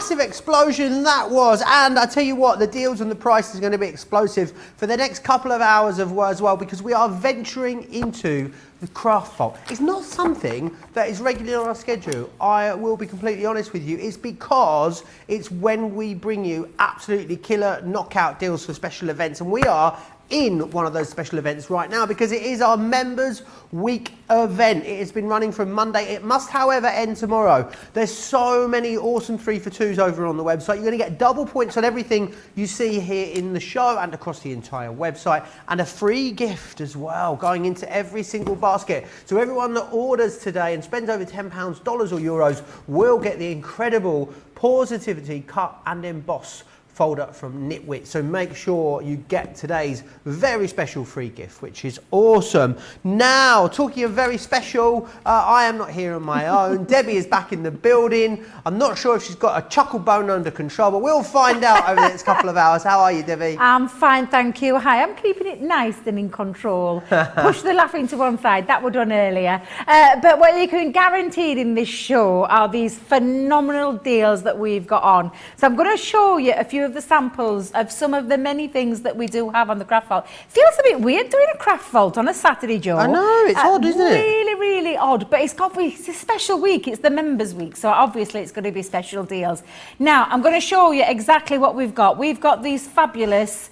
massive explosion that was, and I tell you what, the deals and the price is going to be explosive for the next couple of hours as well, because we are venturing into the craft vault. It's not something that is regularly on our schedule. I will be completely honest with you. It's because it's when we bring you absolutely killer knockout deals for special events, and we are in one of those special events right now because it is our Members Week event. It has been running from Monday. It must, however, end tomorrow. There's so many awesome 3-for-2s over on the website. You're going to get double points on everything you see here in the show and across the entire website, and a free gift as well going into every single basket. So everyone that orders today and spends over £10, dollars or euros will get the incredible Positivity cut and emboss folder from Nitwit. So make sure you get today's very special free gift, which is awesome. Now, talking of very special, I am not here on my own. Debbie is back in the building. I'm not sure if she's got a chuckle bone under control, but we'll find out over the next couple of hours. How are you, Debbie? I'm fine, thank you. Hi, I'm keeping it nice and in control. Push the laughing to one side, that was done earlier. But what you can guarantee in this show are these phenomenal deals that we've got on. So I'm going to show you a few of the samples of some of the many things that we do have on the craft vault. Feels a bit weird doing a craft vault on a Saturday, Joe. I know, it's odd, isn't it? Really odd, but it's a special week. It's the Members Week, so obviously it's going to be special deals. Now, I'm going to show you exactly what we've got. We've got these fabulous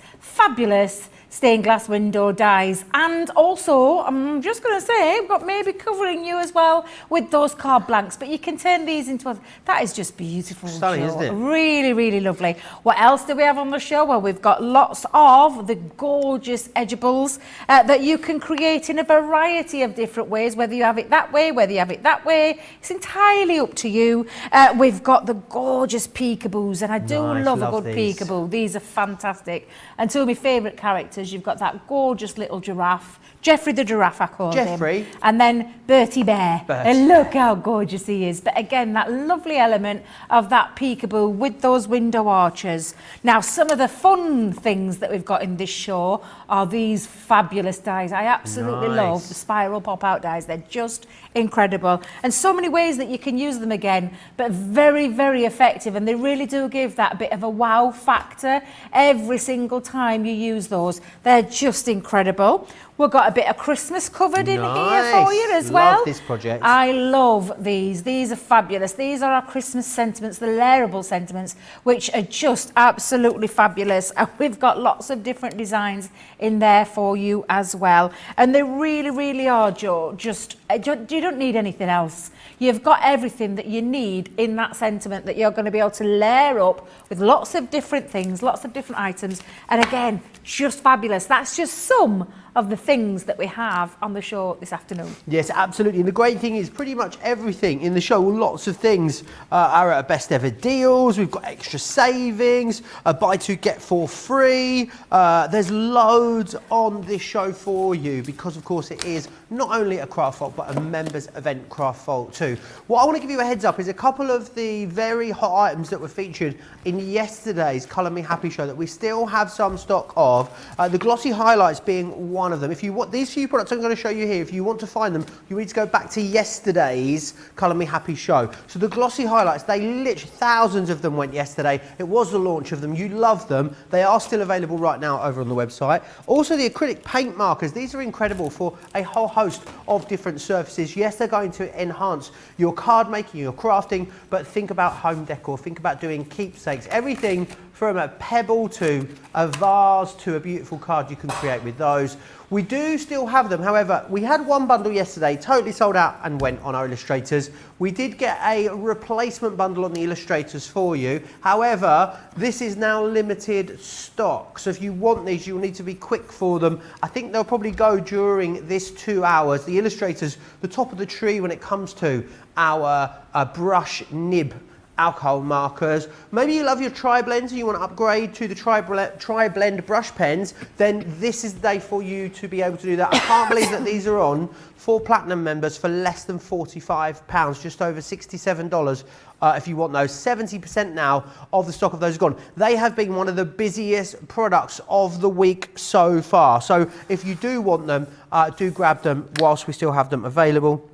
stained glass window dies, and also I'm just going to say we've got maybe covering you as well with those card blanks, but you can turn these into that is just beautiful. Stunning, isn't it? Really lovely. What else do we have on the show? Well, we've got lots of the gorgeous edgeables that you can create in a variety of different ways, whether you have it that way, whether you have it that way, it's entirely up to you. We've got the gorgeous peekaboos, and I do love a good peekaboo. These are fantastic, and two of my favourite characters. You've got that gorgeous little giraffe, Geoffrey the giraffe, I call him. And then Bertie Bear. And look how gorgeous he is. But again, that lovely element of that peekaboo with those window arches. Now, some of the fun things that we've got in this show are these fabulous dies. I absolutely love the spiral pop-out dies. They're just incredible. And so many ways that you can use them again, but very effective. And they really do give that bit of a wow factor every single time you use those. They're just incredible. We've got a bit of Christmas covered in here for you as well. Love this project. I love these. These are fabulous. These are our Christmas sentiments, the layerable sentiments, which are just absolutely fabulous. And we've got lots of different designs in there for you as well. And they really are, Joe, just, you don't need anything else. You've got everything that you need in that sentiment that you're going to be able to layer up with lots of different things, lots of different items. And again, just fabulous. That's just some of the things that we have on the show this afternoon. Yes, absolutely. And the great thing is pretty much everything in the show, lots of things are at best ever deals. We've got extra savings, buy two, get four free. There's loads on this show for you because, of course, it is not only a craft vault, but a members event craft vault too. What I want to give you a heads up is a couple of the very hot items that were featured in yesterday's Colour Me Happy show that we still have some stock of. The glossy highlights being one of them. If you want these few products I'm going to show you here, if you want to find them, you need to go back to yesterday's Colour Me Happy show. So the glossy highlights, they literally, thousands of them went yesterday. It was the launch of them. You love them. They are still available right now over on the website. Also the acrylic paint markers. These are incredible for a whole host of different surfaces. Yes, they're going to enhance your card making, your crafting, but think about home decor, think about doing keepsakes, everything from a pebble to a vase to a beautiful card you can create with those. We do still have them. However, we had one bundle yesterday, totally sold out and went on our Illustrators. We did get a replacement bundle on the Illustrators for you. However, this is now limited stock. So if you want these, you'll need to be quick for them. I think they'll probably go during this 2 hours. The Illustrators, the top of the tree when it comes to our brush nib alcohol markers. Maybe you love your tri-blends and you want to upgrade to the tri-blend brush pens, then this is the day for you to be able to do that. I can't believe that these are on for Platinum members for less than £45, just over $67. If you want those, 70% now of the stock of those are gone. They have been one of the busiest products of the week so far. So if you do want them, do grab them whilst we still have them available.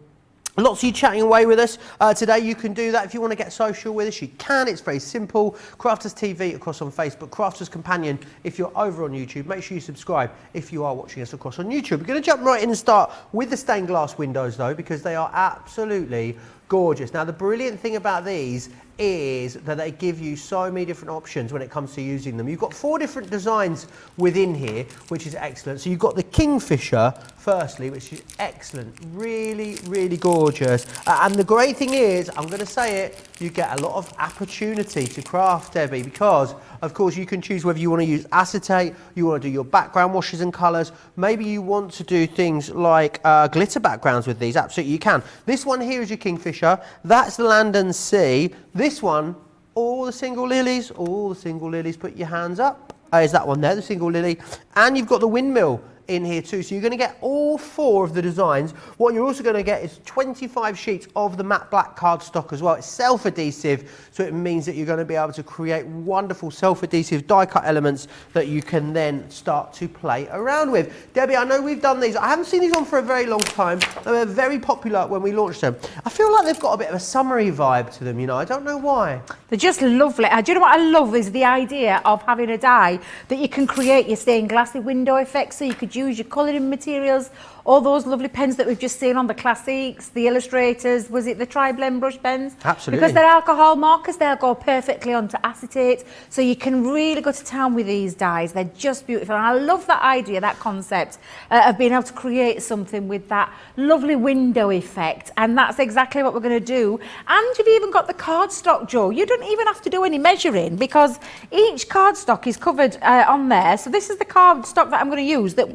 Lots of you chatting away with us today. You can do that if you want to get social with us. You can. It's very simple. Crafters TV across on Facebook. Crafters Companion if you're over on YouTube. Make sure you subscribe if you are watching us across on YouTube. We're going to jump right in and start with the stained glass windows though, because they are absolutely gorgeous. Now the brilliant thing about these is that they give you so many different options when it comes to using them. You've got 4 different designs within here, which is excellent. So you've got the Kingfisher firstly, which is excellent, really, really gorgeous. And the great thing is, I'm going to say it, you get a lot of opportunity to craft, Debbie, because of course you can choose whether you want to use acetate, you want to do your background washes and colours, maybe you want to do things like glitter backgrounds with these. Absolutely you can. This one here is your Kingfisher, that's the Land and Sea. This one, all the single lilies, put your hands up. Is that one there, the single lily. And you've got the windmill in here too. So you're going to get all 4 of the designs. What you're also going to get is 25 sheets of the matte black cardstock as well. It's self-adhesive, so it means that you're going to be able to create wonderful self-adhesive die-cut elements that you can then start to play around with. Debbie, I know we've done these. I haven't seen these on for a very long time. They were very popular when we launched them. I feel like they've got a bit of a summery vibe to them, you know. I don't know why. They're just lovely. Do you know what I love is the idea of having a die that you can create your stained glassy window effect, so you could use your colouring materials, all those lovely pens that we've just seen on the Classics, the Illustrators, was it the tri-blend brush pens? Absolutely. Because they're alcohol markers, they'll go perfectly onto acetate, so you can really go to town with these dies. They're just beautiful, and I love that idea, that concept of being able to create something with that lovely window effect, and that's exactly what we're going to do. And you've even got the cardstock, Joe. You don't even have to do any measuring, because each cardstock is covered on there. So this is the cardstock that I'm going to use that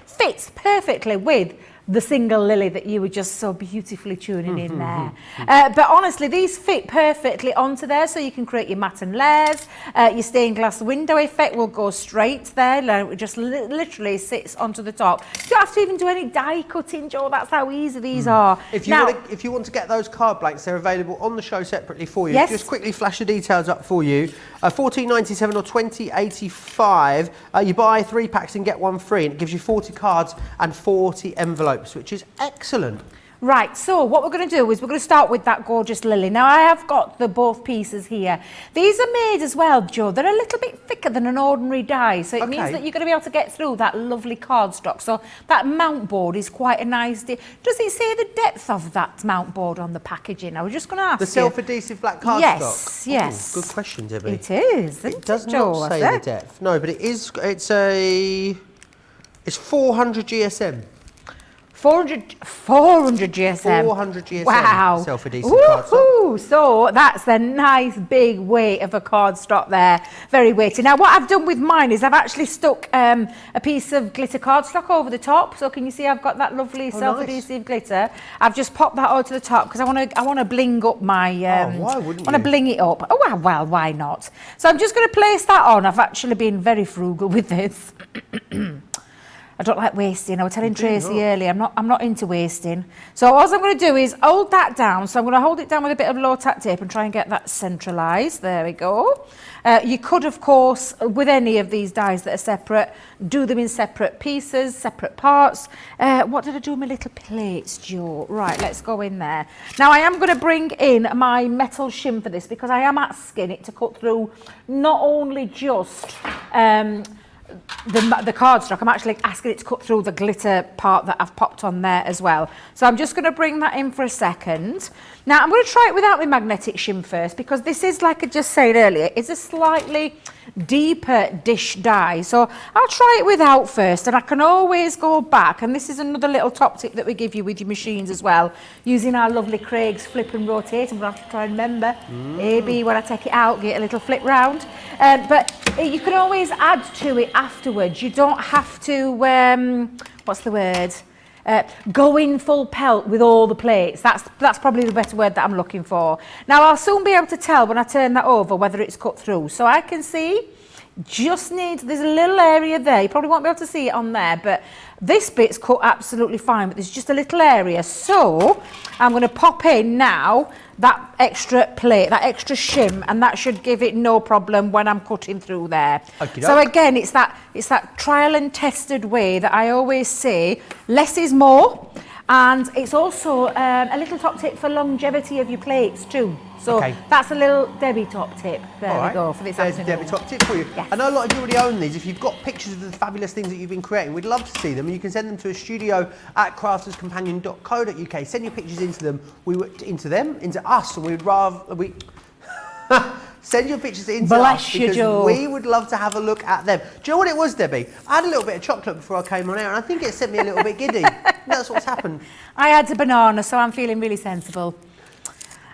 fits perfectly with the single lily that you were just so beautifully tuning in there. But honestly, these fit perfectly onto there, so you can create your matte and layers. Your stained glass window effect will go straight there. It just literally sits onto the top. You don't have to even do any die cutting, Joe. That's how easy these are. If you want to get those card blanks, they're available on the show separately for you. Yes. Just quickly flash the details up for you. $14.97 or $20.85. You buy 3 packs and get 1 free, and it gives you 40 cards and 40 envelopes, which is excellent. Right, so what we're going to do is we're going to start with that gorgeous lily. Now, I have got both pieces here. These are made as well, Joe. They're a little bit thicker than an ordinary die, so it means that you're going to be able to get through that lovely cardstock. So that mount board is quite a nice... Does it say the depth of that mount board on the packaging? I was just going to ask The self-adhesive black cardstock? Yes, yes. Good question, Debbie. It is, It does not say the depth. No, but it's 400 GSM. 400 GSM. 400 GSM. Wow. Self-adhesive cardstock. So that's a nice big weight of a cardstock there. Very weighty. Now what I've done with mine is I've actually stuck a piece of glitter cardstock over the top. So can you see I've got that lovely self-adhesive glitter. I've just popped that over the top because I want to bling up my... why wouldn't you? I want to bling it up. Oh, well, why not? So I'm just going to place that on. I've actually been very frugal with this. I don't like wasting. I was telling Tracy earlier, I'm not into wasting. So all I'm going to do is hold that down. So I'm going to hold it down with a bit of low tack tape and try and get that centralised. There we go. You could, of course, with any of these dies that are separate, do them in separate pieces, separate parts. What did I do with my little plates, Joe? Right, let's go in there. Now I am going to bring in my metal shim for this because I am asking it to cut through not only just... the cardstock, I'm actually asking it to cut through the glitter part that I've popped on there as well. So I'm just going to bring that in for a second. Now I'm going to try it without my magnetic shim first because this is, like I just said earlier, it's a slightly deeper dish die. So I'll try it without first, and I can always go back, and this is another little top tip that we give you with your machines as well, using our lovely Craig's flip and rotate. I'm going to have to try and remember, maybe when I take it out, get a little flip round. But you can always add to it afterwards. You don't have to, what's the word? Go in full pelt with all the plates. That's probably the better word that I'm looking for. Now I'll soon be able to tell when I turn that over whether it's cut through. So I can see, there's a little area there. You probably won't be able to see it on there, but this bit's cut absolutely fine, but there's just a little area. So I'm going to pop in now that extra plate, that extra shim, and that should give it no problem when I'm cutting through there. So again, it's that trial and tested way that I always say, less is more. And it's also a little top tip for longevity of your plates too. So Okay. that's a little Debbie top tip. There All we right. go for this There's afternoon. Debbie top tip for you. Yes. I know a lot of you already own these. If you've got pictures of the fabulous things that you've been creating, we'd love to see them. You can send them to a studio at crafterscompanion.co.uk. Send your pictures into them. Into us, and send your pictures into Bless us you, because Joe. we would love to have a look at them. Do you know what it was, Debbie? I had a little bit of chocolate before I came on air, and I think it sent me a little bit giddy. That's what's happened. I had a banana, so I'm feeling really sensible.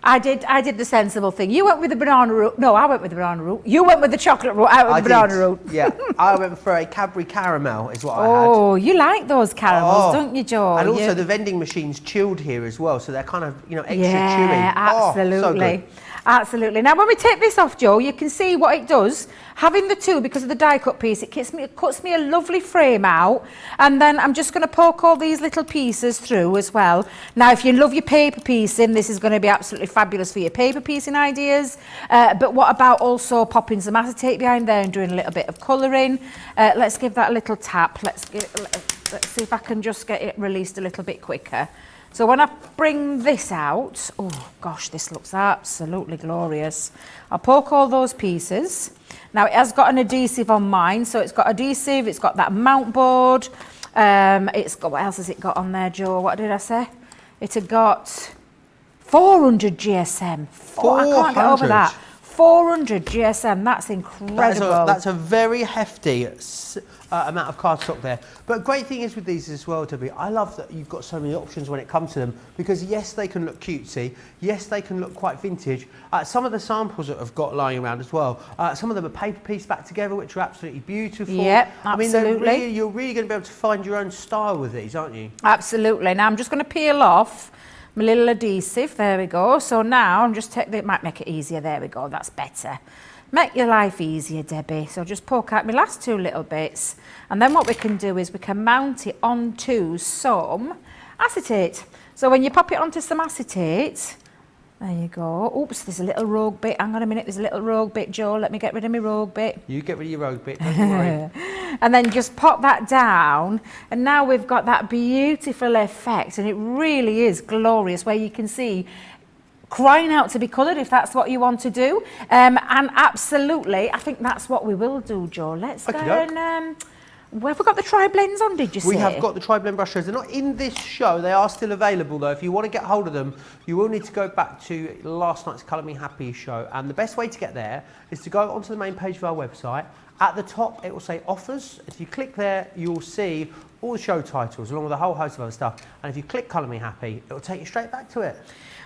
I did the sensible thing. You went with the banana route. No, I went with the banana route. You went with the chocolate route. I went with the banana route. Yeah, I went for a Cadbury caramel is what I had. Oh, you like those caramels, don't you, Joe? And also the vending machine's chilled here as well, so they're kind of, extra chewy. Yeah, absolutely. Oh, so good. Absolutely. Now, when we take this off, Joe, you can see what it does. Having the two, because of the die cut piece, it cuts me a lovely frame out. And then I'm just going to poke all these little pieces through as well. Now, if you love your paper piecing, this is going to be absolutely fabulous for your paper piecing ideas. But what about also popping some acetate behind there and doing a little bit of colouring? Let's give that a little tap. Let's see if I can just get it released a little bit quicker. So when I bring this out, oh gosh, this looks absolutely glorious. I'll poke all those pieces. Now it has got an adhesive on mine, so it's got adhesive, it's got that mount board, it's got, what else has it got on there, Joe? What did I say? It had got 400 GSM. Oh, I can't get over that. 400 GSM, that's incredible. That's a very hefty amount of cardstock there. But great thing is with these as well, Debbie, I love that you've got so many options when it comes to them, because yes, they can look cutesy, yes, they can look quite vintage. Some of the samples that I've got lying around as well, some of them are paper pieced back together, which are absolutely beautiful. Yep, absolutely. I mean, you're really going to be able to find your own style with these, aren't you? Absolutely. Now I'm just going to peel off my little adhesive, there we go. So now I'm just it might make it easier, there we go, that's better. Make your life easier, Debbie. So just poke out my last two little bits, and then what we can do is we can mount it onto some acetate. So when you pop it onto some acetate, there you go. Oops, there's a little rogue bit. Hang on a minute, there's a little rogue bit, Joe. Let me get rid of my rogue bit. You get rid of your rogue bit, don't worry. And then just pop that down, and now we've got that beautiful effect, and it really is glorious, where you can see crying out to be coloured if that's what you want to do. And absolutely, I think that's what we will do, Joe. Let's go and have we got the tri-blends on, did you say? We have got the tri-blend brushes. They're not in this show. They are still available, though. If you want to get hold of them, you will need to go back to last night's Colour Me Happy show. And the best way to get there is to go onto the main page of our website. At the top, it will say offers. If you click there, you'll see all the show titles, along with a whole host of other stuff. And if you click Colour Me Happy, it will take you straight back to it.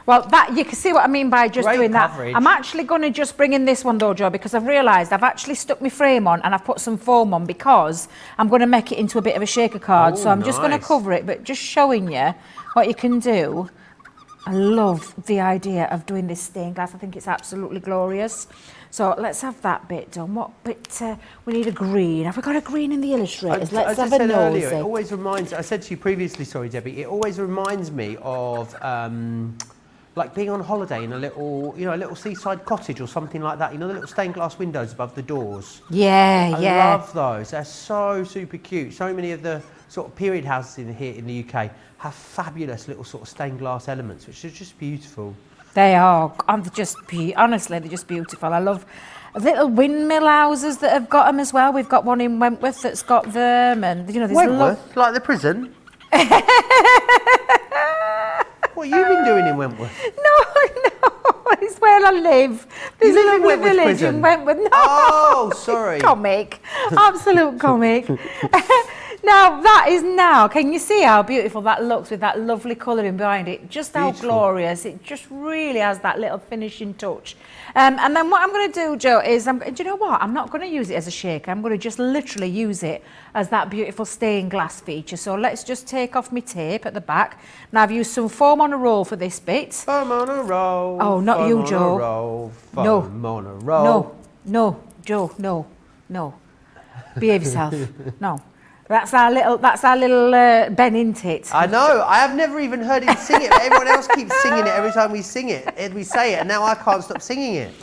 Well, that you can see what I mean by just doing coverage. that. I'm actually going to just bring in this one though, Joe, because I've realised I've actually stuck my frame on and I've put some foam on, because I'm going to make it into a bit of a shaker card. Oh, so I'm just going to cover it, but just showing you what you can do. I love the idea of doing this stained glass. I think it's absolutely glorious. So let's have that bit done. What bit? We need a green. Have we got a green in the Illustrators? Let's have a nosy. Earlier, it always reminds, I said to you previously, sorry Debbie, it always reminds me of like being on holiday in a little, a little seaside cottage or something like that. You know, the little stained glass windows above the doors. Yeah, I love those. They're so super cute. So many of the sort of period houses here in the UK have fabulous little sort of stained glass elements, which are just beautiful. They are. And honestly, they're just beautiful. I love little windmill houses that have got them as well. We've got one in Wentworth that's got them, and there's Wentworth, like the prison. What have you been doing in Wentworth? No, it's where I live. There's a lovely village in Wentworth. No. Oh, sorry. Comic. Absolute comic. Now, can you see how beautiful that looks with that lovely colouring behind it? Just how glorious. It just really has that little finishing touch. And then what I'm going to do, Joe, is, do you know what? I'm not going to use it as a shaker. I'm going to just literally use it as that beautiful stained glass feature. So let's just take off my tape at the back. Now, I've used some foam on a roll for this bit. Foam on a roll. Oh, not you, Joe. Foam on a roll. No, Joe, no. Behave yourself. No. That's our little Ben, isn't it? I know. I have never even heard him sing it, but everyone else keeps singing it every time we sing it. We say it, and now I can't stop singing it.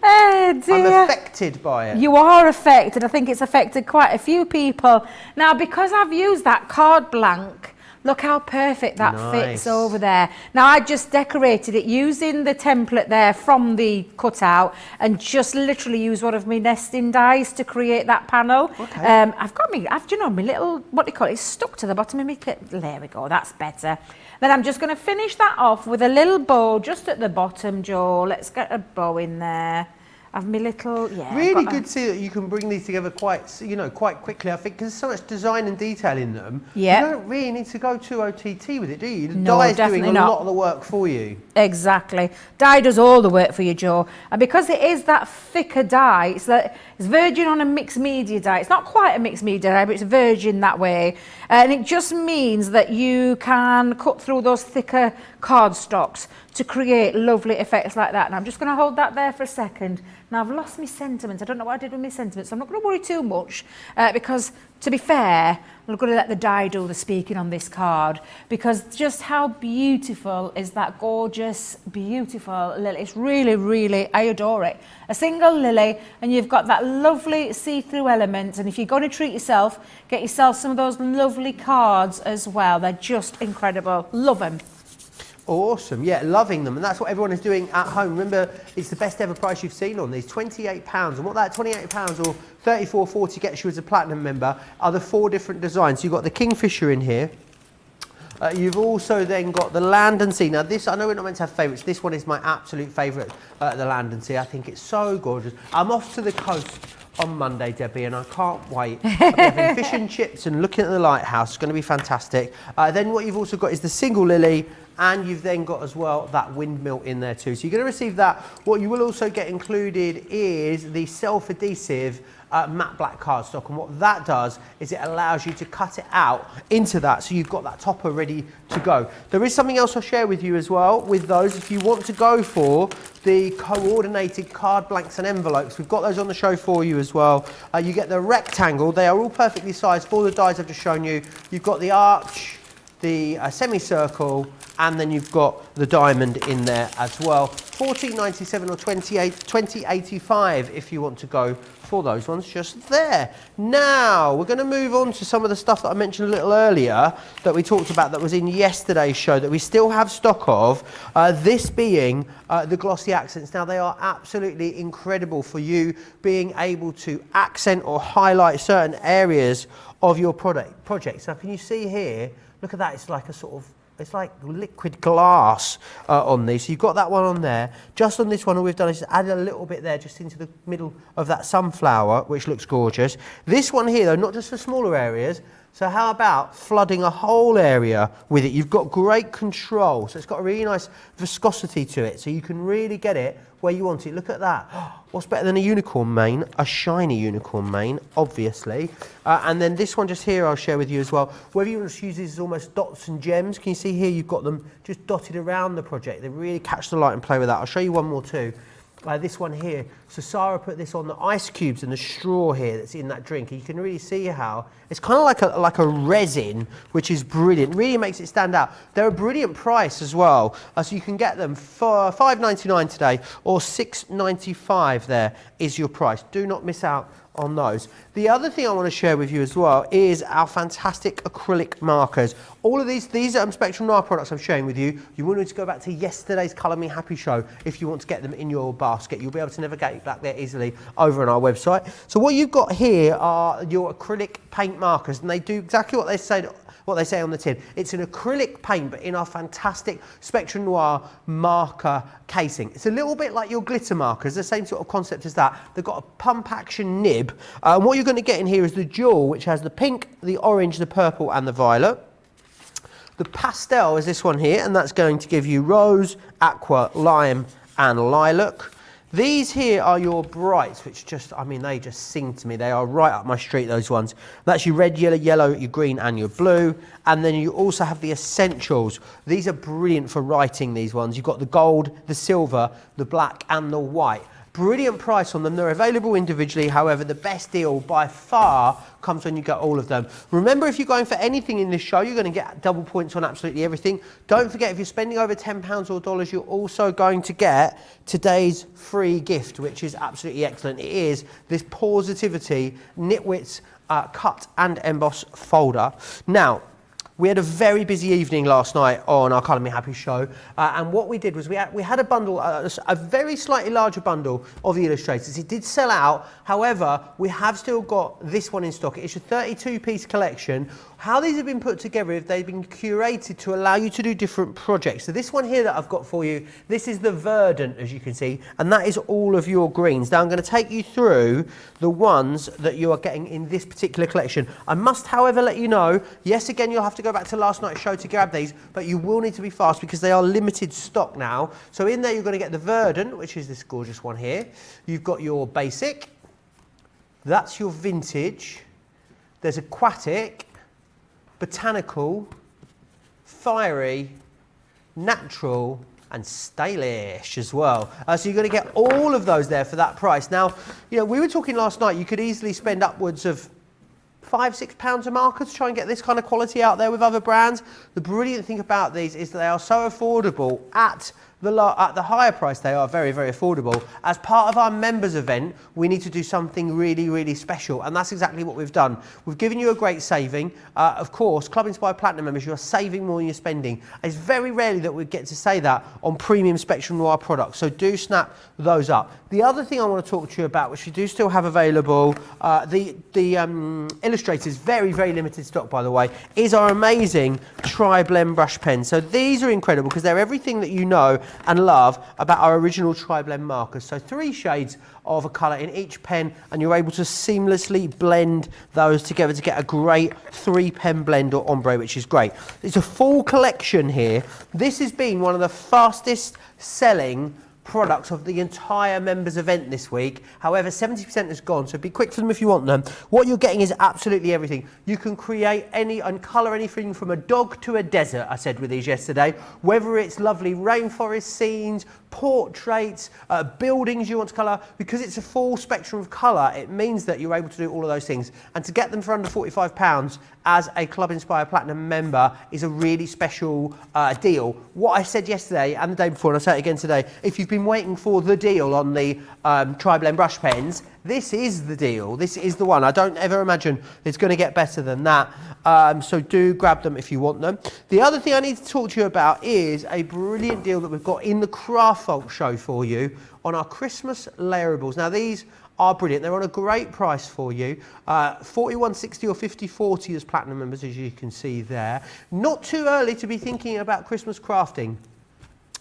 Oh dear. I'm affected by it. You are affected. I think it's affected quite a few people. Now, because I've used that card blank Look how perfect that Nice. fits over there. Now I just decorated it using the template there from the cutout and just literally use one of my nesting dies to create that panel. Okay. I've got me, do you know, my little, what do you call it, it's stuck to the bottom of my clip. There we go, that's better. Then I'm just going to finish that off with a little bow just at the bottom, Joe. Let's get a bow in there. I've my little, yeah. Really good to see that you can bring these together quite quickly. I think because there's so much design and detail in them. Yeah. You don't really need to go too OTT with it, do you? The No, die is doing definitely a not. lot of the work for you. Exactly. Dye does all the work for you, Joe. And because it is that thicker dye, it's virgin on a mixed media dye. It's not quite a mixed media dye, but it's virgin that way. And it just means that you can cut through those thicker cardstocks to create lovely effects like that. And I'm just going to hold that there for a second. Now I've lost my sentiment. I don't know what I did with my sentiment, so I'm not going to worry too much because, to be fair, I'm going to let the die do the speaking on this card, because just how beautiful is that gorgeous, beautiful lily. It's really, really, I adore it. A single lily, and you've got that lovely see-through element, and if you're going to treat yourself, get yourself some of those lovely cards as well. They're just incredible. Love them. Awesome, yeah, loving them, and that's what everyone is doing at home. Remember, it's the best ever price you've seen on these, £28, and what that £28 or $34.40 gets you as a platinum member are the 4 different designs. So you've got the Kingfisher in here. You've also then got the Land and Sea. Now this, I know we're not meant to have favourites, this one is my absolute favourite, the Land and Sea. I think it's so gorgeous. I'm off to the coast on Monday, Debbie, and I can't wait. I'll be having fish and chips and looking at the lighthouse. It's going to be fantastic. Then what you've also got is the single lily, and you've then got as well that windmill in there too. So you're going to receive that. What you will also get included is the self-adhesive matte black cardstock, and what that does is it allows you to cut it out into that, so you've got that topper ready to go. There is something else I'll share with you as well with those. If you want to go for the coordinated card blanks and envelopes, we've got those on the show for you as well. You get the rectangle. They are all perfectly sized for the dies I've just shown you. You've got the arch, the semicircle, and then you've got the diamond in there as well. $14.97 or $20.85 if you want to go for those ones just there. Now we're going to move on to some of the stuff that I mentioned a little earlier that we talked about that was in yesterday's show that we still have stock of, this being the Glossy Accents. Now they are absolutely incredible for you being able to accent or highlight certain areas of your project. So can you see here, look at that, it's like a sort of, it's like liquid glass on these. So you've got that one on there. Just on this one, all we've done is just add a little bit there just into the middle of that sunflower, which looks gorgeous. This one here, though, not just for smaller areas. So how about flooding a whole area with it? You've got great control. So it's got a really nice viscosity to it. So you can really get it where you want it. Look at that. What's better than a unicorn mane? A shiny unicorn mane, obviously. And then this one just here I'll share with you as well. Whether you want to use these as almost dots and gems, can you see here you've got them just dotted around the project. They really catch the light and play with that. I'll show you one more too. This one here, so Sarah put this on the ice cubes and the straw here that's in that drink, and you can really see how it's kind of like a resin, which is brilliant, really makes it stand out. They're a brilliant price as well, so you can get them for $5.99 today or $6.95 there is your price. Do not miss out on those. The other thing I want to share with you as well is our fantastic acrylic markers. All of these Spectrum Noir products I'm sharing with you, you will need to go back to yesterday's Colour Me Happy show if you want to get them in your basket. You'll be able to navigate back there easily over on our website. So what you've got here are your acrylic paint markers, and they do exactly what they say on the tin. It's an acrylic paint, but in our fantastic Spectrum Noir marker casing. It's a little bit like your glitter markers, the same sort of concept as that. They've got a pump action nib. And what you're going to get in here is the jewel, which has the pink, the orange, the purple, and the violet. The pastel is this one here, and that's going to give you rose, aqua, lime, and lilac. These here are your brights, which just, I mean, they just sing to me. They are right up my street, those ones. That's your red, yellow, your green, and your blue. And then you also have the essentials. These are brilliant for writing, these ones. You've got the gold, the silver, the black, and the white. Brilliant price on them. They're available individually. However, the best deal by far comes when you get all of them. Remember, if you're going for anything in this show, you're going to get double points on absolutely everything. Don't forget, if you're spending over £10 or dollars, you're also going to get today's free gift, which is absolutely excellent. It is this Positivity Nitwits cut and emboss folder. Now, we had a very busy evening last night on our Colour Me Happy show, and what we did was we had a bundle, a very slightly larger bundle of the Illustrators. It did sell out, however, we have still got this one in stock. It's a 32-piece collection. How these have been put together is they've been curated to allow you to do different projects. So this one here that I've got for you, this is the Verdant, as you can see, and that is all of your greens. Now I'm going to take you through the ones that you are getting in this particular collection. I must, however, let you know, yes, again, you'll have to go back to last night's show to grab these, but you will need to be fast because they are limited stock now. So in there you're going to get the Verdant, which is this gorgeous one here. You've got your basic, that's your vintage, there's aquatic, botanical, fiery, natural, and stylish as well. So you're going to get all of those there for that price. Now, you know, we were talking last night, you could easily spend upwards of £5–6 a marker to try and get this kind of quality out there with other brands. The brilliant thing about these is that they are so affordable at the higher price. They are very, very affordable. As part of our members event, we need to do something really, really special, and that's exactly what we've done. We've given you a great saving. Of course, Club Inspired Platinum members, you're saving more than you're spending. It's very rarely that we get to say that on premium Spectrum Noir products, so do snap those up. The other thing I want to talk to you about, which we do still have available, the Illustrators, very, very limited stock by the way, is our amazing Tri-Blend brush pen. So these are incredible because they're everything that you know and love about our original Tri-Blend markers. So 3 shades of a colour in each pen, and you're able to seamlessly blend those together to get a great 3-pen blend or ombre, which is great. It's a full collection here. This has been one of the fastest selling products of the entire members event this week. However, 70% has gone, so be quick for them if you want them. What you're getting is absolutely everything. You can create any and colour anything from a dog to a desert, I said with these yesterday, whether it's lovely rainforest scenes, portraits, buildings you want to colour. Because it's a full spectrum of colour, it means that you're able to do all of those things. And to get them for under £45 as a Club Inspired Platinum member is a really special deal. What I said yesterday and the day before, and I'll say it again today, if you've been waiting for the deal on the Tri-Blend brush pens, this is the deal. This is the one. I don't ever imagine it's going to get better than that. So do grab them if you want them. The other thing I need to talk to you about is a brilliant deal that we've got in the Craft Vault show for you on our Christmas layerables. Now these are brilliant. They're on a great price for you. 41.60 or 50.40 as Platinum members, as you can see there. Not too early to be thinking about Christmas crafting.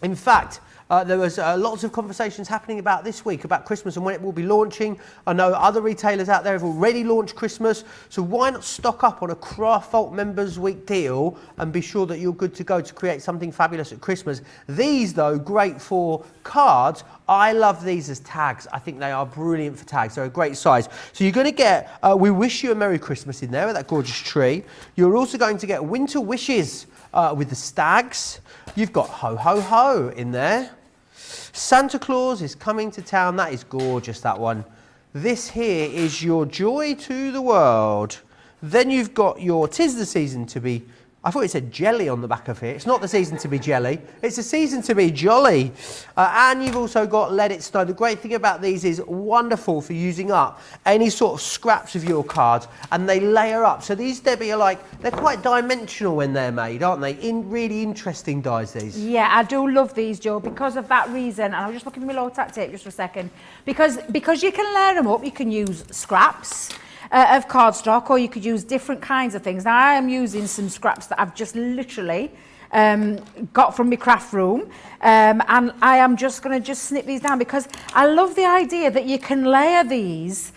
In fact, there was lots of conversations happening about this week about Christmas and when it will be launching. I know other retailers out there have already launched Christmas, so why not stock up on a Craft Vault Members Week deal and be sure that you're good to go to create something fabulous at Christmas. These, though, great for cards. I love these as tags. I think they are brilliant for tags. They're a great size. So you're going to get We Wish You a Merry Christmas in there with that gorgeous tree. You're also going to get Winter Wishes with the stags. You've got Ho Ho Ho in there. Santa Claus is coming to town. That is gorgeous, that one. This here is your Joy to the World. Then you've got your Tis the Season to Be... I thought it said jelly on the back of here. It's not the season to be jelly. It's the season to be jolly. And you've also got Let It Snow. The great thing about these is wonderful for using up any sort of scraps of your cards, and they layer up. So these, Debbie, are like, they're quite dimensional when they're made, aren't they? Really interesting dies, these. Yeah, I do love these, Joe, because of that reason. And I'm just looking at my low tack tape just for a second. Because you can layer them up, you can use scraps of cardstock, or you could use different kinds of things. Now I am using some scraps that I've just literally got from my craft room, and I am just going to snip these down because I love the idea that you can layer these,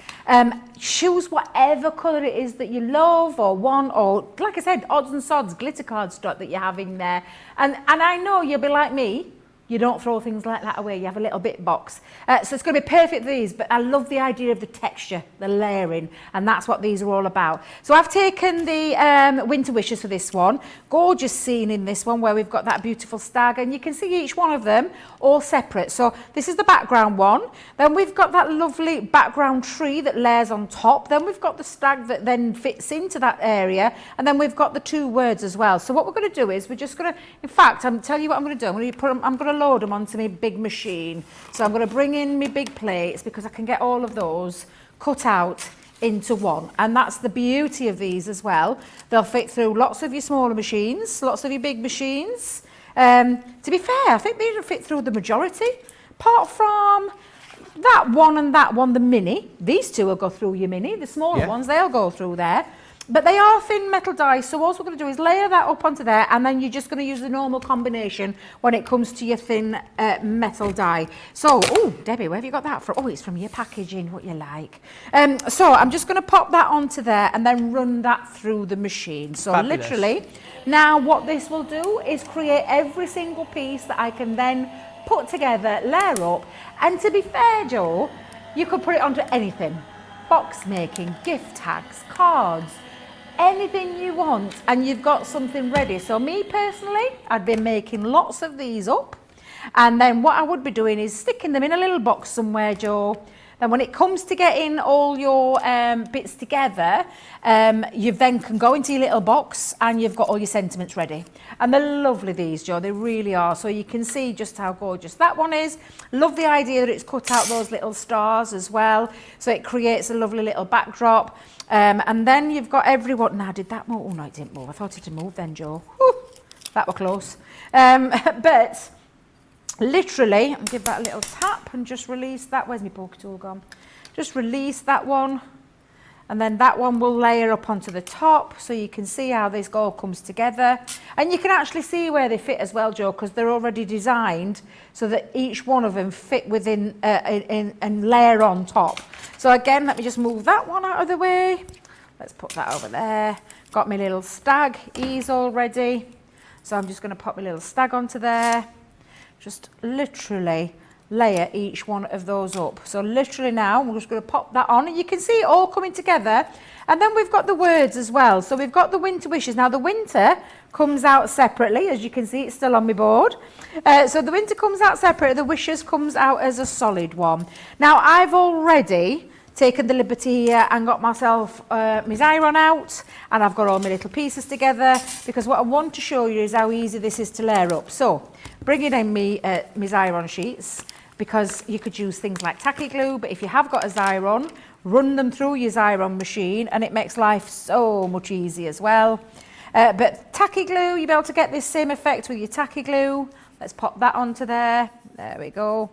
choose whatever colour it is that you love or want, or like I said, odds and sods, glitter cardstock that you have in there, and I know you'll be like me. You don't throw things like that away. You have a little bit box. So it's going to be perfect for these, but I love the idea of the texture, the layering, and that's what these are all about. So I've taken the Winter Wishes for this one. Gorgeous scene in this one where we've got that beautiful stag, and you can see each one of them all separate. So this is the background one. Then we've got that lovely background tree that layers on top. Then we've got the stag that then fits into that area, and then we've got the 2 words as well. So what we're going to do is we're just going to, in fact, I'm telling you what I'm going to do. I'm going to load them onto my big machine. So I'm going to bring in my big plates because I can get all of those cut out into one, and that's the beauty of these as well. They'll fit through lots of your smaller machines, lots of your big machines. To be fair, I think they'll fit through the majority, apart from that one and that one, the mini. These two will go through your mini. The smaller ones, they'll go through there. But they are thin metal dies, so all we're going to do is layer that up onto there, and then you're just going to use the normal combination when it comes to your thin metal die. So, oh, Debbie, where have you got that from? Oh, it's from your packaging, what you like. So I'm just going to pop that onto there and then run that through the machine. So Fabulous. Literally, now what this will do is create every single piece that I can then put together, layer up, and to be fair, Joe, you could put it onto anything. Box making, gift tags, cards, anything you want, and you've got something ready. So me personally, I'd be making lots of these up, and then what I would be doing is sticking them in a little box somewhere, Joe. Then when it comes to getting all your bits together, you then can go into your little box and you've got all your sentiments ready. And they're lovely, these, Joe, they really are. So you can see just how gorgeous that one is. Love the idea that it's cut out those little stars as well, so it creates a lovely little backdrop. And then you've got everyone. Now, did that move? Oh no, it didn't move. I thought it had moved then, Joe. Whew, that were close. But literally, I'll give that a little tap and just release that. Where's my poker tool gone? Just release that one, and then that one will layer up onto the top, so you can see how this all comes together. And you can actually see where they fit as well, Joe, because they're already designed so that each one of them fit within and layer on top. So again, let me just move that one out of the way. Let's put that over there. Got my little stag ease all ready. So I'm just going to pop my little stag onto there. Just literally layer each one of those up. So literally now we're just going to pop that on, and you can see it all coming together. And then we've got the words as well. So we've got the winter wishes. Now the winter comes out separately, as you can see, it's still on my board. So the winter comes out separate, the wishes comes out as a solid one. Now I've already taken the liberty here and got myself my Xyron out, and I've got all my little pieces together, because what I want to show you is how easy this is to layer up. So bringing in my Xyron sheets, because you could use things like tacky glue, but if you have got a Xyron, run them through your Xyron machine and it makes life so much easier as well. But tacky glue, you'll be able to get this same effect with your tacky glue. Let's pop that onto there. There we go.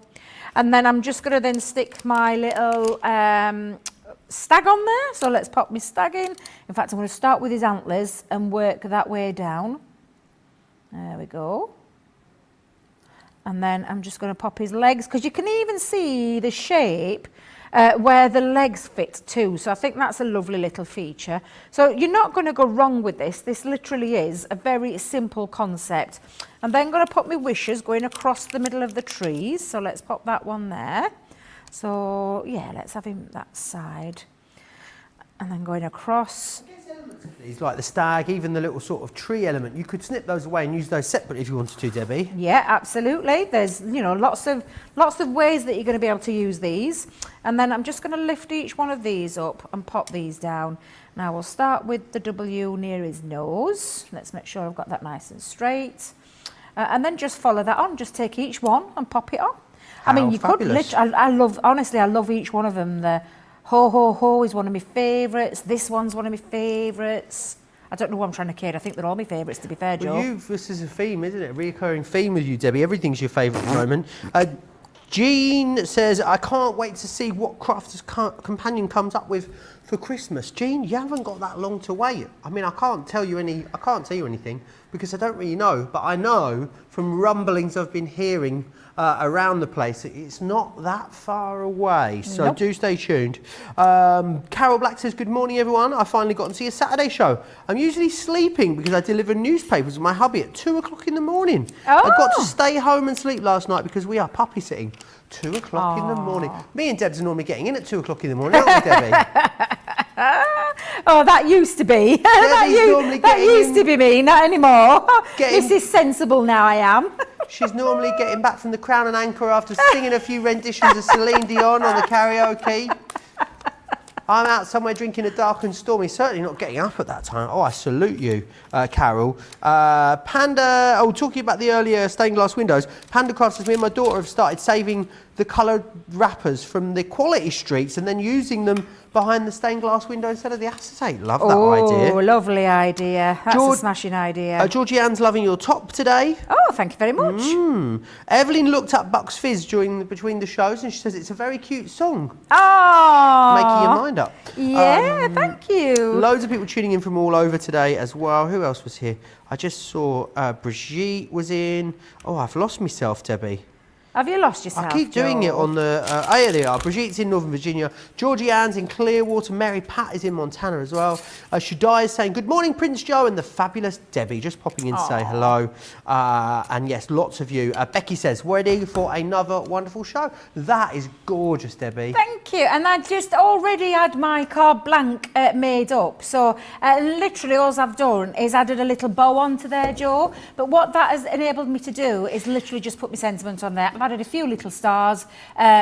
And then I'm just going to then stick my little stag on there. So let's pop my stag in. In fact, I'm going to start with his antlers and work that way down. There we go. And then I'm just going to pop his legs, because you can even see the shape where the legs fit too. So I think that's a lovely little feature. So you're not going to go wrong with this. This literally is a very simple concept. I'm then going to put my wishes going across the middle of the trees. So let's pop that one there. So yeah, let's have him that side. And then going across. These, like the stag, even the little sort of tree element, you could snip those away and use those separately if you wanted to, Debbie. Yeah, absolutely. There's, you know, lots of ways that you're going to be able to use these. And then I'm just going to lift each one of these up and pop these down. Now we'll start with the W near his nose. Let's make sure I've got that nice and straight. And then just follow that on. Just take each one and pop it on. How I mean, you fabulous. could honestly, I love each one of them. The Ho Ho Ho is one of my favourites. This one's one of my favourites. I don't know who I'm trying to kid. I think they're all my favourites, to be fair, Joe. Well, this is a theme, isn't it? A reoccurring theme with you, Debbie. Everything's your favourite at the moment. Jean says, I can't wait to see what Crafter's Companion comes up with for Christmas. Jean, you haven't got that long to wait. I mean, I can't tell you anything because I don't really know, but I know from rumblings I've been hearing around the place that it's not that far away, so Nope. do stay tuned. Carol Black says, good morning everyone, I finally got to see a Saturday show. I'm usually sleeping because I deliver newspapers with my hubby at 2 o'clock in the morning. I got to stay home and sleep last night because we are puppy sitting. 2 o'clock in the morning. Me and Debs are normally getting in at 2 o'clock in the morning, aren't we, Debbie? Oh, that used to be. that used to be me, not anymore. This is sensible now, I am. She's normally getting back from the Crown and Anchor after singing a few renditions of Celine Dion on the karaoke. I'm out somewhere drinking a dark and stormy, certainly not getting up at that time. Oh, I salute you, Carol. Panda, talking about the earlier stained glass windows, Panda Craft says, me and my daughter have started saving the coloured wrappers from the quality streaks and then using them behind the stained glass window instead of the acetate. Love that idea. Oh, lovely idea. That's a smashing idea. Georgie-Ann's loving your top today. Oh, thank you very much. Evelyn looked up Bucks Fizz between the shows and she says it's a very cute song. Oh, Making your mind up. Yeah, thank you. Loads of people tuning in from all over today as well. Who else was here? I just saw Brigitte was in. Oh, I've lost myself, Debbie. Have you lost yourself? I keep doing it on the. Oh, yeah, they are. Brigitte's in Northern Virginia. Georgie-Ann's in Clearwater. Mary Pat is in Montana as well. Shadai is saying, good morning, Prince Joe, and the fabulous Debbie. Just popping in to say hello. And yes, lots of you. Becky says, ready for another wonderful show. That is gorgeous, Debbie. Thank you. And I just already had my card blank made up. So literally all I've done is added a little bow onto there, Joe. But what that has enabled me to do is literally just put my sentiment on there. I've added a few little stars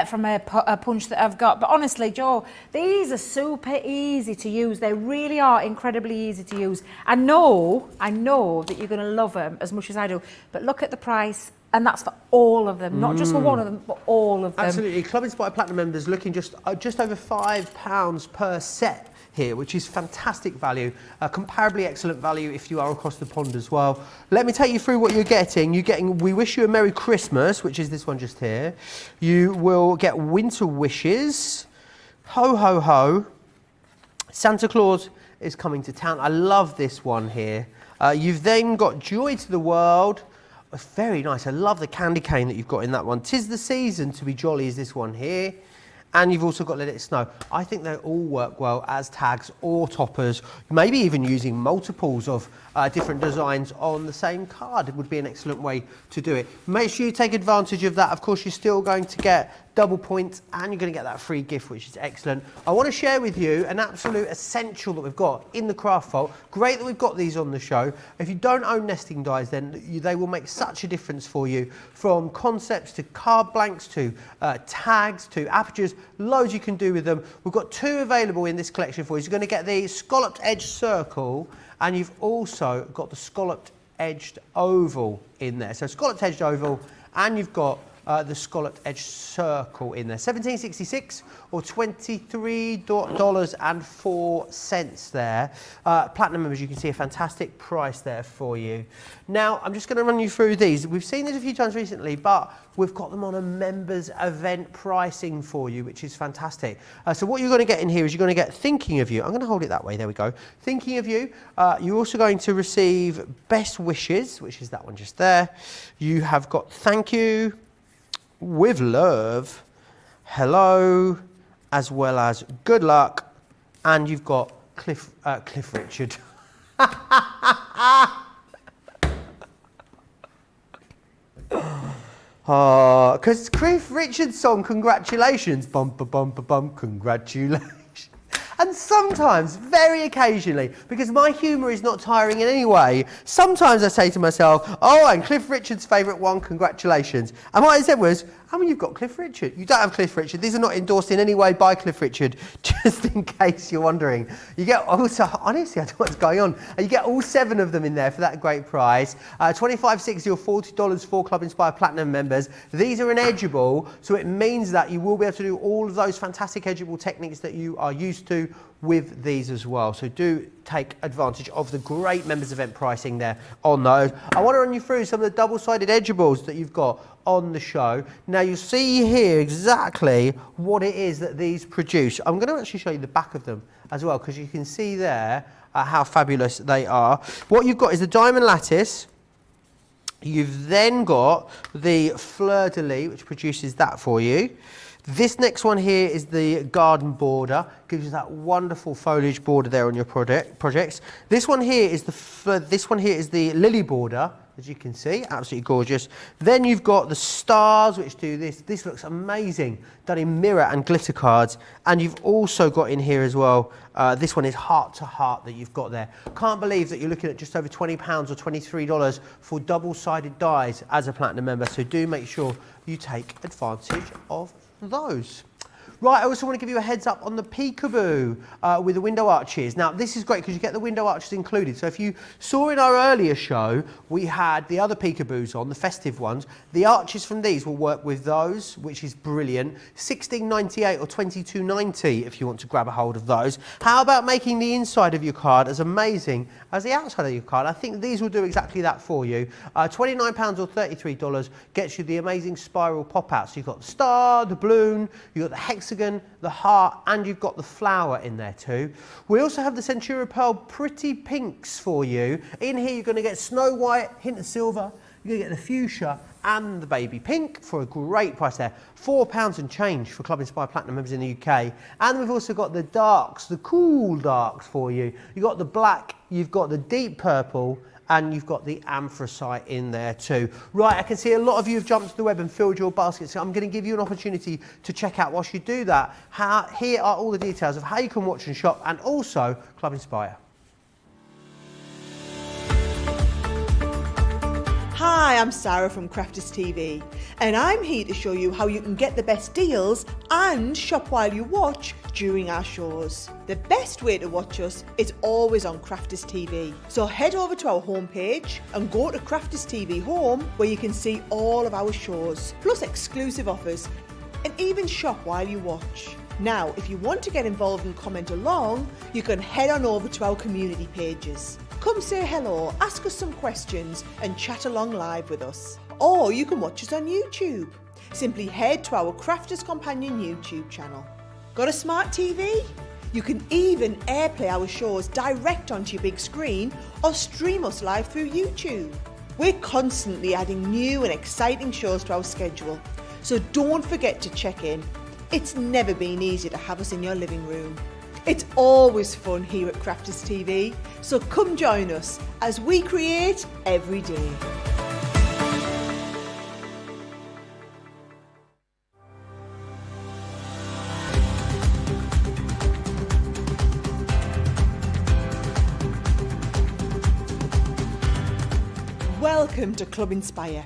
from a punch that I've got. But honestly, Joe, these are super easy to use. They really are incredibly easy to use. I know that you're going to love them as much as I do. But look at the price. And that's for all of them, not just for one of them, but all of them. Absolutely. Club Inspired Platinum members looking just over £5 per set here, which is fantastic value, comparably excellent value if you are across the pond as well. Let me take you through what you're getting. We Wish You a Merry Christmas, which is this one just here. You will get Winter Wishes, Ho Ho Ho, Santa Claus is coming to town. I love this one here. You've then got Joy to the World. It's very nice. I love the candy cane that you've got in that one. 'Tis the Season to Be Jolly is this one here. And you've also got Let It Snow. I think they all work well as tags or toppers, maybe even using multiples of different designs on the same card. It would be an excellent way to do it. Make sure you take advantage of that. Of course, you're still going to get double points and you're going to get that free gift, which is excellent. I want to share with you an absolute essential that we've got in the craft vault. Great that we've got these on the show. If you don't own nesting dies, then they will make such a difference for you, from concepts to card blanks to tags to apertures. Loads you can do with them. We've got two available in this collection for you. You're going to get the scalloped edge circle, and you've also got the scalloped edged oval in there. So scalloped edged oval, and you've got the scalloped edge circle in there. $17.66 or $23.04 there. Platinum members, you can see a fantastic price there for you. Now, I'm just going to run you through these. We've seen these a few times recently, but we've got them on a members event pricing for you, which is fantastic. So what you're going to get in here is you're going to get Thinking of You. I'm going to hold it that way. There we go. Thinking of You. You're also going to receive Best Wishes, which is that one just there. You have got Thank You, With Love, Hello, as well as Good Luck, and you've got Cliff Richard. Because Cliff Richard's song, Congratulations, bum ba bum ba bum, congratulations. And sometimes, very occasionally, because my humour is not tiring in any way, sometimes I say to myself, oh, and Cliff Richard's favourite one, congratulations. And what I said was, I mean, you've got Cliff Richard. You don't have Cliff Richard. These are not endorsed in any way by Cliff Richard, just in case you're wondering. You get also, honestly, I don't know what's going on. You get all 7 of them in there for that great price. $25.60 or $40 for Club Inspired Platinum members. These are an edgeable, so it means that you will be able to do all of those fantastic edgeable techniques that you are used to with these as well. So do take advantage of the great members event pricing there on those. I want to run you through some of the double-sided edgeables that you've got on the show. Now you'll see here exactly what it is that these produce. I'm going to actually show you the back of them as well, because you can see there how fabulous they are. What you've got is the diamond lattice. You've then got the fleur de lis, which produces that for you. This next one here is the garden border, gives you that wonderful foliage border there on your projects. This one here is the lily border, as you can see, absolutely gorgeous. Then you've got the stars, which do this. This looks amazing, done in mirror and glitter cards. And you've also got in here as well, this one is heart to heart that you've got there. Can't believe that you're looking at just over £20 or $23 for double-sided dies as a platinum member. So do make sure you take advantage of those. Right, I also want to give you a heads up on the peekaboo with the window arches. Now, this is great because you get the window arches included. So if you saw in our earlier show, we had the other peekaboos on, the festive ones. The arches from these will work with those, which is brilliant. $16.98 or $22.90 if you want to grab a hold of those. How about making the inside of your card as amazing as the outside of your card? I think these will do exactly that for you. £29 or $33 gets you the amazing spiral pop-out. So you've got the star, the balloon, you've got the hexagon, the heart, and you've got the flower in there too. We also have the Centura Pearl Pretty Pinks for you. In here you're going to get Snow White, hint of silver, you're going to get the fuchsia and the baby pink for a great price there. £4 and change for Club Inspire Platinum members in the UK. And we've also got the darks, the cool darks for you. You've got the black, you've got the deep purple, and you've got the anthracite in there too. Right, I can see a lot of you have jumped to the web and filled your baskets. So I'm going to give you an opportunity to check out whilst you do that. Here are all the details of how you can watch and shop, and also Club Inspire. Hi, I'm Sarah from Crafters TV, and I'm here to show you how you can get the best deals and shop while you watch during our shows. The best way to watch us is always on Crafters TV. So head over to our homepage and go to Crafters TV Home, where you can see all of our shows, plus exclusive offers, and even shop while you watch. Now, if you want to get involved and comment along, you can head on over to our community pages. Come say hello, ask us some questions and chat along live with us. Or you can watch us on YouTube. Simply head to our Crafters Companion YouTube channel. Got a smart TV? You can even airplay our shows direct onto your big screen or stream us live through YouTube. We're constantly adding new and exciting shows to our schedule, so don't forget to check in. It's never been easier to have us in your living room. It's always fun here at Crafters TV, so come join us as we create every day. Welcome to Club Inspire,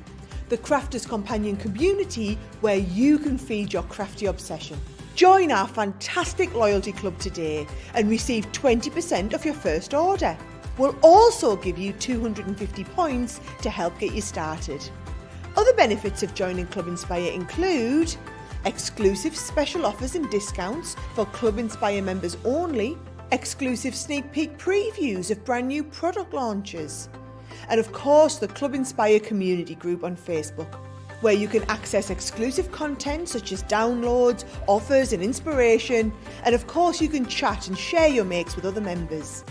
the Crafters Companion community where you can feed your crafty obsession. Join our fantastic loyalty club today and receive 20% off your first order. We'll also give you 250 points to help get you started. Other benefits of joining Club Inspire include exclusive special offers and discounts for Club Inspire members only, exclusive sneak peek previews of brand new product launches, and of course the Club Inspire community group on Facebook, where you can access exclusive content such as downloads, offers and inspiration, and of course you can chat and share your makes with other members.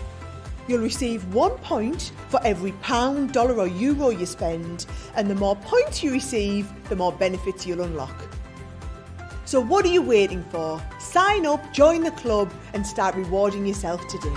You'll receive 1 point for every £1, dollar or euro you spend, and the more points you receive, the more benefits you'll unlock. So what are you waiting for? Sign up, join the club and start rewarding yourself today.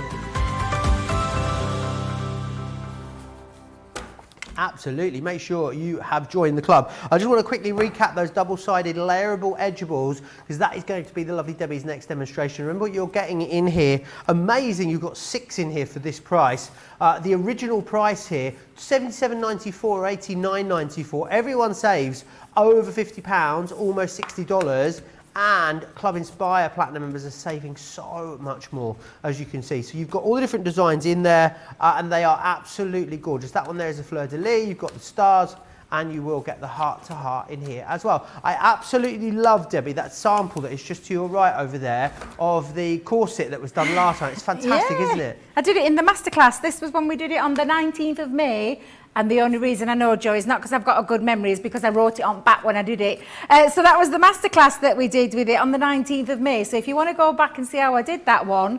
Absolutely, make sure you have joined the club. I just want to quickly recap those double-sided layerable edgeables, because that is going to be the lovely Debbie's next demonstration. Remember what you're getting in here. Amazing, you've got 6 in here for this price. The original price here, $77.94 or $89.94. Everyone saves over £50, almost $60. And Club Inspire Platinum members are saving so much more, as you can see. So you've got all the different designs in there, and they are absolutely gorgeous. That one there is a fleur-de-lis, you've got the stars, and you will get the heart-to-heart in here as well. I absolutely love, Debbie, that sample that is just to your right over there of the corset that was done last time. It's fantastic, isn't it? I did it in the masterclass. This was when we did it on the 19th of May. And the only reason I know, Joe, is not because I've got a good memory, is because I wrote it on back when I did it. So that was the masterclass that we did with it on the 19th of May. So if you want to go back and see how I did that one,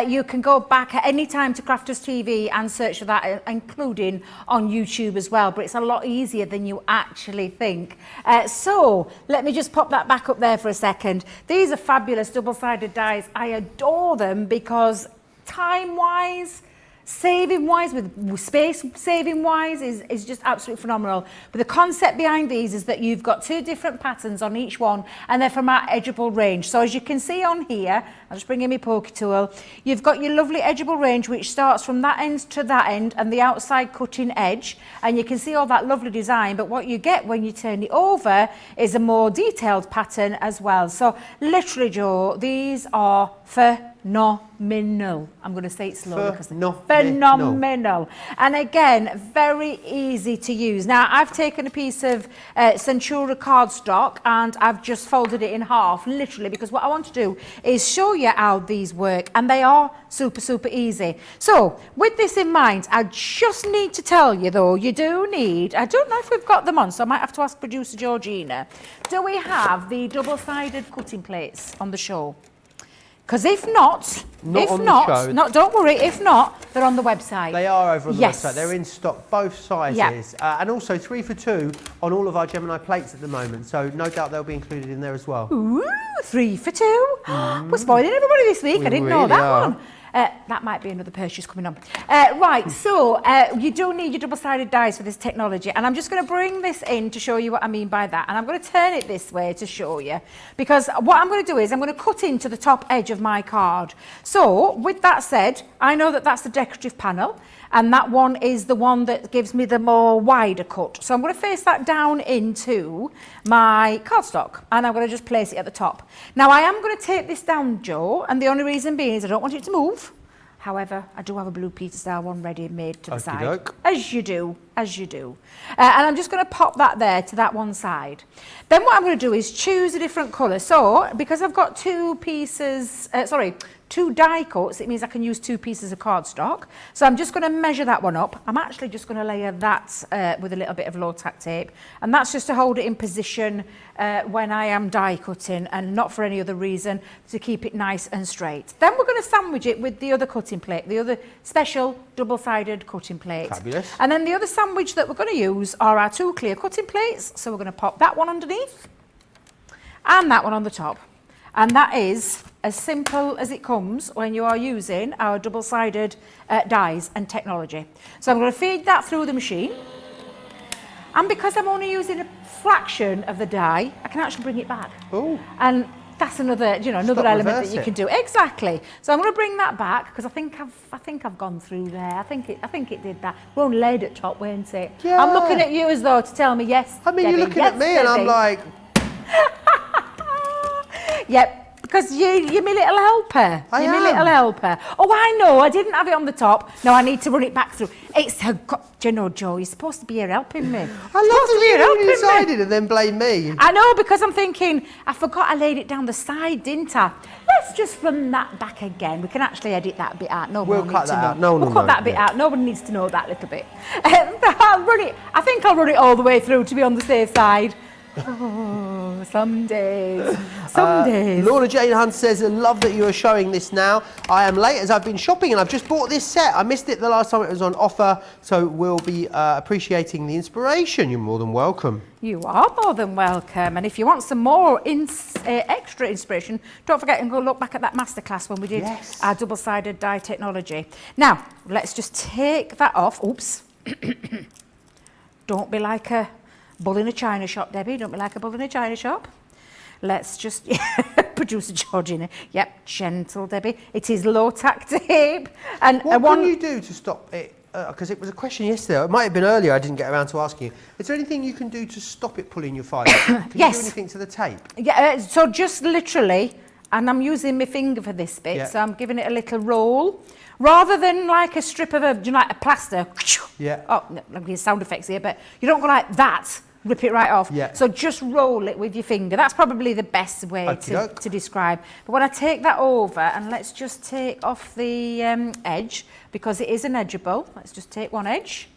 you can go back at any time to Crafters TV and search for that, including on YouTube as well. But it's a lot easier than you actually think. So let me just pop that back up there for a second. These are fabulous double-sided dies. I adore them because time-wise, saving wise, with space saving wise, is just absolutely phenomenal. But the concept behind these is that you've got 2 different patterns on each one, and they're from our Edgeable range. So as you can see on here, I'll just bring in my poker tool, you've got your lovely Edgeable range which starts from that end to that end and the outside cutting edge, and you can see all that lovely design, but what you get when you turn it over is a more detailed pattern as well. So literally, Joe, these are phenomenal. I'm going to say it slowly because they're phenomenal. And again, very easy to use. Now, I've taken a piece of Centura cardstock and I've just folded it in half, literally, because what I want to do is show you how these work, and they are super, super easy. So, with this in mind, I just need to tell you, though, you do need, I don't know if we've got them on, so I might have to ask producer Georgina, do we have the double-sided cutting plates on the show? Because if not, don't worry, if not, they're on the website. They are over on the Yes. website. They're in stock, both sizes. And also 3 for 2 on all of our Gemini plates at the moment. So no doubt they'll be included in there as well. Ooh, 3 for 2. We're spoiling everybody this week. I didn't know that one. That might be another purchase coming on. Right, so you do need your double-sided dies for this technology, and I'm just going to bring this in to show you what I mean by that, and I'm going to turn it this way to show you, because what I'm going to do is I'm going to cut into the top edge of my card. So, with that said, I know that that's the decorative panel, and that one is the one that gives me the more wider cut. So I'm going to face that down into my cardstock, and I'm going to just place it at the top. Now I am going to take this down, Joe, and the only reason being is I don't want it to move. However, I do have a blue Peter style one ready and made to the side. Okey-doke. As you do, as you do. And I'm just going to pop that there to that one side. Then what I'm going to do is choose a different colour. So, because I've got 2 die cuts, it means I can use 2 pieces of cardstock. So I'm just going to measure that one up. I'm actually just going to layer that with a little bit of low tack tape, and that's just to hold it in position when I am die cutting, and not for any other reason, to keep it nice and straight. Then we're going to sandwich it with the other cutting plate, the other special double-sided cutting plate. Fabulous. And then the other sandwich that we're going to use are our 2 clear cutting plates. So we're going to pop that one underneath and that one on the top. And that is as simple as it comes when you are using our double-sided dies and technology. So I'm going to feed that through the machine. And because I'm only using a fraction of the die, I can actually bring it back. Ooh. And that's another, another element that you can do. Exactly. So I'm going to bring that back because I think I've gone through there. I think it did that. We're only laid at top, weren't it? Yeah. I'm looking at you as though to tell me yes. I mean, Debbie, you're looking yes, at me Debbie. and I'm like, Yep, because you're my little helper. I You're my am. little helper. Oh, I know, I didn't have it on the top. No, I need to run it back through. It's a... Do you know, Joe, you're supposed to be here helping me. I love that you decided and then blame me. I know, because I'm thinking, I forgot I laid it down the side, didn't I? Let's just run that back again. We can actually edit that bit out. We'll cut that out. No, we'll cut that bit out. Nobody needs to know that little bit. I'll run it. I think I'll run it all the way through to be on the safe side. Oh, some days. Some days. Lorna Jane Hunt says, I love that you are showing this now. I am late as I've been shopping and I've just bought this set. I missed it the last time it was on offer, so we'll be appreciating the inspiration. You're more than welcome. You are more than welcome. And if you want some more extra inspiration, don't forget and go look back at that masterclass when we did our double-sided die technology. Now, let's just take that off. Oops. Don't be like a bull in a china shop, Debbie. Don't be like a bull in a china shop. Let's just... Producer Georgina. Yep, gentle, Debbie. It is low-tack tape. And what can you do to stop it? Because it was a question yesterday. It might have been earlier. I didn't get around to asking you. Is there anything you can do to stop it pulling your file? Can you do anything to the tape? Yeah, so just literally, and I'm using my finger for this bit, so I'm giving it a little roll. Rather than like a strip of like a plaster. Yeah. Oh, no, I'm getting sound effects here, but you don't go like that. Rip it right off. Yeah. So just roll it with your finger. That's probably the best way to describe. But when I take that over, and let's just take off the edge, because it is an edgeable. Let's just take one edge.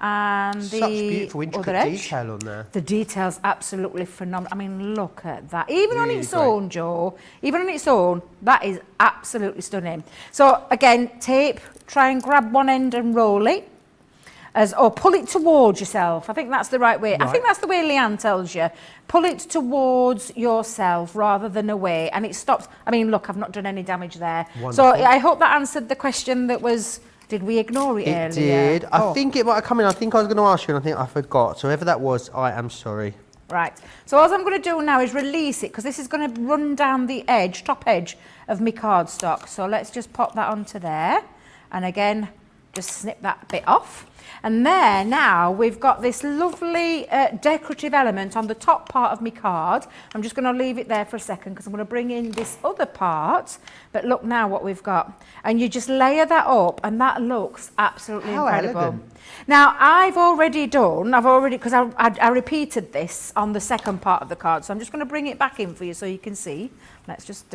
And Such the beautiful, intricate other edge. detail on there. The detail's absolutely phenomenal. I mean, look at that. Even really on its own, Joe, even on its own, that is absolutely stunning. So again, tape, try and grab one end and roll it. Or pull it towards yourself. I think that's the right way. Right. I think that's the way Leanne tells you. Pull it towards yourself rather than away, and it stops. I mean, look, I've not done any damage there. Wonderful. So I hope that answered the question that was Did we ignore it earlier? It did. Oh. I think it might have come in. I think I was going to ask you and I think I forgot. So whoever that was, I am sorry. Right, so all I'm going to do now is release it because this is going to run down the edge, top edge of my cardstock. So let's just pop that onto there. And again, just snip that bit off. And there now we've got this lovely decorative element on the top part of my card. I'm just going to leave it there for a second because I'm going to bring in this other part. But look now what we've got. And you just layer that up and that looks absolutely incredible. Elegant. Now I've already, because I repeated this on the second part of the card. So I'm just going to bring it back in for you so you can see. Let's just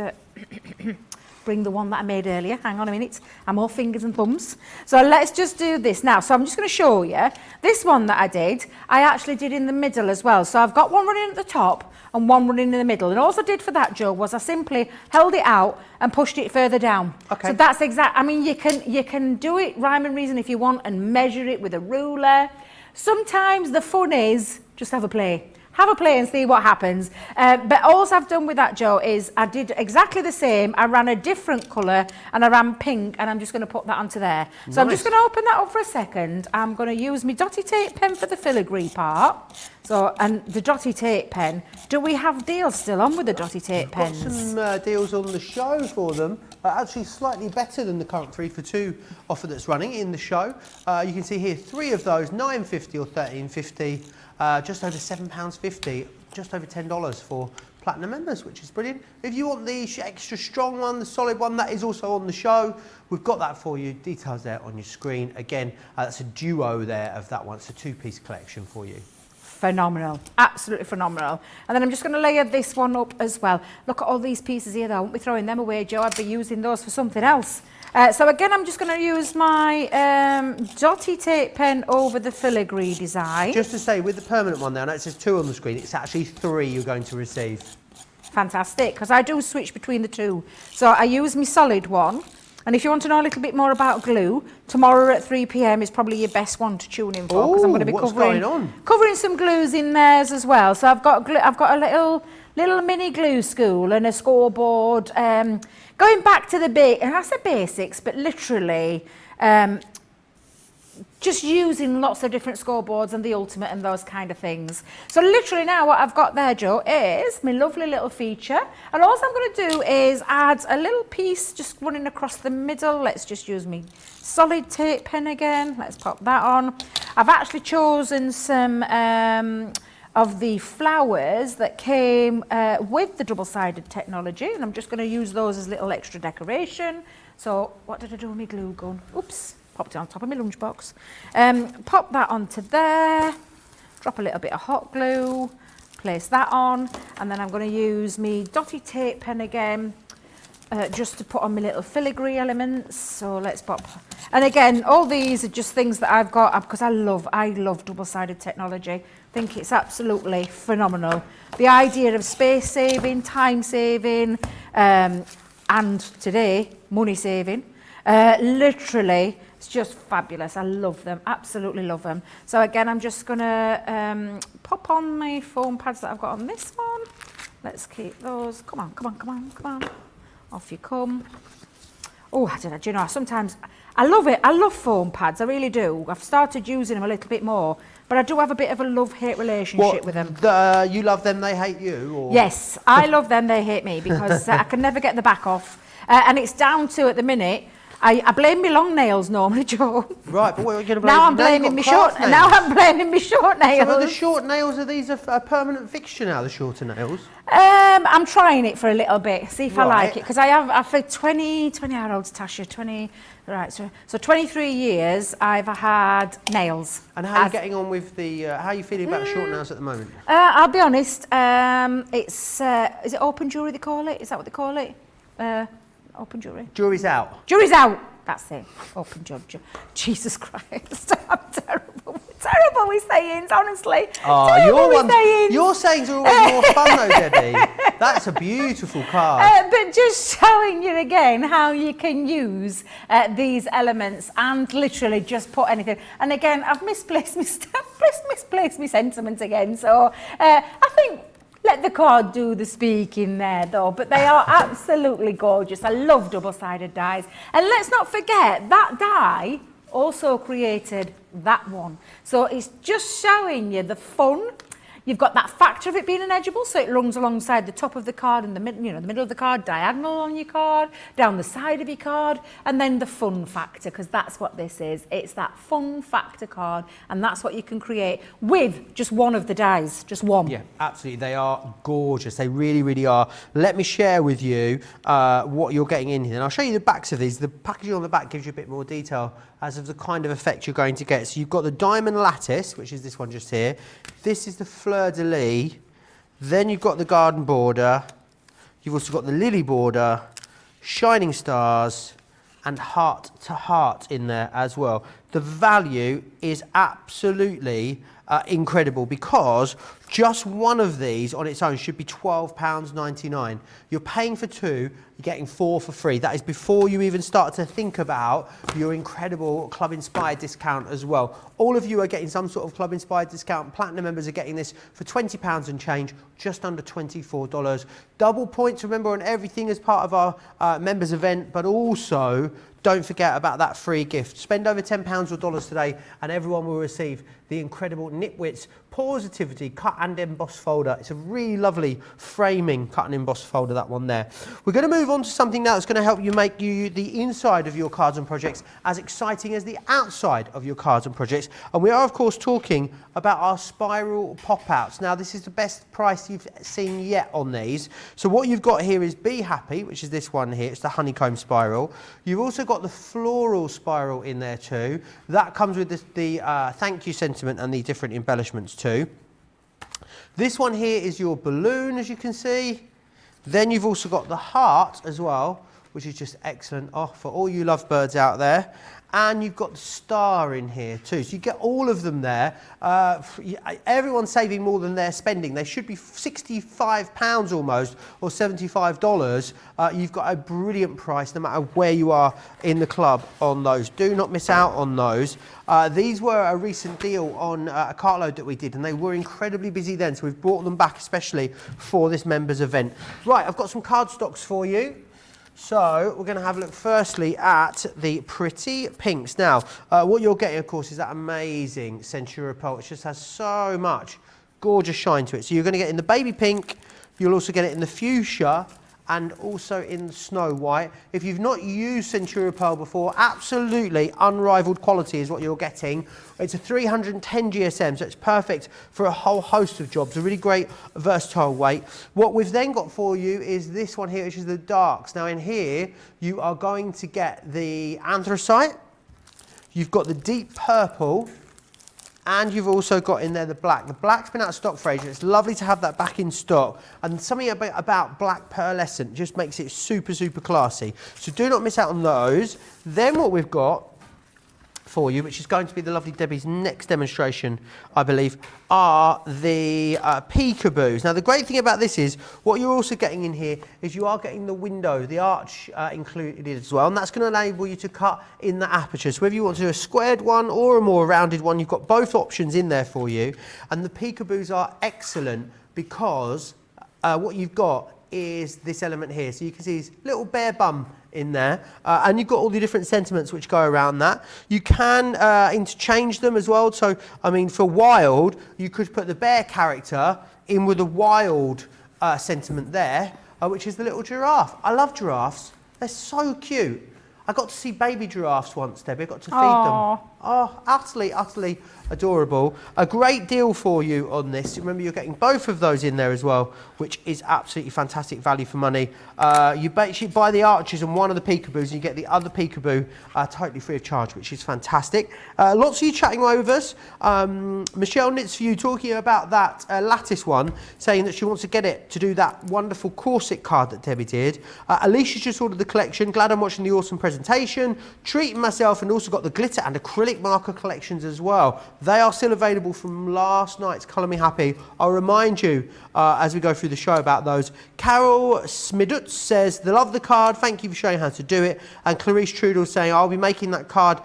bring the one that I made earlier. Hang on a minute. I'm all fingers and thumbs. So let's just do this now. So I'm just going to show you this one that I did. I actually did in the middle as well. So I've got one running at the top and one running in the middle. And all I did for that, Joe, was I simply held it out and pushed it further down. Okay. So that's exact. I mean, you can do it rhyme and reason if you want and measure it with a ruler. Sometimes the fun is just have a play. Have a play and see what happens. But all I've done with that, Joe, is I did exactly the same. I ran a different colour and I ran pink and I'm just going to put that onto there. So nice. I'm just going to open that up for a second. I'm going to use my Dotty tape pen for the filigree part. So, and the Dotty tape pen, do we have deals still on with the Dotty tape pens? Got some deals on the show for them. Actually slightly better than the current 3 for 2 offer that's running in the show. You can see here 3 of those, £9.50 or £13.50. Just over £7.50, just over $10 for Platinum members, which is brilliant. If you want the extra strong one, the solid one, that is also on the show. We've got that for you. Details there on your screen. Again, that's a duo there of that one. It's a 2-piece collection for you. Phenomenal, absolutely phenomenal. And then I'm just going to layer this one up as well. Look at all these pieces here though. I won't be throwing them away, Joe. I'd be using those for something else. So again, I'm just going to use my Dotty tape pen over the filigree design. Just to say, with the permanent one there, I know it says 2 on the screen, it's actually 3 you're going to receive. Fantastic, because I do switch between the 2. So I use my solid one. And if you want to know a little bit more about glue, tomorrow at 3 p.m. is probably your best one to tune in for because I'm going to be covering some glues in theirs as well. So I've got a little mini glue school and a scoreboard. Going back to and I said basics, but literally just using lots of different scoreboards and the ultimate and those kind of things. So literally now what I've got there, Joe, is my lovely little feature. And all I'm going to do is add a little piece just running across the middle. Let's just use my solid tape pen again. Let's pop that on. I've actually chosen some of the flowers that came with the double-sided technology. And I'm just going to use those as little extra decoration. So what did I do with my glue gun? Oops. Popped it on top of my lunchbox. Pop that onto there, drop a little bit of hot glue, place that on, and then I'm going to use my Dotty tape pen again, just to put on my little filigree elements. So let's pop. And again, all these are just things that I've got because I love double-sided technology. I think it's absolutely phenomenal. The idea of space saving, time saving, and today, money saving. Literally, it's just fabulous. I love them, absolutely love them. So again, I'm just gonna pop on my foam pads that I've got on this one. Let's keep those. Come on. Off you come. Oh, I don't know, do you know, sometimes I love it. I love foam pads, I really do. I've started using them a little bit more, but I do have a bit of a love-hate relationship with them. You love them, they hate you? Or? Yes, I love them, they hate me because I can never get the back off. And it's down to, at the minute, I blame my long nails normally, Joe. Right, but what are you going to blame? Now I'm blaming my short nails. Now I'm blaming my short nails. So are the short nails, are these a permanent fixture now, the shorter nails? I'm trying it for a little bit, see if I like it. Because I for 20 how old's Tasha? 20, right, so 23 years I've had nails. And how are you getting on with the, how are you feeling about the short nails at the moment? I'll be honest, it's, is it open jewellery they call it? Is that what they call it? Open jewellery. Jury's out. Jury's out. That's it. Open judge. Jesus Christ. I'm terrible. Terrible with sayings, honestly. Oh, your sayings are always more fun though, Debbie. That's a beautiful card. But just showing you again how you can use these elements and literally just put anything. And again, I've misplaced my sentiment again. So I think let the card do the speaking there though, but they are absolutely gorgeous. I love double-sided dies. And let's not forget, that die also created that one. So it's just showing you the fun. You've got that factor of it being an edgeable, so it runs alongside the top of the card and the middle of the card, diagonal on your card, down the side of your card, and then the fun factor, because that's what this is. It's that fun factor card, and that's what you can create with just one of the dies, just one. Yeah, absolutely. They are gorgeous. They really, really are. Let me share with you what you're getting in here, and I'll show you the backs of these. The packaging on the back gives you a bit more detail as of the kind of effect you're going to get. So you've got the diamond lattice, which is this one just here. This is the fleur-de-lis. Then you've got the garden border. You've also got the lily border, shining stars, and heart to heart in there as well. The value is absolutely incredible, because just one of these on its own should be £12.99. You're paying for two, you're getting four for free. That is before you even start to think about your incredible Club Inspired discount as well. All of you are getting some sort of Club Inspired discount. Platinum members are getting this for £20 and change, just under $24. Double points, remember, on everything as part of our members event, but also don't forget about that free gift. Spend over £10 or dollars today and everyone will receive the incredible Nitwits Positivity cut and emboss folder. It's a really lovely framing cut and emboss folder, that one there. We're going to move on to something now that's going to help you make the inside of your cards and projects as exciting as the outside of your cards and projects. And we are, of course, talking about our spiral pop-outs. Now, this is the best price you've seen yet on these. So what you've got here is Be Happy, which is this one here. It's the honeycomb spiral. You've also got the floral spiral in there too. That comes with the thank you sentiment and the different embellishments too. This one here is your balloon, as you can see. Then you've also got the heart as well, which is just excellent for all you lovebirds out there. And you've got the star in here too. So you get all of them there. Everyone's saving more than they're spending. They should be £65 almost, or $75. You've got a brilliant price no matter where you are in the club on those. Do not miss out on those. These were a recent deal on a cartload that we did, and they were incredibly busy then. So we've brought them back especially for this members event. Right, I've got some cardstocks for you. So we're going to have a look firstly at the pretty pinks. Now, what you're getting, of course, is that amazing Centura Pearl, which just has so much gorgeous shine to it. So you're going to get in the baby pink, you'll also get it in the fuchsia, and also in Snow White. If you've not used Centura Pearl before, absolutely unrivaled quality is what you're getting. It's a 310 GSM, so it's perfect for a whole host of jobs. A really great versatile weight. What we've then got for you is this one here, which is the darks. Now in here, you are going to get the anthracite, you've got the deep purple, and you've also got in there the black. The black's been out of stock for ages. It's lovely to have that back in stock. And something about black pearlescent just makes it super, super classy. So do not miss out on those. Then what we've got for you, which is going to be the lovely Debbie's next demonstration, I believe, are the peekaboos. Now, the great thing about this is, what you're also getting in here is you are getting the window, the arch included as well, and that's going to enable you to cut in the aperture. So whether you want to do a squared one or a more rounded one, you've got both options in there for you. And the peekaboos are excellent because what you've got is this element here. So you can see his little bare bum in there, and you've got all the different sentiments which go around that. You can interchange them as well. So, I mean, for wild, you could put the bear character in with a wild sentiment there, which is the little giraffe. I love giraffes. They're so cute. I got to see baby giraffes once, Debbie. I got to feed them. Oh, utterly, utterly adorable. A great deal for you on this. Remember, you're getting both of those in there as well, which is absolutely fantastic value for money. You basically buy the arches and one of the peekaboos, and you get the other peekaboo totally free of charge, which is fantastic. Lots of you chatting away with us. Michelle Knits for You talking about that lattice one, saying that she wants to get it to do that wonderful corset card that Debbie did. Alicia's just ordered the collection. Glad I'm watching the awesome presentation. Treating myself, and also got the glitter and acrylic marker collections as well. They are still available from last night's Colour Me Happy. I'll remind you as we go through the show about those. Carol Smidutz says, they love the card, thank you for showing how to do it. And Clarice Trudel saying, I'll be making that card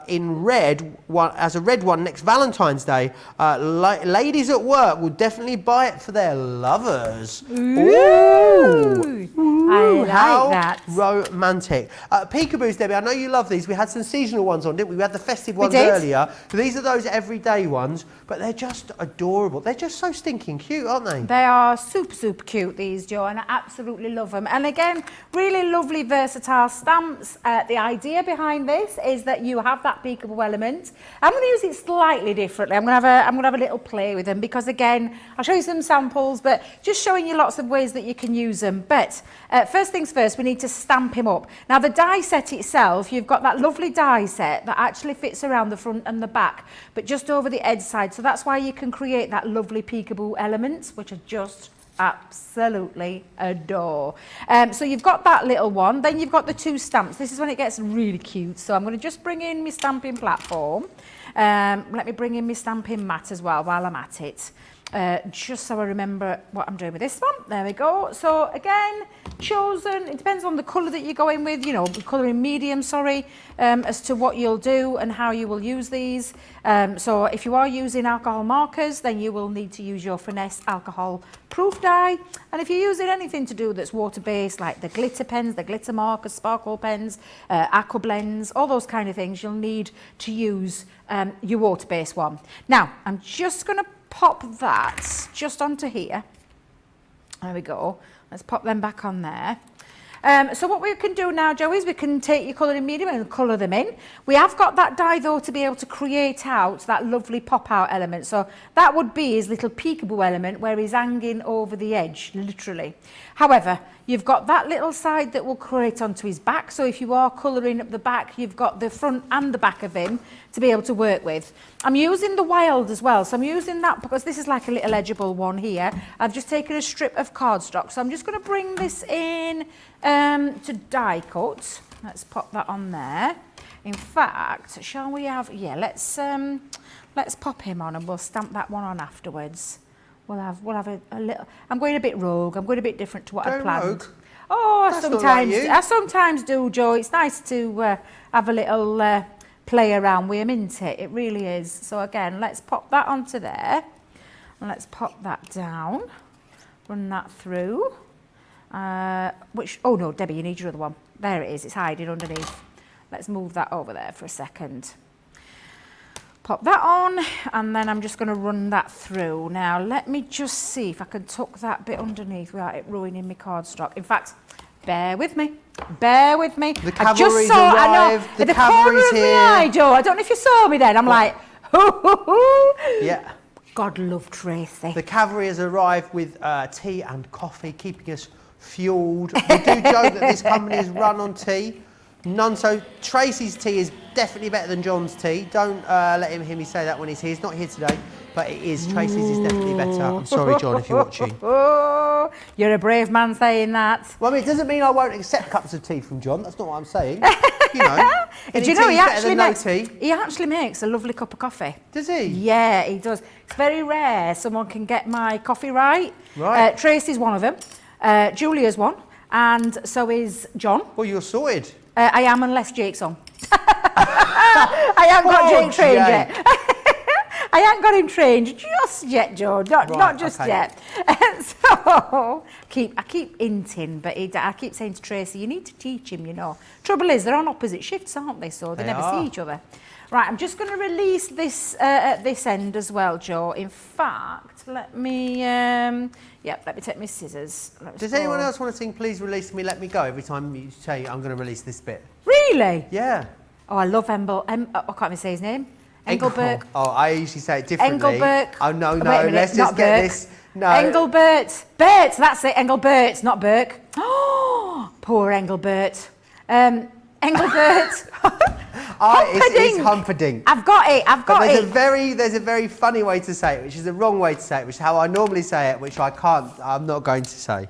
in red, as a red one next Valentine's Day. Ladies at work will definitely buy it for their lovers. Ooh. I like How that. romantic. peekaboos, Debbie, I know you love these. We had some seasonal ones on, didn't we? We had the festive ones did. earlier. These are those everyday ones, but they're just adorable. They're just so stinking cute, aren't they? They are super, super cute, these, Jo, and I absolutely love them. And again, really lovely, versatile stamps. The idea behind this is that you have that peekaboo element. I'm going to use it slightly differently. I'm going to have a little play with them because, again, I'll show you some samples, but just showing you lots of ways that you can use them. But first things first, we need to stamp him up. Now, the die set itself, you've got that lovely die set that actually fits around the front and the back, but just over the edge side. So that's why you can create that lovely peekaboo element, which I just absolutely adore. So you've got that little one, then you've got the 2 stamps. This is when it gets really cute. So I'm going to just bring in my stamping platform. Let me bring in my stamping mat as well while I'm at it. Just so I remember what I'm doing with this one. There we go. So again, chosen, it depends on the colour that you're going with, you know, colour in medium, as to what you'll do and how you will use these. So if you are using alcohol markers, then you will need to use your Finesse alcohol proof die. And if you're using anything to do that's water-based, like the glitter pens, the glitter markers, sparkle pens, aqua blends, all those kind of things, you'll need to use your water-based one. Now, I'm just going to pop that just onto here. There we go. Let's pop them back on there. So what we can do now, Jo, is we can take your colour in medium and colour them in. We have got that die though to be able to create out that lovely pop out element. So that would be his little peekaboo element where he's hanging over the edge, literally. However, you've got that little side that will create onto his back. So if you are colouring up the back, you've got the front and the back of him to be able to work with. I'm using the wild as well. So I'm using that because this is like a little edgeable one here. I've just taken a strip of cardstock. So I'm just going to bring this in to die cut. Let's pop that on there. In fact, shall we have, yeah, let's pop him on and we'll stamp that one on afterwards. We'll have a little, I'm going a bit rogue, I'm going a bit different to what I planned. Rogue. Oh, That's not like you. I sometimes do, Jo. It's nice to have a little play around with him, isn't it? It really is. So again, let's pop that onto there. And let's pop that down. Run that through. Oh no, Debbie, you need your other one. There it is, it's hiding underneath. Let's move that over there for a second. Pop that on, and then I'm just going to run that through. Now, let me just see if I can tuck that bit underneath without it ruining my cardstock. In fact, bear with me. Bear with me. The cavalry's arrived. The cavalry's here. Eye, Jo. I don't know if you saw me then. I'm like, yeah. God love Tracy. The cavalry has arrived with tea and coffee, keeping us fueled. We do joke that this company is run on tea. So Tracy's tea is definitely better than John's tea. Don't let him hear me say that when he's here. He's not here today, but it is. Tracy's is definitely better. I'm sorry, John, if you're watching. You're a brave man saying that. Well, I mean, it doesn't mean I won't accept cups of tea from John. That's not what I'm saying. You know, Do you know he he actually makes a lovely cup of coffee. Does he? Yeah, he does. It's very rare someone can get my coffee right. Right. Tracy's one of them. Julia's one, and so is John. Well, you're sorted. I am, unless Jake's on. I haven't got Jake trained yet. I haven't got him trained just yet, Jo. Not just yet. So I keep hinting, but I keep saying to Tracy, you need to teach him, you know. Trouble is, they're on opposite shifts, aren't they? So they never see each other. Right, I'm just going to release this at this end as well, Jo. In fact, let me take my scissors. Does anyone else want to sing Please Release Me, Let Me Go every time you say I'm going to release this bit? Really? Yeah. Oh, I love I can't even say his name. Engelbert. Oh, I usually say it differently. Engelbert. Oh, no, Wait, let's just get this. No. Engelbert. Bert, that's it. Engelbert, not Burke. Oh, poor Engelbert. Engelbert. It's Humperdinck. I've got it. There's a very funny way to say it, which is the wrong way to say it, which is how I normally say it, which I'm not going to say.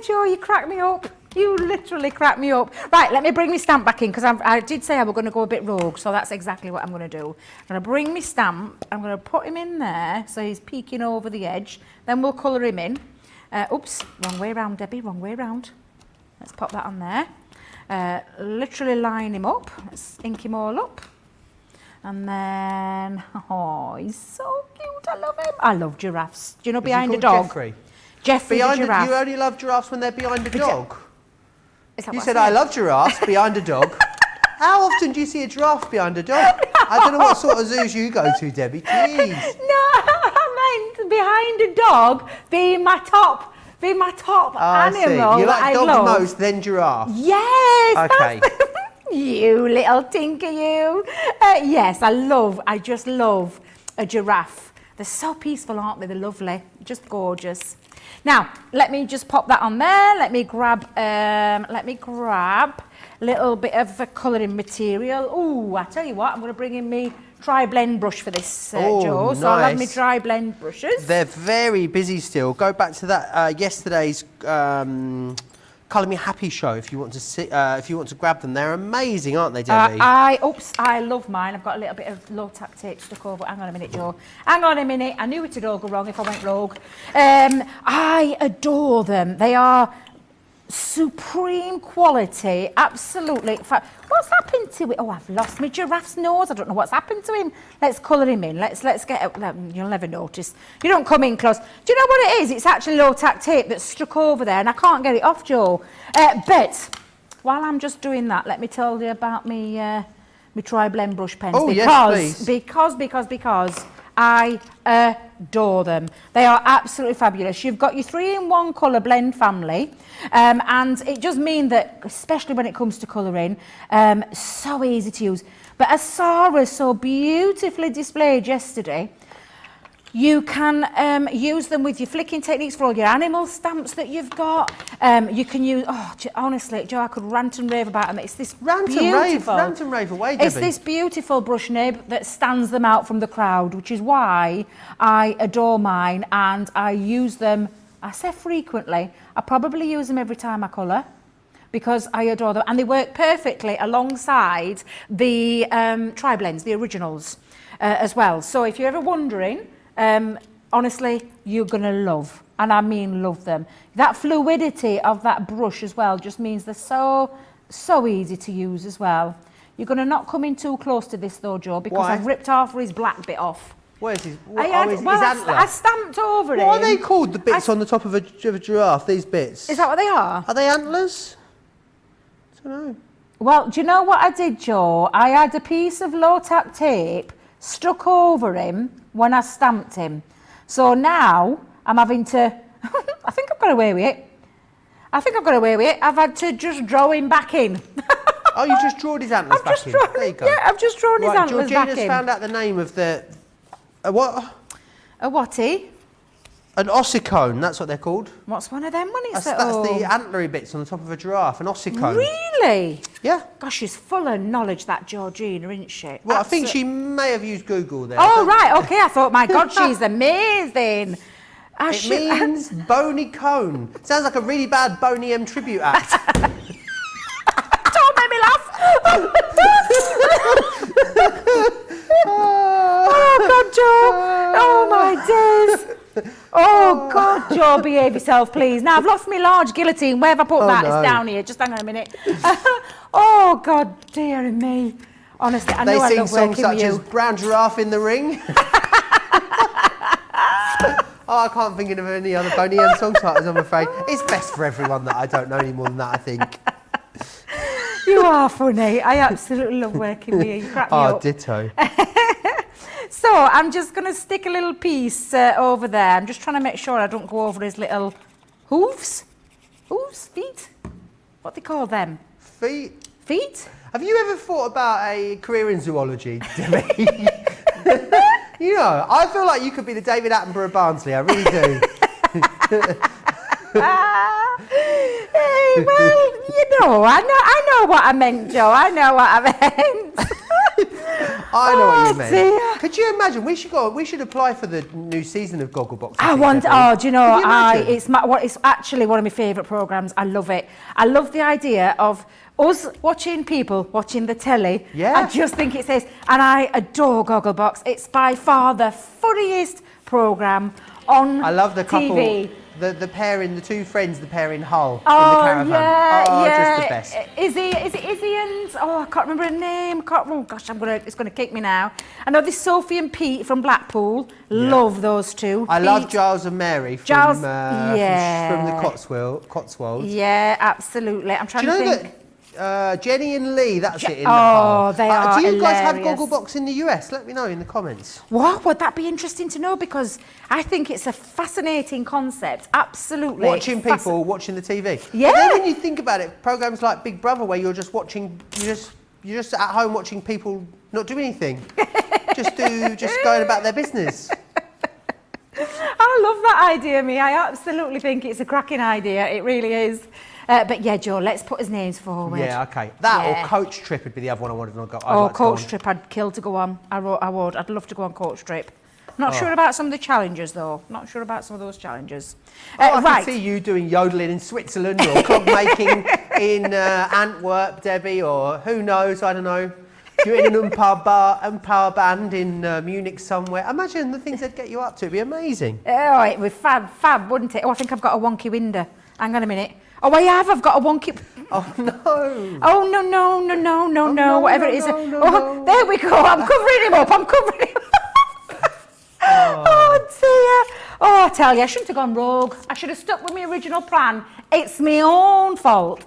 Jo, you crack me up. You literally crack me up. Right, let me bring my stamp back in, because I did say I was going to go a bit rogue, so that's exactly what I'm going to do. I'm going to bring my stamp, I'm going to put him in there, so he's peeking over the edge, then we'll colour him in. Oops, wrong way round, Debbie, wrong way round. Let's pop that on there. Literally line him up, let's ink him all up. And then, oh, he's so cute, I love him. I love giraffes. Do you know behind a dog? Jeffrey? Jeffrey the giraffe. You only love giraffes when they're behind a dog. Is that You what said, I I love giraffes behind a dog. How often do you see a giraffe behind a dog? I don't know what sort of zoos you go to, Debbie. Jeez. No, I meant behind a dog being my top animal. I see. You that like I dog love. the most, then giraffe. Yes. Okay. You little tinker, you. Yes, I just love a giraffe. They're so peaceful, aren't they? They're lovely, just gorgeous. Now, let me just pop that on there. Let me grab a little bit of a colouring material. Ooh, I tell you what, I'm going to bring in me tri-blend brush for this, Joe. So I'll have me tri-blend brushes. They're very busy still. Go back to that yesterday's Colour Me Happy show if you want to see, if you want to grab them. They're amazing, aren't they, Debbie? I love mine. I've got a little bit of low-tack tape stuck over. Hang on a minute, Joe. Hang on a minute. I knew it'd all go wrong if I went rogue. I adore them. They are supreme quality, absolutely. What's happened to it? Oh, I've lost my giraffe's nose. I don't know what's happened to him. Let's colour him in. Let's get. You'll never notice. You don't come in close. Do you know what it is? It's actually low-tack tape that's stuck over there, and I can't get it off, Joe. But while I'm just doing that, let me tell you about me tri-blend brush pens. Oh, yes, please. Because I adore them. They are absolutely fabulous. You've got your 3-in-1 colour blend family, and it does mean that, especially when it comes to colouring, so easy to use. But as Sarah so beautifully displayed yesterday, you can use them with your flicking techniques for all your animal stamps that you've got. You can use, honestly, Joe, I could rant and rave about them. It's this rant and rave away, Debbie. It's this beautiful brush nib that stands them out from the crowd, which is why I adore mine, and I use them, I say frequently, I probably use them every time I colour, because I adore them, and they work perfectly alongside the tri-blends, the originals, as well. So if you're ever wondering, honestly, you're going to love, and I mean love them. That fluidity of that brush as well just means they're so easy to use as well. You're going to not come in too close to this though, Joe, because Why? I've ripped half his black bit off. Where's his? I stamped over it. What are they called, the bits on the top of a giraffe, these bits? Is that what they are? Are they antlers? I don't know. Well, do you know what I did, Joe? I had a piece of low-tack tape stuck over him when I stamped him. So now I'm having to, I think I've got away with it. I've had to just draw him back in. Oh, you just drawed his antlers back in. There you go. Yeah, I've just drawn his antlers back in. Georgina's found out the name of the, what? A whaty? An ossicone, that's what they're called. What's one of them when it's That's the antlery bits on the top of a giraffe, an ossicone. Really? Yeah. Gosh, she's full of knowledge, that Georgina, isn't she? Well, I think she may have used Google there. Oh, right, okay, I thought, my God, she's amazing. It means bony cone. Sounds like a really bad Boney M tribute act. Don't make me laugh. Oh, God, Joe. Oh, my days. Oh, God, Joe, behave yourself, please. Now, I've lost my large guillotine. Where have I put that? No. It's down here. Just hang on a minute. Oh, God, dear me. Honestly, I know I love working with you. They sing songs such as Brown Giraffe in the Ring. Oh, I can't think of any other Boney M song titles, I'm afraid. It's best for everyone that I don't know any more than that, I think. You are funny. I absolutely love working with you. You crack me up. Oh, ditto. So I'm just going to stick a little piece over there. I'm just trying to make sure I don't go over his little hooves. Hooves? Feet? What do they call them? Feet. Feet? Have you ever thought about a career in zoology, Debbie? You know, I feel like you could be the David Attenborough of Barnsley. I really do. Hey, well, you know, I know what I meant, Joe. I know what I meant. I know what you meant. Dear. Could you imagine? We should apply for the new season of Gogglebox. Do you know? It's actually one of my favourite programmes. I love it. I love the idea of us watching people watching the telly. Yeah. I just think it says, and I adore Gogglebox. It's by far the funniest programme on TV. I love the couple. The pair in the two friends, the pair in Hull in the Oh, caravan. yeah, Oh, yeah. just the best. Is it Izzy and, I can't remember her name. Oh gosh, it's gonna kick me now. I know this Sophie and Pete from Blackpool. Love those two. I love Giles and Mary from the Cotswolds. Yeah, absolutely. I'm trying to think. Jenny and Lee, that's it. They are do you guys have hilarious. Gogglebox in the US? Let me know in the comments. What would that be interesting to know? Because I think it's a fascinating concept. Absolutely. Watching people watching the TV. Yeah. But then when you think about it, programs like Big Brother, where you're just watching, you're just at home watching people not do anything, just going about their business. I love that idea, me. I absolutely think it's a cracking idea. It really is. But yeah, Joe, let's put his names forward. Yeah, okay. Or Coach Trip would be the other one I wanted to go. Coach Trip, I'd kill to go on. I would. I'd love to go on Coach Trip. Not sure about some of the challenges, though. Not sure about some of those challenges. I can see you doing yodeling in Switzerland or clog making in Antwerp, Debbie, or who knows, I don't know. Doing an umpire band in Munich somewhere. Imagine the things they'd get you up to. It'd be amazing. Oh, it would be fab, wouldn't it? Oh, I think I've got a wonky window. Hang on a minute. Oh, I've got a wonky... Oh, no. Oh, no, whatever it is. No. There we go. I'm covering him up. Oh, dear. Oh, I tell you, I shouldn't have gone rogue. I should have stuck with my original plan. It's my own fault.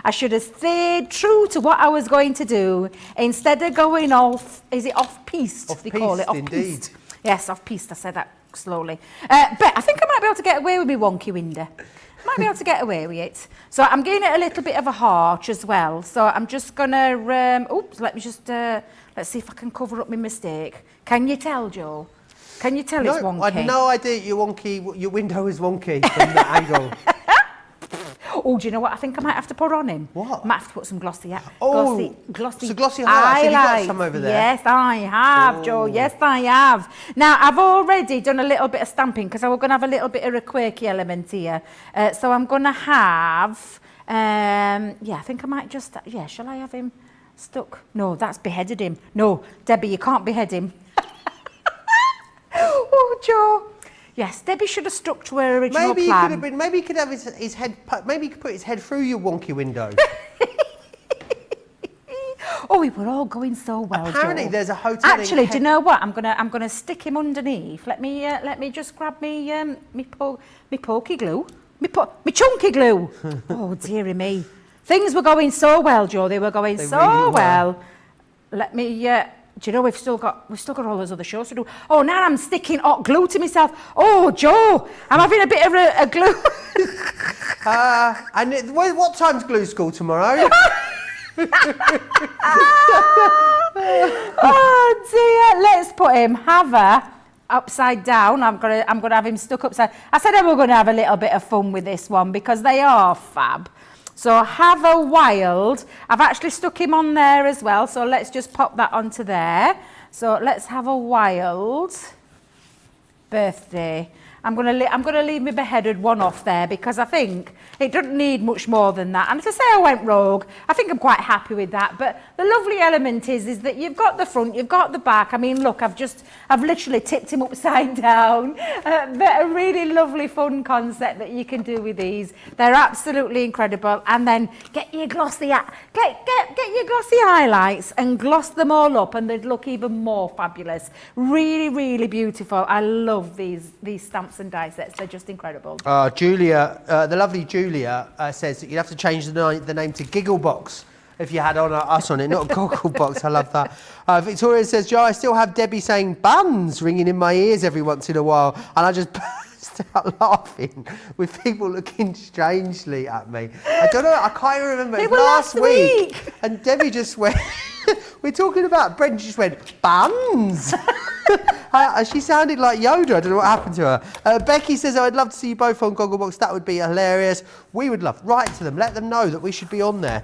I should have stayed true to what I was going to do instead of going off. Is it off-piste? They call it indeed. Yes, off-piste. I said that slowly. But I think I might be able to get away with my wonky window. Might be able to get away with it. So I'm giving it a little bit of a harch as well. So I'm just gonna, let's see if I can cover up my mistake. Can you tell, Joe? Can you tell it's wonky? I had no idea your window is wonky from that angle. Oh, do you know what I think I might have to put on him? What? I might have to put some glossy glossy highlights. Have you got some over there? Yes, I have, Joe. Yes, I have. Now, I've already done a little bit of stamping because we're going to have a little bit of a quirky element here. So I'm going to have, I think I might just, shall I have him stuck? No, that's beheaded him. No, Debbie, you can't behead him. Oh, Joe. Yes, Debbie should have stuck to her original plan. Maybe he could have his head. Maybe he could put his head through your wonky window. Oh, we were all going so well. Apparently, Joe. there's a hotel. Actually, do you know what? I'm gonna stick him underneath. Let me just grab me pokey glue, me chunky glue. Oh dearie me, things were going so well, Joe. They were going so really well. Let me. Do you know we've still got all those other shows to do? Oh, now I'm sticking hot glue to myself. Oh, Joe, I'm having a bit of a glue. And what time's glue school tomorrow? Oh dear, let's put him upside down. I'm gonna have him stuck upside. I said we're gonna have a little bit of fun with this one because they are fab. So have a wild. I've actually stuck him on there as well. So let's just pop that onto there. So let's have a wild birthday. I'm gonna leave my beheaded one off there because I think it doesn't need much more than that. And to say I went rogue, I think I'm quite happy with that. But the lovely element is that you've got the front, you've got the back. I mean, look, I've literally tipped him upside down. But a really lovely, fun concept that you can do with these. They're absolutely incredible. And then get your glossy highlights and gloss them all up, and they'd look even more fabulous. Really, really beautiful. I love these stamps and die sets. They're just incredible. Julia, the lovely Julia says that you'd have to change the name to Gigglebox if you had us on it, not Gogglebox. I love that. Victoria says, Joe, I still have Debbie saying buns ringing in my ears every once in a while, and I just burst out laughing with people looking strangely at me. I don't know, I can't even remember. It was last week. And Debbie just went, we're talking about bread, and she just went, buns. She sounded like Yoda. I don't know what happened to her. Becky says, I'd love to see you both on Gogglebox. That would be hilarious. We would love. Write to them. Let them know that we should be on there.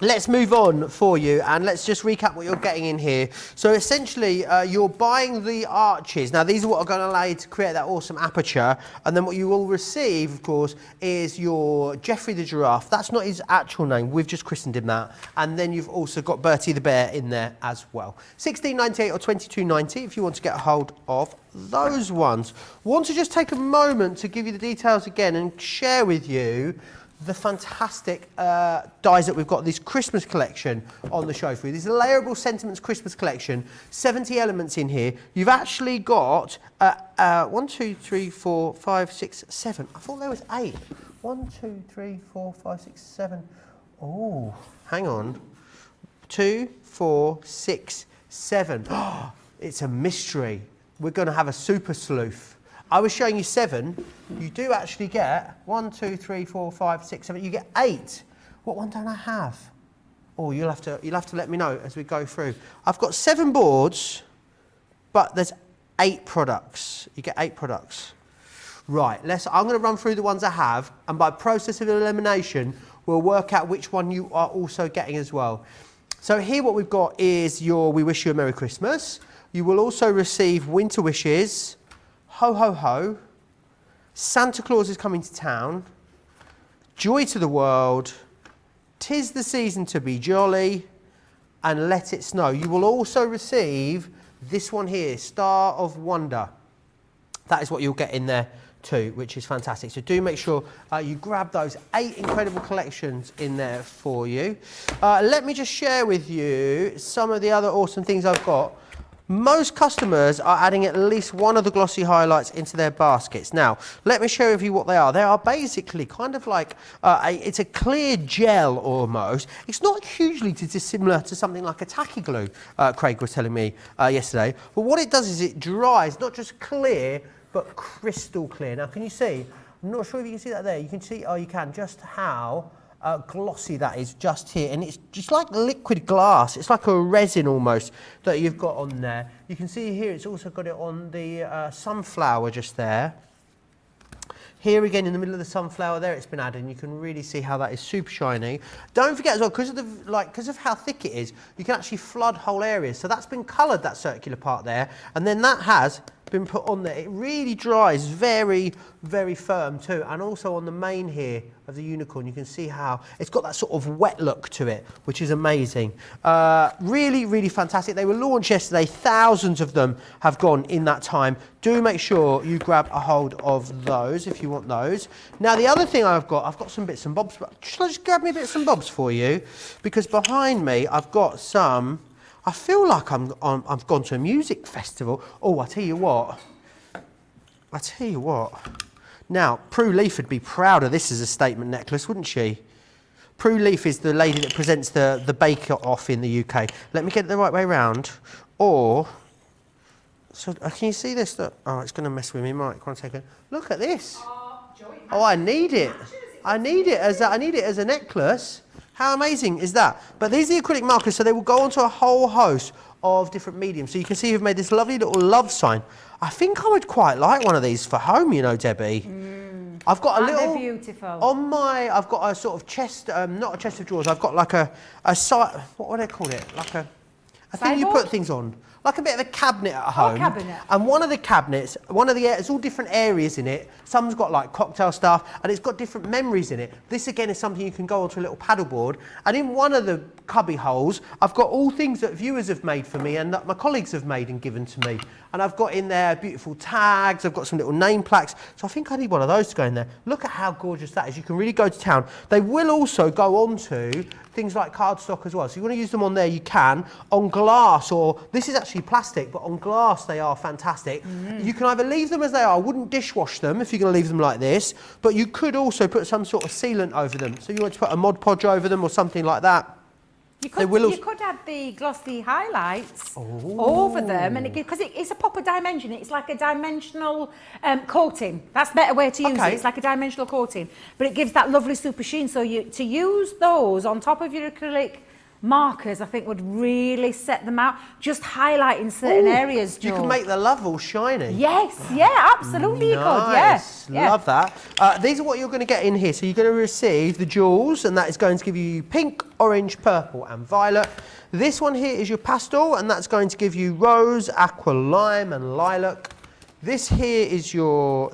Let's move on for you, and let's just recap what you're getting in here. So essentially, you're buying the arches. Now, these are what are going to allow you to create that awesome aperture. And then what you will receive, of course, is your Geoffrey the Giraffe. That's not his actual name. We've just christened him that. And then you've also got Bertie the Bear in there as well. $16.98 or $22.90 if you want to get a hold of those ones. Want to just take a moment to give you the details again and share with you the fantastic dies that we've got this Christmas collection on the show for you. This is a Layerable Sentiments Christmas collection, 70 elements in here. You've actually got 1, 2, 3, 4, 5, 6, 7. I thought there was 8. 1, 2, 3, 4, 5, 6, 7. Oh, hang on. 2, 4, 6, 7. Oh, it's a mystery. We're going to have a super sleuth. I was showing you 7. You do actually get 1, 2, 3, 4, 5, 6, 7. You get 8. What one don't I have? Oh, you'll have to let me know as we go through. I've got 7 boards, but there's 8 products. You get 8 products. Right. I'm going to run through the ones I have, and by process of elimination, we'll work out which one you are also getting as well. So here, what we've got is your "We Wish You a Merry Christmas." You will also receive winter wishes. Ho, ho, ho. Santa Claus is coming to town. Joy to the world. 'Tis the season to be jolly. And let it snow. You will also receive this one here, Star of Wonder. That is what you'll get in there too, which is fantastic. So do make sure you grab those 8 incredible collections in there for you. Let me just share with you some of the other awesome things I've got. Most customers are adding at least one of the glossy highlights into their baskets. Now, let me share with you what they are. They are basically kind of like, it's a clear gel almost. It's not hugely dissimilar to something like a tacky glue, Craig was telling me yesterday. But what it does is it dries, not just clear, but crystal clear. Now, can you see? I'm not sure if you can see that there. You can see, oh, you can, just how glossy that is just here, and it's just like liquid glass. It's like a resin almost that you've got on there. You can see here it's also got it on the sunflower just there. Here again in the middle of the sunflower there, it's been added, and you can really see how that is super shiny. Don't forget as well, because of how thick it is, you can actually flood whole areas. So that's been coloured, that circular part there, and then that has been put on there. It really dries very, very firm too. And also on the mane here of the unicorn, you can see how it's got that sort of wet look to it, which is amazing. Really, really fantastic. They were launched yesterday. Thousands of them have gone in that time. Do make sure you grab a hold of those if you want those. Now, the other thing I've got some bits and bobs. Shall I just grab me bits and bobs for you? Because behind me, I've got some. I feel like I've gone to a music festival. Oh, I tell you what. Now, Prue Leaf would be proud of this as a statement necklace, wouldn't she? Prue Leaf is the lady that presents the Bake Off in the UK. Let me get it the right way round. Or, so can you see this? Oh, it's going to mess with me, Mike. One second. Look at this. Oh, I need it. I need it as a necklace. How amazing is that? But these are the acrylic markers, so they will go onto a whole host of different mediums. So you can see you've made this lovely little love sign. I think I would quite like one of these for home, you know, Debbie. I've got a little. They're beautiful. I've got a sort of chest, not a chest of drawers. I've got like a side. What would I call it? Like a thing you put things on. Like a bit of a cabinet at home. Oh, cabinet. And one of the cabinets, it's all different areas in it. Some's got like cocktail stuff, and it's got different memories in it. This again is something you can go onto a little paddleboard. And in one of the cubby holes, I've got all things that viewers have made for me and that my colleagues have made and given to me. And I've got in there beautiful tags. I've got some little name plaques. So I think I need one of those to go in there. Look at how gorgeous that is. You can really go to town. They will also go on to things like cardstock as well. So you want to use them on there, you can. On glass, or this is actually plastic, but on glass they are fantastic. You can either leave them as they are. I wouldn't dishwash them if you're going to leave them like this, but you could also put some sort of sealant over them. So you want to put a Mod Podge over them or something like that. You could add the glossy highlights over them, and because it's a proper dimension. It's like a dimensional coating. That's a better way to use it. It's like a dimensional coating, but it gives that lovely super sheen. So to use those on top of your acrylic markers, I think would really set them out. Just highlighting certain areas, Joe. You can make the love all shiny. Yes, yeah, absolutely. Nice. You could, yeah. Love that. These are what you're going to get in here. So you're going to receive the jewels, and that is going to give you pink, orange, purple, and violet. This one here is your pastel, and that's going to give you rose, aqua, lime, and lilac. This here is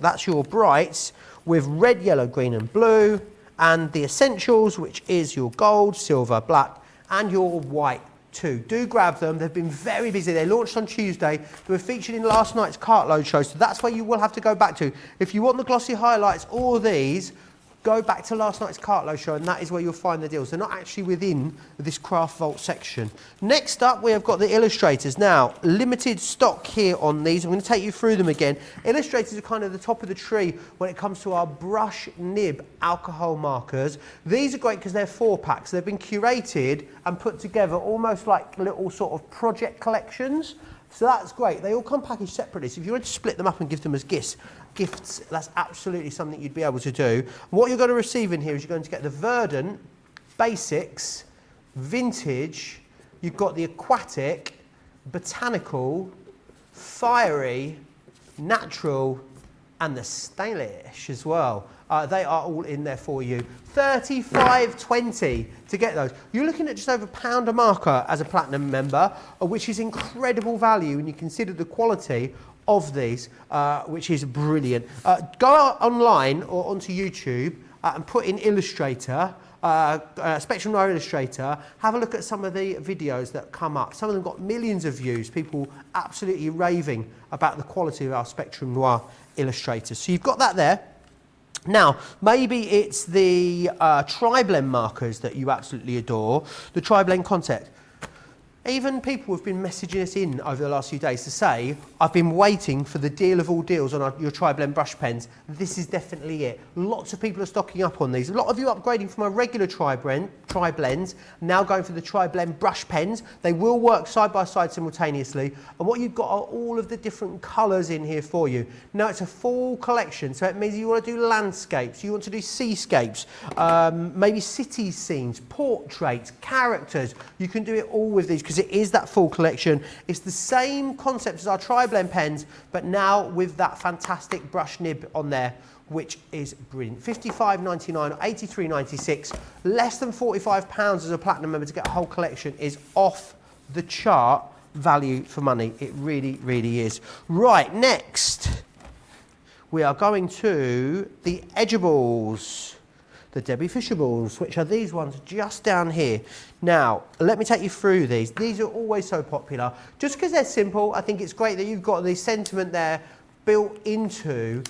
that's your brights with red, yellow, green, and blue, and the essentials, which is your gold, silver, black, and your white too. Do grab them. They've been very busy. They launched on Tuesday. They were featured in last night's Cartload show, so that's where you will have to go back to. If you want the glossy highlights or these, go back to last night's Cartload show and that is where you'll find the deals. They're not actually within this Craft Vault section. Next up, we have got the Illustrators. Now, limited stock here on these. I'm going to take you through them again. Illustrators are kind of the top of the tree when it comes to our brush nib alcohol markers. These are great because they're 4-packs. They've been curated and put together almost like little sort of project collections. So that's great. They all come packaged separately. So if you want to split them up and give them as gifts, that's absolutely something you'd be able to do. What you're going to receive in here is you're going to get the Verdant, Basics, Vintage, you've got the Aquatic, Botanical, Fiery, Natural, and the Stylish as well. They are all in there for you. $35.20 to get those. You're looking at just over £1 a marker as a Platinum member, which is incredible value when you consider the quality of these, which is brilliant. Go out online or onto YouTube and put in Illustrator, Spectrum Noir Illustrator, have a look at some of the videos that come up. Some of them got millions of views, people absolutely raving about the quality of our Spectrum Noir Illustrators. So you've got that there. Now, maybe it's the tri-blend markers that you absolutely adore, the tri-blend concept. Even people have been messaging us in over the last few days to say, I've been waiting for the deal of all deals on your tri-blend brush pens. This is definitely it. Lots of people are stocking up on these. A lot of you upgrading from our regular tri-blends, now going for the tri-blend brush pens. They will work side by side simultaneously. And what you've got are all of the different colours in here for you. Now it's a full collection, so it means you want to do landscapes, you want to do seascapes, maybe city scenes, portraits, characters. You can do it all with these because it is that full collection. It's the same concept as our tri-blend pens, but now with that fantastic brush nib on there, which is brilliant. $55.99 or $83.96, less than £45 as a Platinum member to get a whole collection is off the chart value for money. It really, really is. Right, next, we are going to the Edgeables. The Debbie Fishables, which are these ones just down here. Now, let me take you through these. These are always so popular. Just because they're simple, I think it's great that you've got the sentiment there built into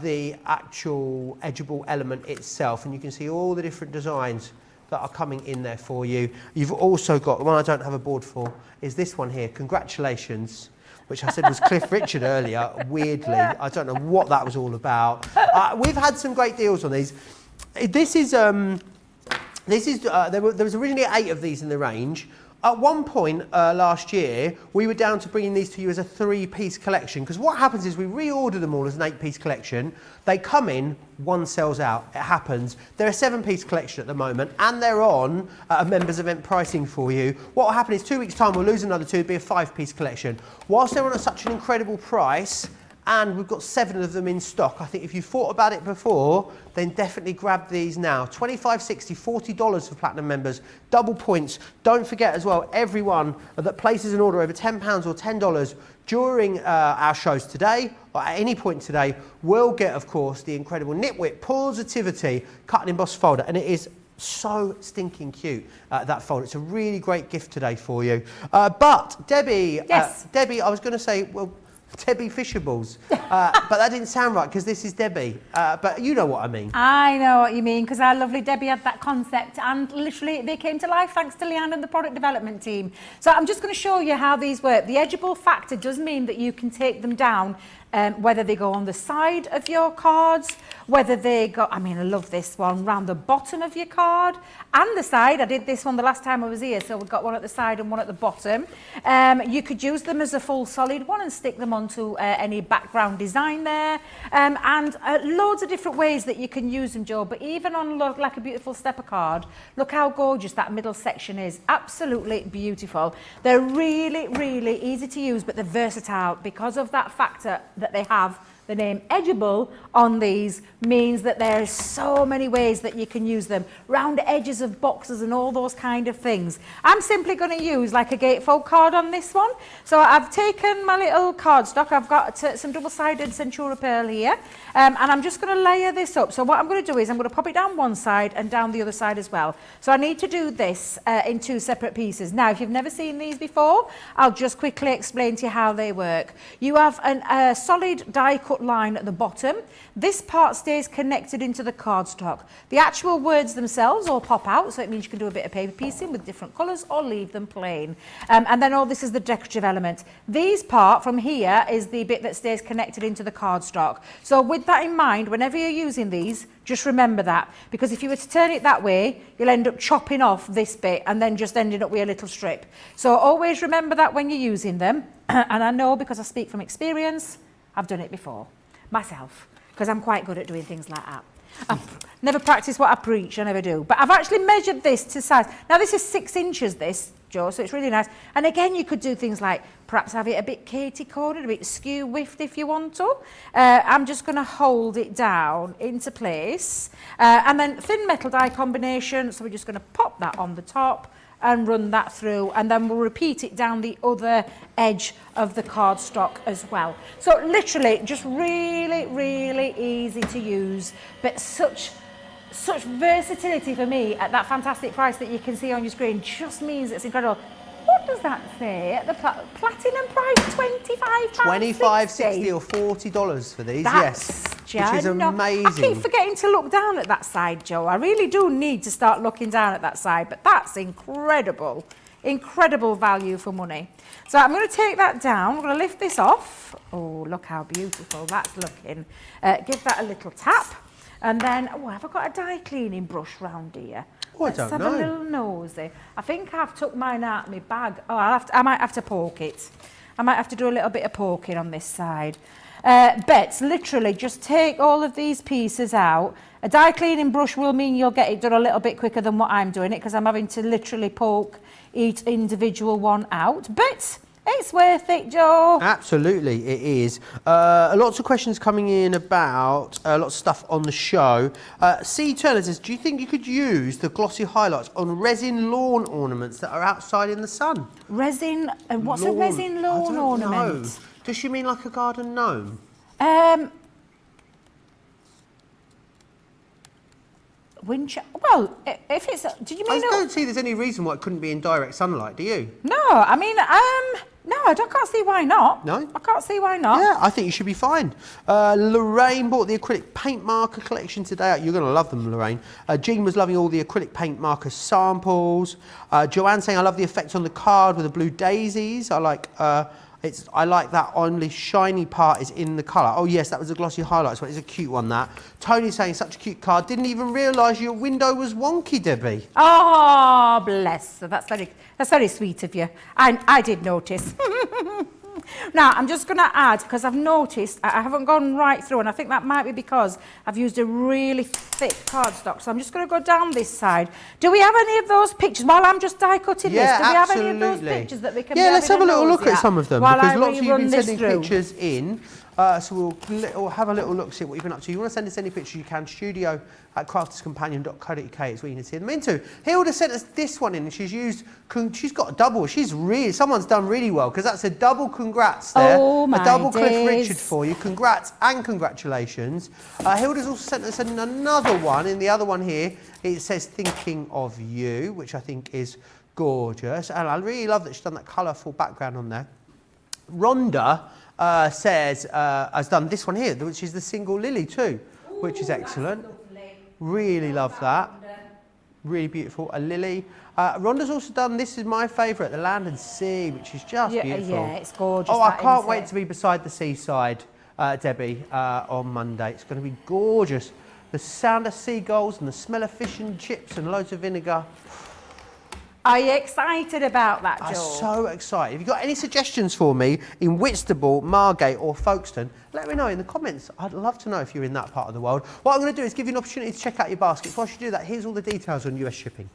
the actual edgeable element itself. And you can see all the different designs that are coming in there for you. You've also got, the one I don't have a board for, is this one here. Congratulations. Which I said was Cliff Richard earlier, weirdly. I don't know what that was all about. We've had some great deals on these. There was originally 8 of these in the range. At one point last year, we were down to bringing these to you as a 3-piece collection, because what happens is we reorder them all as an 8-piece collection. They come in, one sells out. It happens. They're a 7-piece collection at the moment, and they're on a members event pricing for you. What will happen is 2 weeks' time, we'll lose another 2, it'll be a 5-piece collection. Whilst they're on at such an incredible price, and we've got 7 of them in stock. I think if you thought about it before, then definitely grab these now. $25.60, $40 for Platinum members, double points. Don't forget as well, everyone that places an order over £10 or $10 during our shows today, or at any point today, will get, of course, the incredible Nitwit Positivity cut and embossed folder. And it is so stinking cute, that folder. It's a really great gift today for you. But Debbie, yes. Debbie, I was going to say, well, Debbie Fishables, but that didn't sound right because this is Debbie, but you know what I mean. I know what you mean, because our lovely Debbie had that concept and literally they came to life thanks to Leanne and the product development team. So I'm just going to show you how these work. The edgeable factor does mean that you can take them down, whether they go on the side of your cards, whether they go, I mean, I love this one, round the bottom of your card and the side. I did this one the last time I was here, so we've got one at the side and one at the bottom. You could use them as a full solid one and stick them onto any background design there, and loads of different ways that you can use them, Joe. But even on Look Like a Beautiful Stepper card, look how gorgeous that middle section is. Absolutely beautiful. They're really, really easy to use, but they're versatile because of that factor that they have. The name Edgeable on these means that there's so many ways that you can use them, round edges of boxes and all those kind of things. I'm simply going to use like a gatefold card on this one. So I've taken my little cardstock, I've got some double-sided Centura Pearl here, and I'm just going to layer this up. So what I'm going to do is I'm going to pop it down one side and down the other side as well. So I need to do this in 2 separate pieces. Now, if you've never seen these before, I'll just quickly explain to you how they work. You have a solid die-cut line at the bottom. This part stays connected into the cardstock. The actual words themselves all pop out, so it means you can do a bit of paper piecing with different colours or leave them plain. And then all this is the decorative element. These part from here is the bit that stays connected into the cardstock. So with that in mind, whenever you're using these, just remember that, because if you were to turn it that way, you'll end up chopping off this bit and then just ending up with a little strip. So always remember that when you're using them. And I know, because I speak from experience, I've done it before myself, because I'm quite good at doing things like that. I've never practiced what I preach, I never do. But I've actually measured this to size. Now this is 6 inches, this, Joe, so it's really nice. And again, you could do things like perhaps have it a bit Katie-coded, a bit skew-whiffed if you want to. I'm just going to hold it down into place. And then thin metal die combination, so we're just going to pop that on the top and run that through, and then we'll repeat it down the other edge of the cardstock as well. So literally just really, really easy to use, but such versatility for me at that fantastic price that you can see on your screen just means it's incredible. What does that say? At the platinum price, £25.60. $25.60 or $40 for these, yes. Which is amazing. I keep forgetting to look down at that side, Joe. I really do need to start looking down at that side, but that's incredible. Incredible value for money. So I'm going to take that down. We're going to lift this off. Oh, look how beautiful that's looking. Give that a little tap. And then, oh, have I got a die cleaning brush round here? Oh, Let's have a little nosy. I think I've took mine out of my bag. Oh, I might have to poke it. I might have to do a little bit of poking on this side. But literally just take all of these pieces out. A die cleaning brush will mean you'll get it done a little bit quicker than what I'm doing it, because I'm having to literally poke each individual one out. But it's worth it, Joe. Absolutely, it is. Lots of questions coming in about lots of stuff on the show. C. Turner says, do you think you could use the glossy highlights on resin lawn ornaments that are outside in the sun? Resin? What's a resin lawn ornament? Know. Does she mean like a garden gnome? Well, if it's... Did you mean... I don't see there's any reason why it couldn't be in direct sunlight, do you? No, I mean, no, I can't see why not. No? I can't see why not. Yeah, I think you should be fine. Lorraine bought the acrylic paint marker collection today. You're going to love them, Lorraine. Jean was loving all the acrylic paint marker samples. Joanne saying, I love the effect on the card with the blue daisies. I like that only shiny part is in the colour. Oh yes, that was a glossy highlights one. It's a cute one, that. Tony saying, such a cute card. Didn't even realise your window was wonky, Debbie. Oh, bless. That's very sweet of you. I did notice. Now, I'm just going to add, because I've noticed I haven't gone right through, and I think that might be because I've used a really thick cardstock. So I'm just going to go down this side. Do we have any of those pictures? While I'm just die cutting this, do we have any of those pictures that we can let's have a little look at some of them, because lots of you have been sending through pictures in. So we'll have a little look, see what you've been up to. You want to send us any pictures you can, studio@crafterscompanion.co.uk is where you can see them into. Hilda sent us this one in, and she's got a double. Someone's done really well, because that's a double congrats there. Oh my a double Cliff days. Richard for you. Congrats and congratulations. Hilda's also sent us another one. In the other one here, it says thinking of you, which I think is gorgeous. And I really love that she's done that colourful background on there. Rhonda has done this one here, which is the single lily too, which is excellent. Really love that. Really beautiful. A lily. Rhonda's also done, this is my favourite, the land and sea, which is just beautiful. Yeah, it's gorgeous. Oh, I can't wait to be beside the seaside, Debbie, on Monday. It's going to be gorgeous. The sound of seagulls and the smell of fish and chips and loads of vinegar. Are you excited about that, Joe? I'm so excited. If you've got any suggestions for me in Whitstable, Margate or Folkestone, let me know in the comments. I'd love to know if you're in that part of the world. What I'm going to do is give you an opportunity to check out your baskets. Whilst you do that, here's all the details on US shipping.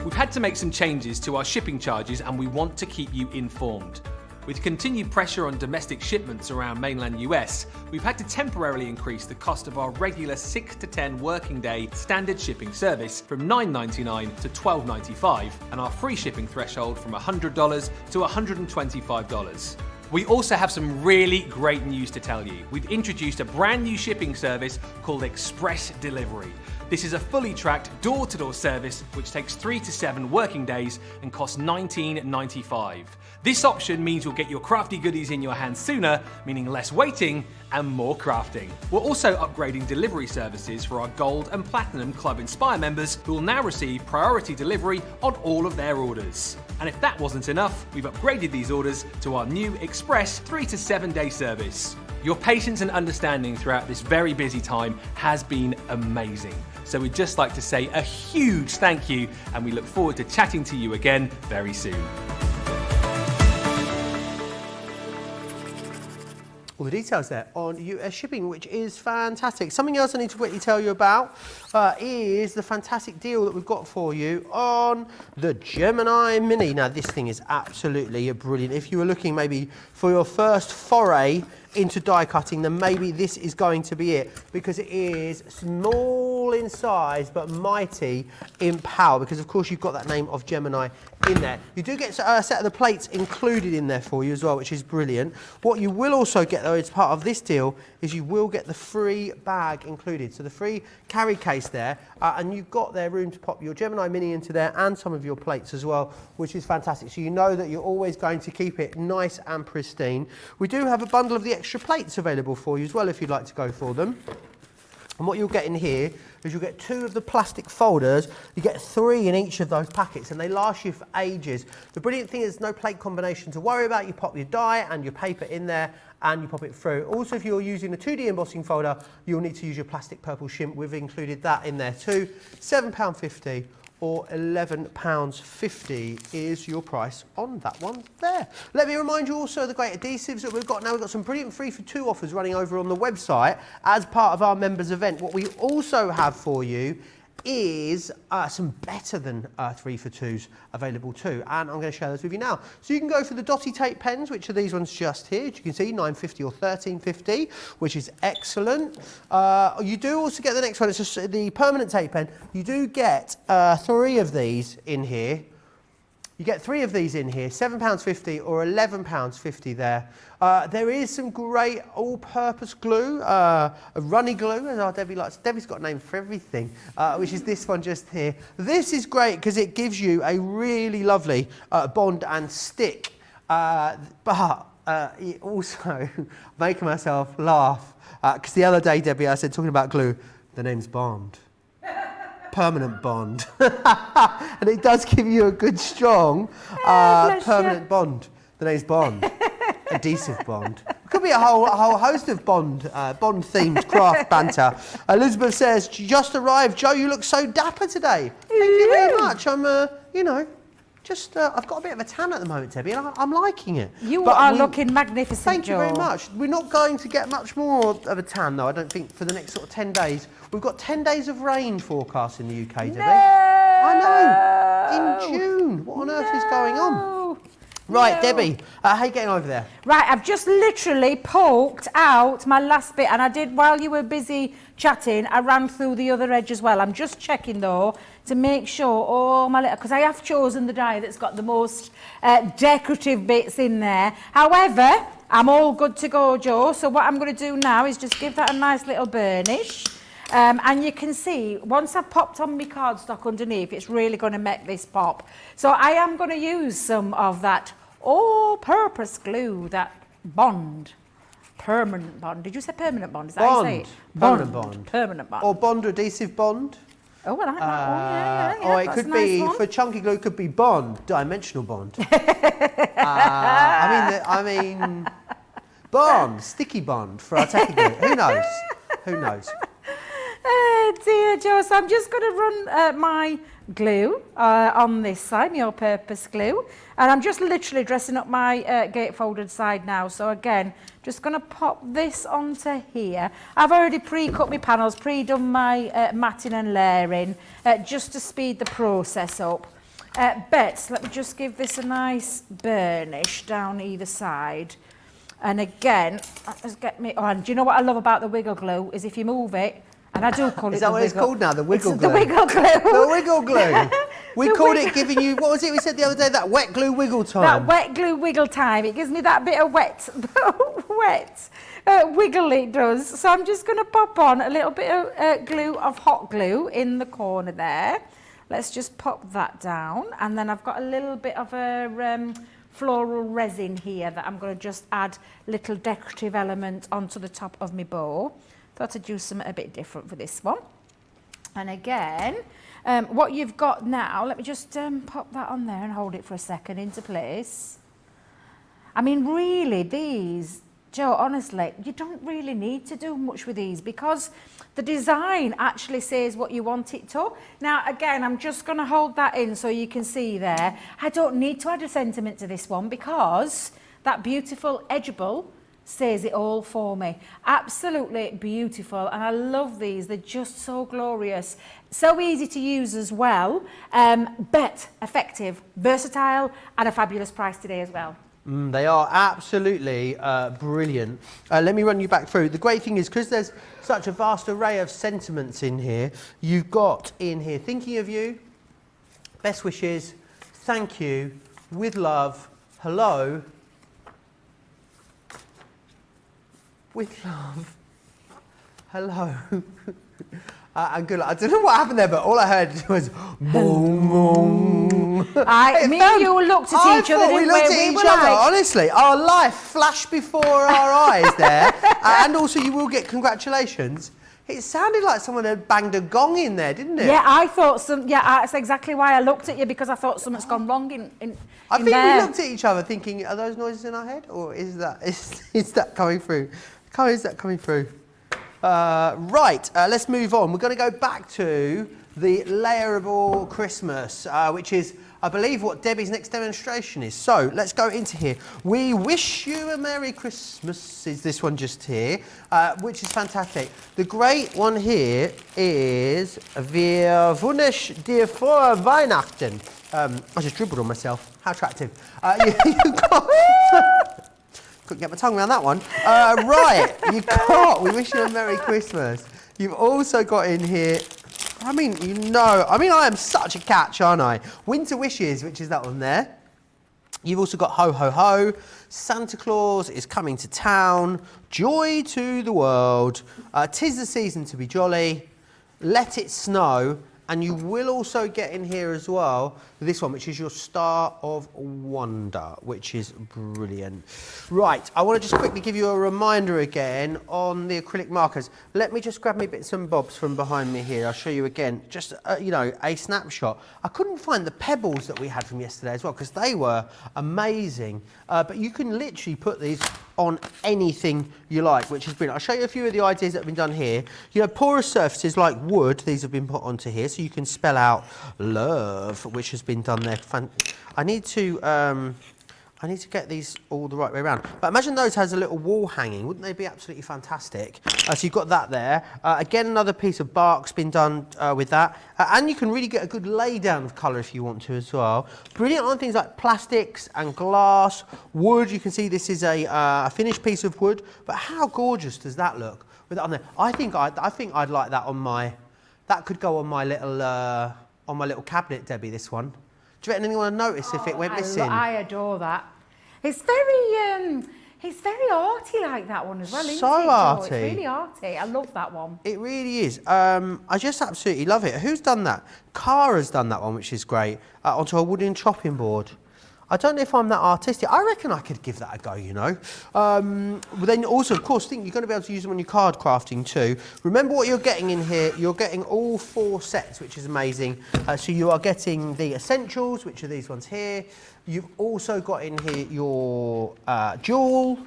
We've had to make some changes to our shipping charges, and we want to keep you informed. With continued pressure on domestic shipments around mainland US, we've had to temporarily increase the cost of our regular 6 to 10 working day standard shipping service from $9.99 to $12.95, and our free shipping threshold from $100 to $125. We also have some really great news to tell you. We've introduced a brand new shipping service called Express Delivery. This is a fully tracked door-to-door service which takes 3 to 7 working days and costs $19.95. This option means you'll get your crafty goodies in your hands sooner, meaning less waiting and more crafting. We're also upgrading delivery services for our Gold and Platinum Club Inspire members who will now receive priority delivery on all of their orders. And if that wasn't enough, we've upgraded these orders to our new Express 3 to 7 day service. Your patience and understanding throughout this very busy time has been amazing. So we'd just like to say a huge thank you, and we look forward to chatting to you again very soon. All the details there on US shipping, which is fantastic. Something else I need to quickly tell you about is the fantastic deal that we've got for you on the Gemini Mini. Now, this thing is absolutely brilliant. If you were looking maybe for your first foray into die cutting, then maybe this is going to be it, because it is small in size but mighty in power, because of course you've got that name of Gemini in there. You do get a set of the plates included in there for you as well, which is brilliant. What you will also get though as part of this deal is you will get the free bag included, so the free carry case there, and you've got there room to pop your Gemini Mini into there and some of your plates as well, which is fantastic. So you know that you're always going to keep it nice and pristine. We do have a bundle of the extra plates available for you as well if you'd like to go for them. And what you'll get in here is you'll get 2 of the plastic folders. You get 3 in each of those packets, and they last you for ages. The brilliant thing is no plate combination to worry about. You pop your die and your paper in there and you pop it through. Also, if you're using a 2D embossing folder, you'll need to use your plastic purple shimp. We've included that in there too. £7.50 or £11.50 is your price on that one there. Let me remind you also of the great adhesives that we've got now. We've got some brilliant 3 for 2 offers running over on the website as part of our members event. What we also have for you is some better than 3 for 2s available too, and I'm going to share those with you now. So you can go for the Dotty tape pens, which are these ones just here, as you can see, £9.50 or £13.50, which is excellent. You do also get the next one, it's just the permanent tape pen. You do get 3 of these in here. You get 3 of these in here, £7.50 or £11.50 there. There is some great all-purpose glue, a runny glue, as our Debbie likes. Debbie's got a name for everything, which is this one just here. This is great because it gives you a really lovely bond and stick, but it also making myself laugh because the other day, Debbie, I said, talking about glue, the name's Bond. Permanent bond. And it does give you a good strong permanent bond. The name's Bond. Adhesive bond. It could be a whole host of bond themed craft banter. Elizabeth says, just arrived. Joe, you look so dapper today. Thank you very much. I'm you know, just I've got a bit of a tan at the moment, Debbie, and I'm liking it. You are looking magnificent, Thank Joe. you very much. We're not going to get much more of a tan though, I don't think, for the next sort of 10 days. We've got 10 days of rain forecast in the UK, Debbie. No! I know. In June. What on earth is going on? Right, Debbie, how are you getting over there? Right, I've just literally poked out my last bit, and I did, while you were busy chatting, I ran through the other edge as well. I'm just checking though to make sure all my little, because I have chosen the die that's got the most decorative bits in there. However, I'm all good to go, Joe. So what I'm going to do now is just give that a nice little burnish. And you can see, once I've popped on my cardstock underneath, it's really going to make this pop. So I am going to use some of that all-purpose glue, that bond. Permanent bond. Did you say permanent bond? Is that how you say it? Permanent bond. Permanent bond. Or bond adhesive bond. Oh, well, yeah. Or it that's could a nice be, one. for chunky glue, it could be bond, dimensional bond. I mean, bond, sticky bond for our techie glue. Who knows? Who knows? Oh dear, Joe. So I'm just going to run my glue on this side, my all-purpose glue, and I'm just literally dressing up my gatefolded side now. So again, just going to pop this onto here. I've already pre-cut my panels, pre-done my matting and layering, just to speed the process up. But let me just give this a nice burnish down either side. And again, let's get me. Oh, and do you know what I love about the wiggle glue is if you move it. And I do call it the wiggle. Is that what it's called now, the wiggle glue? The wiggle glue. The wiggle glue. We called it giving you, what was it we said the other day, that wet glue wiggle time? That wet glue wiggle time. It gives me that bit of wet wiggle it does. So I'm just going to pop on a little bit of glue, of hot glue in the corner there. Let's just pop that down. And then I've got a little bit of a floral resin here that I'm going to just add little decorative element onto the top of my bow. Thought I'd do something a bit different for this one. And again, what you've got now, let me just pop that on there and hold it for a second into place. I mean, really, these, Joe, honestly, you don't really need to do much with these because the design actually says what you want it to. Now, again, I'm just going to hold that in so you can see there. I don't need to add a sentiment to this one because that beautiful Edgeable says it all for me. Absolutely beautiful, and I love these. They're just so glorious. So easy to use as well, but effective, versatile, and a fabulous price today as well. They are absolutely brilliant. Let me run you back through. The great thing is, because there's such a vast array of sentiments in here, you've got in here thinking of you, best wishes, thank you, with love, hello, with love, hello, and good luck. I don't know what happened there, but all I heard was boom, boom. Me and you looked at each other, didn't we? We looked at each other, honestly. Our life flashed before our eyes there. And also, you will get congratulations. It sounded like someone had banged a gong in there, didn't it? Yeah, I thought that's exactly why I looked at you, because I thought something's gone wrong in I think there. we looked at each other thinking, are those noises in our head? Or is that coming through? Is that coming through? Right, let's move on. We're going to go back to the Layerable Christmas, which is, I believe, what Debbie's next demonstration is. So let's go into here. We wish you a Merry Christmas, is this one just here, which is fantastic. The great one here is Wir wünschen dir frohe Weihnachten. I just dribbled on myself. How attractive. You've got... Couldn't get my tongue around that one. Right, you've got We Wish You a Merry Christmas. You've also got in here, I mean, I am such a catch, aren't I? Winter Wishes, which is that one there. You've also got Ho Ho Ho, Santa Claus is coming to town, Joy to the world, 'Tis the season to be jolly, Let it snow, and you will also get in here as well this one, which is your Star of Wonder, which is brilliant. Right, I want to just quickly give you a reminder again on the acrylic markers. Let me just grab me bits and bobs from behind me here. I'll show you again, just a snapshot. I couldn't find the pebbles that we had from yesterday as well, because they were amazing. But you can literally put these on anything you like, which is brilliant. I'll show you a few of the ideas that have been done here. Porous surfaces like wood, these have been put onto here, so you can spell out love, which has been done there. I need to get these all the right way around. But imagine those has a little wall hanging. Wouldn't they be absolutely fantastic? So you've got that there. Again, another piece of bark's been done with that. And you can really get a good lay down of colour if you want to as well. Brilliant on things like plastics and glass, wood. You can see this is a finished piece of wood. But how gorgeous does that look with that on there? I think I'd like that on my. That could go on my little cabinet, Debbie. This one. Do you reckon anyone would notice if it went missing? I adore that. It's very arty like that one as well, isn't it? So arty. It's really arty. I love that one. It really is. I just absolutely love it. Who's done that? Cara's done that one, which is great, onto a wooden chopping board. I don't know if I'm that artistic. I reckon I could give that a go, But then also, of course, you're going to be able to use them on your card crafting too. Remember what you're getting in here. You're getting all 4 sets, which is amazing. So you are getting the essentials, which are these ones here. You've also got in here your jewel,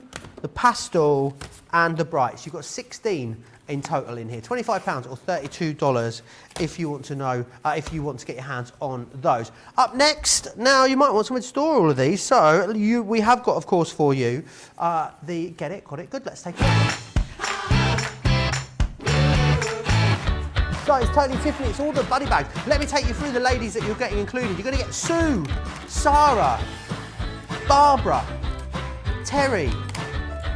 the pastel, and the brights. You've got 16 in total in here, £25 or $32 if you want to know, if you want to get your hands on those. Up next, now you might want somewhere to store all of these, so we have got, of course, for you, the Get It, Got It, Good. Let's take it. So it's totally Tiffany, it's all the buddy bags. Let me take you through the ladies that you're getting included. You're going to get Sue, Sarah, Barbara, Terry,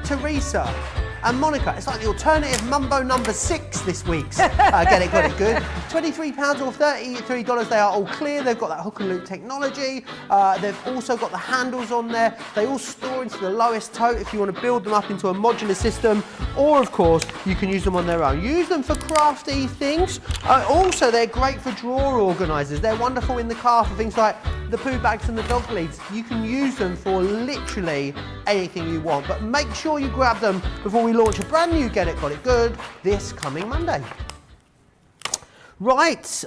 Teresa, And Monica, it's like the alternative Mumbo number 6 this week's. Get it, got it, good. £23 or $33, they are all clear. They've got that hook and loop technology. They've also got the handles on there. They all store into the lowest tote if you want to build them up into a modular system, or of course, you can use them on their own. Use them for crafty things. Also, they're great for drawer organisers. They're wonderful in the car for things like the poo bags and the dog leads. You can use them for literally anything you want, but make sure you grab them before we launch a brand new Get It, Got It Good this coming Monday. Right,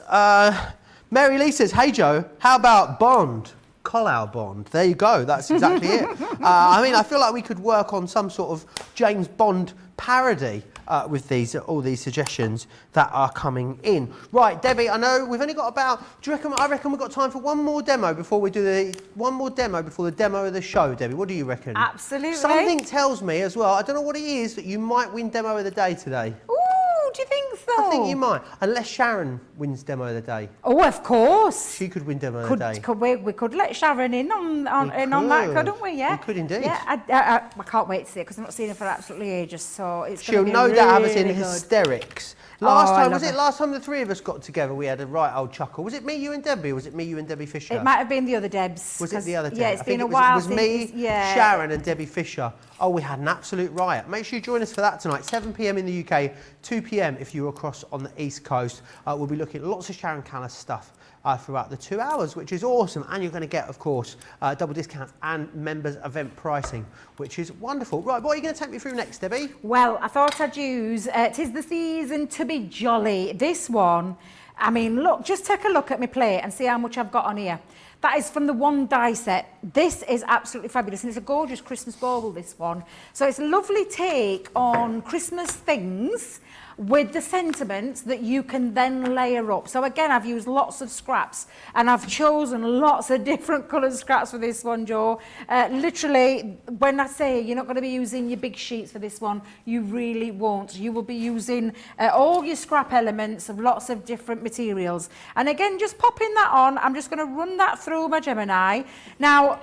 Mary Lee says, hey Joe, how about Bond? Collar Bond. There you go, that's exactly it. I mean, I feel like we could work on some sort of James Bond parody with all these suggestions that are coming in. Right, Debbie, I know we've only got about, I reckon we've got time for one more demo before we do the demo of the show, Debbie. What do you reckon? Absolutely. Something tells me as well, I don't know what it is, that you might win demo of the day today. Ooh, do you think so? I think you might, unless Sharon wins demo of the day. Oh, of course. She could win demo of the day. We could let Sharon in on that, couldn't we? Yeah. We could indeed. Yeah, I can't wait to see it because I've not seen her for absolutely ages, so it's She'll be no really doubt have us in good. hysterics. Last time the three of us got together, we had a right old chuckle. Was it me, you and Debbie, or was it me, you and Debbie Fisher? It might have been the other Debs. Was it the other Debs? Yeah, it's I think been a while. It was me, Sharon and Debbie Fisher. Oh, we had an absolute riot. Make sure you join us for that tonight, 7 p.m. in the UK, 2 p.m. if you're across on the East Coast. We'll be looking at lots of Sharon Callis stuff throughout the 2 hours, which is awesome. And you're going to get, of course, double discounts and members event pricing, which is wonderful. Right, what are you going to take me through next, Debbie? Well, I thought I'd use 'Tis the Season to Be Jolly. This one, I mean, look, just take a look at my plate and see how much I've got on here. That is from the one die set. This is absolutely fabulous, and it's a gorgeous Christmas bauble, this one. So it's a lovely take on Christmas things with the sentiments that you can then layer up. So again, I've used lots of scraps, and I've chosen lots of different coloured scraps for this one, Joe. Literally, when I say you're not going to be using your big sheets for this one, you really won't. You will be using all your scrap elements of lots of different materials. And again, just popping that on, I'm just going to run that through my Gemini. Now,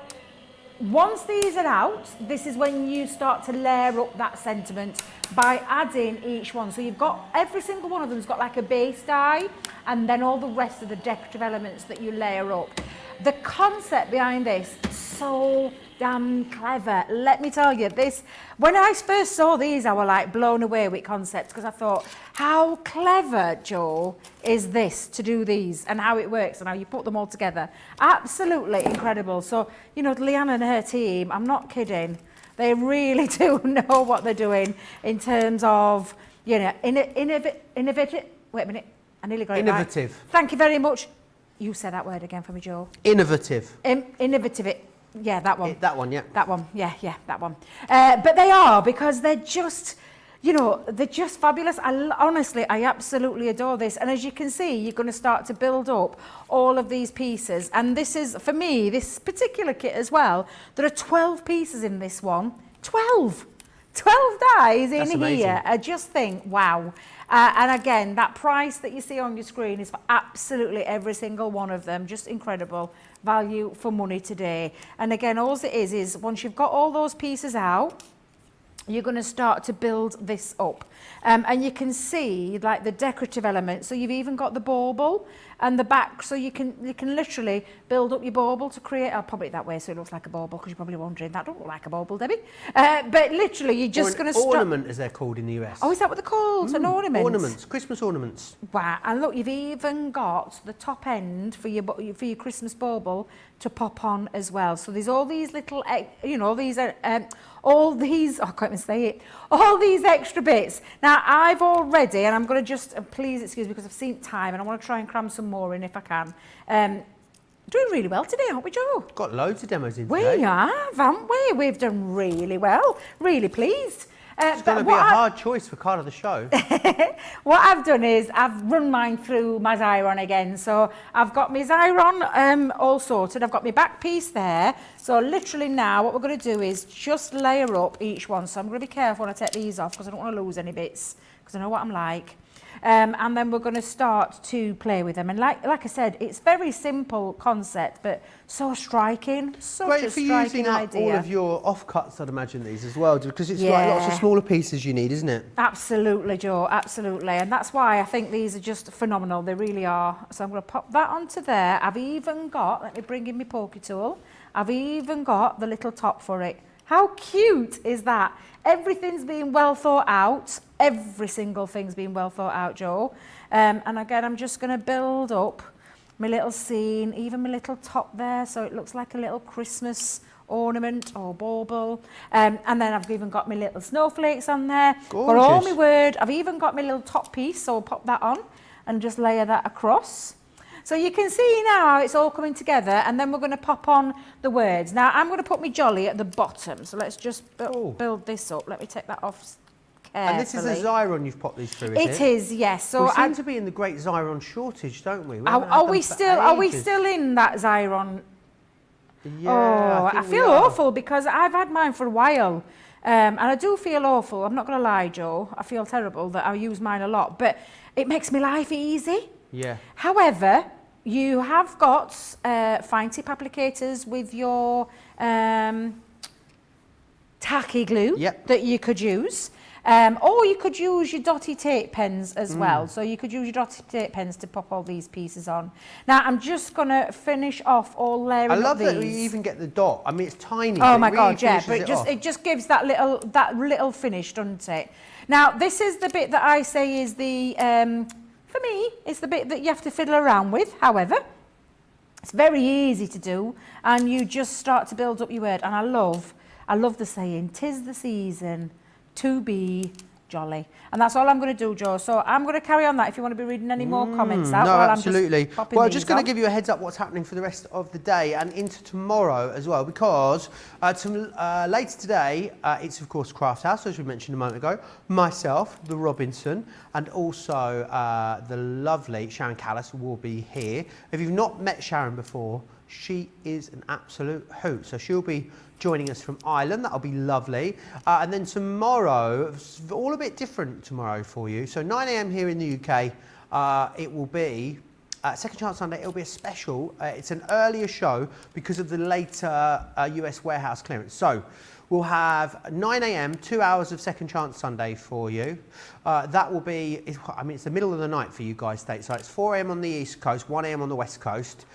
once these are out, this is when you start to layer up that sentiment by adding each one. So you've got, every single one of them's got like a base die, and then all the rest of the decorative elements that you layer up. The concept behind this, so damn clever. Let me tell you, this, when I first saw these, I was like blown away with concepts, because I thought, how clever, Joe, is this to do these, and how it works and how you put them all together. Absolutely incredible. So, you know, Leanne and her team, I'm not kidding, they really do know what they're doing in terms of, you know, innovative. Wait a minute, I nearly got it right. Innovative. Thank you very much. You say that word again for me, Joe. Innovative. Innovative. Yeah, that one. That one, yeah. That one, yeah, that one. But they are, because they're just, you know, they're just fabulous. Honestly, I absolutely adore this. And as you can see, you're going to start to build up all of these pieces. And this is, for me, this particular kit as well, there are 12 pieces in this one. 12 dies in here. I just think, wow. And again, that price that you see on your screen is for absolutely every single one of them. Just incredible value for money today. And again, all it is once you've got all those pieces out, you're going to start to build this up. And you can see like the decorative elements. So you've even got the bauble and the back, so you can literally build up your bauble to create, I'll put it that way so it looks like a bauble, because you're probably wondering, that don't look like a bauble, Debbie. But literally, you're just going to start... ornament, as they're called in the US. Oh, is that what they're called? An ornament? Ornaments, Christmas ornaments. Wow, and look, you've even got the top end for your Christmas bauble to pop on as well. So there's all these little, you know, all these, I can't even say it, all these extra bits. Now, I've already, and I'm going to just, please excuse me, because I've seen time, and I want to try and cram some more in if I can. Doing really well today, aren't we, Joe? Got loads of demos in today. We have, haven't we? We've done really well. Really pleased. It's going to be a hard choice for card of the show. What I've done is I've run mine through my Xyron again. So I've got my Xyron all sorted. I've got my back piece there. So literally now what we're going to do is just layer up each one. So I'm going to be careful when I take these off, because I don't want to lose any bits, because I know what I'm like. and then we're going to start to play with them. And like I said, it's very simple concept, but so striking, such Great a for striking using up idea. all of your offcuts, I'd imagine, these as well, because it's like lots of smaller pieces you need, isn't it? Absolutely, Joe, absolutely. And that's why I think these are just phenomenal. They really are. So I'm going to pop that onto there. I've even got, let me bring in my pokey tool, I've even got the little top for it. How cute is that? Everything's been well thought out. Every single thing's been well thought out, Joe. And again, I'm just going to build up my little scene, even my little top there, so it looks like a little Christmas ornament or bauble. And then I've even got my little snowflakes on there. Gorgeous. For all my word, I've even got my little top piece, so I'll pop that on and just layer that across. So you can see now how it's all coming together, and then we're going to pop on the words. Now I'm going to put my jolly at the bottom, so let's just build this up. Let me take that off carefully. And this is a Xyron you've popped these through, It is, yes. So we seem to be in the great Xyron shortage, don't we? Are we still in that Xyron? Yeah, I feel awful because I've had mine for a while. And I do feel awful. I'm not going to lie, Joe. I feel terrible that I use mine a lot, but it makes my life easy. Yeah. However, you have got fine tip applicators with your tacky glue that you could use. Or you could use your Dotty tape pens as well. So you could use your Dotty tape pens to pop all these pieces on. Now I'm just going to finish off all layering up these. I love that you even get the dot. I mean, it's tiny. Oh but my it really God, yeah, finishes but it it just gives that little finish, doesn't it? Now this is the bit that I say is the, for me, it's the bit that you have to fiddle around with. However, it's very easy to do, and you just start to build up your word. And I love the saying, "'Tis the season to be jolly." And that's all I'm going to do, Joe. So I'm going to carry on that if you want to be reading any more comments out. No, while absolutely. I'm just popping Well, these just going on. to give you a heads up what's happening for the rest of the day and into tomorrow as well, because later today, it's of course Craft House, as we mentioned a moment ago, myself, the Robinson, and also the lovely Sharon Callis will be here. If you've not met Sharon before, she is an absolute hoot. So she'll be joining us from Ireland. That'll be lovely. And then tomorrow, all a bit different tomorrow for you. So 9 AM here in the UK, it will be Second Chance Sunday. It'll be a special. It's an earlier show because of the later US warehouse clearance. So we'll have 9 AM, 2 hours of Second Chance Sunday for you. That will be, I mean, it's the middle of the night for you guys stateside. It's 4 AM on the East Coast, 1 AM on the West Coast.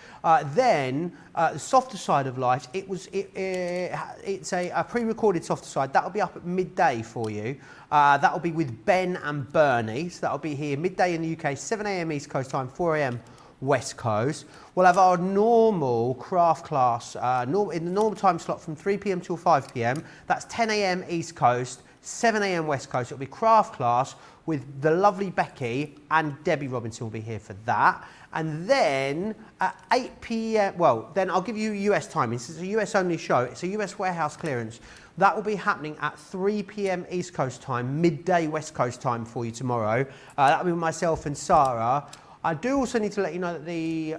Then, the softer side of life, it's a pre-recorded softer side. That'll be up at midday for you. That'll be with Ben and Bernie. So that'll be here midday in the UK, 7 AM East Coast time, 4 AM West Coast. We'll have our normal craft class in the normal time slot from 3 PM till 5 PM. That's 10 AM East Coast, 7 AM West Coast. It'll be craft class with the lovely Becky, and Debbie Robinson will be here for that. And then at 8 PM, well, then I'll give you US timing. This is a US only show. It's a US warehouse clearance. That will be happening at 3 PM East Coast time, midday West Coast time for you tomorrow. That'll be with myself and Sarah. I do also need to let you know that the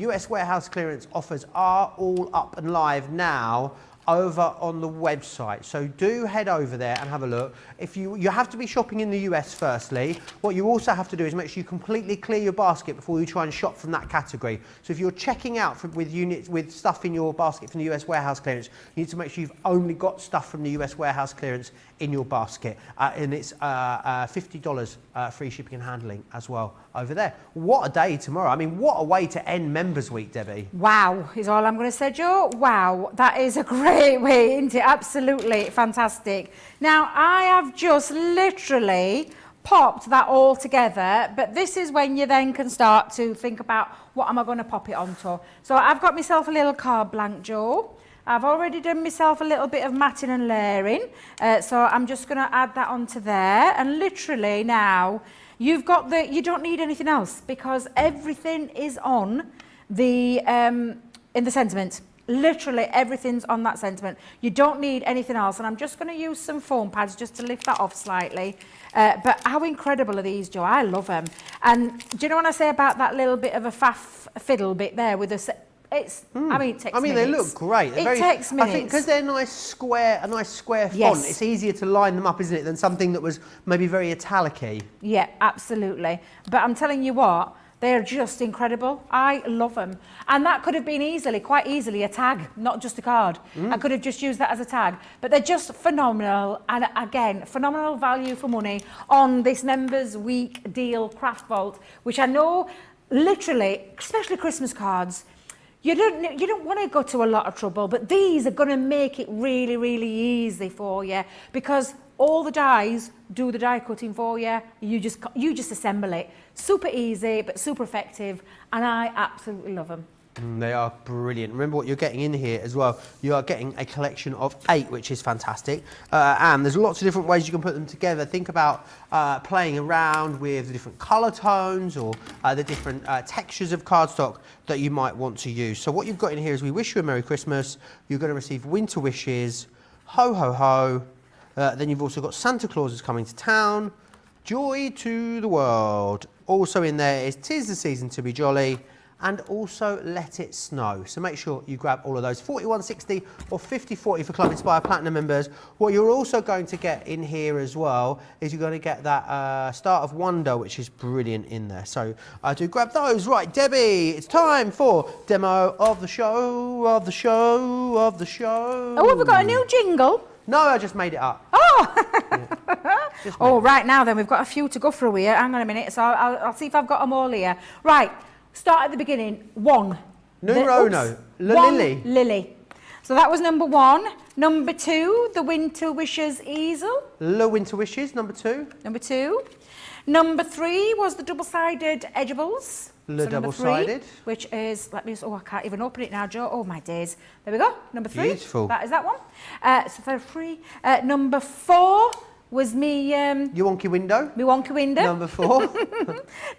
US warehouse clearance offers are all up and live now over on the website. So do head over there and have a look. If you have to be shopping in the US firstly. What you also have to do is make sure you completely clear your basket before you try and shop from that category. So if you're checking out with stuff in your basket from the US warehouse clearance, you need to make sure you've only got stuff from the US warehouse clearance in your basket. And it's $50 free shipping and handling as well over there. What a day tomorrow. I mean, what a way to end Members Week, Debbie. Wow, is all I'm going to say, Joe. Wow, that is a great way, isn't it? Absolutely fantastic. Now, I have just literally popped that all together, but this is when you then can start to think about what am I going to pop it onto. So I've got myself a little card blank, Joe. I've already done myself a little bit of matting and layering, so I'm just going to add that onto there, and literally now you don't need anything else because everything is on the in the sentiment. Literally everything's on that sentiment. You don't need anything else, and I'm just going to use some foam pads just to lift that off slightly. But how incredible are these, Joe? I love them. And do you know what I say about that little bit of a faff fiddle bit there with it's, I mean, it takes minutes. They look great. It takes minutes. I think because they're a nice square font, Yes. it's easier to line them up, isn't it, than something that was maybe very italic-y. Yeah, absolutely. But I'm telling you what, they're just incredible. I love them. And that could have been quite easily a tag, not just a card. I could have just used that as a tag. But they're just phenomenal. And again, phenomenal value for money on this Members Week deal Craft Vault, which I know literally, especially Christmas cards, you don't want to go to a lot of trouble, but these are going to make it really, really easy for you, because all the dies do the die cutting for you. You just assemble it. Super easy, but super effective, and I absolutely love them. They are brilliant. Remember what you're getting in here as well. You are getting a collection of 8, which is fantastic. And there's lots of different ways you can put them together. Think about playing around with the different colour tones or the different textures of cardstock that you might want to use. So what you've got in here is we wish you a Merry Christmas. You're going to receive winter wishes, ho ho ho. Then you've also got Santa Claus is coming to town, joy to the world. Also in there is 'Tis the season to be jolly, and also Let It Snow. So make sure you grab all of those. 41.60 or 50.40 for Club Inspire Platinum members. What you're also going to get in here as well is you're going to get that Start of Wonder, which is brilliant in there. So do grab those. Right, Debbie, it's time for demo of the show, of the show, of the show. Oh, have we got a new jingle? No, I just made it up. Oh! Yeah. Oh, right now then, we've got a few to go through here. Hang on a minute, so I'll see if I've got them all here. Right, start at the beginning. 1. Numero uno. Lily. Lily. So that was number 1. Number 2, the Winter Wishes easel. Le Winter Wishes, number 2. Number 2. Number 3 was the double-sided Edgeables. Le So number double-sided. 3, which is, let me, I can't even open it now, Joe. Oh my days. There we go. Number 3. Beautiful. That is that one. So for 3. Number 4 was me. Your wonky window. Me wonky window. Number 4.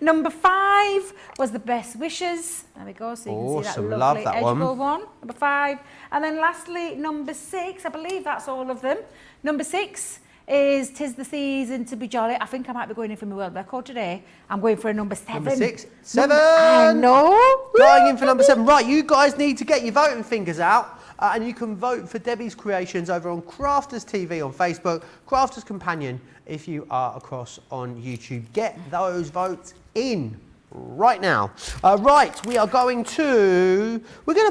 Number 5 was the Best Wishes. There we go. So you can see Awesome. that Love lovely that one. Edgeable one. Number 5. And then lastly, number 6. I believe that's all of them. Number 6 is 'Tis the season to be jolly. I think I might be going in for my world record today. I'm going for a number 7. Number 6. 7. I know. Going in for number 7. Right, you guys need to get your voting fingers out. And you can vote for Debbie's creations over on Crafters TV on Facebook, Crafters Companion if you are across on YouTube. Get those votes in right now. Right, we're going to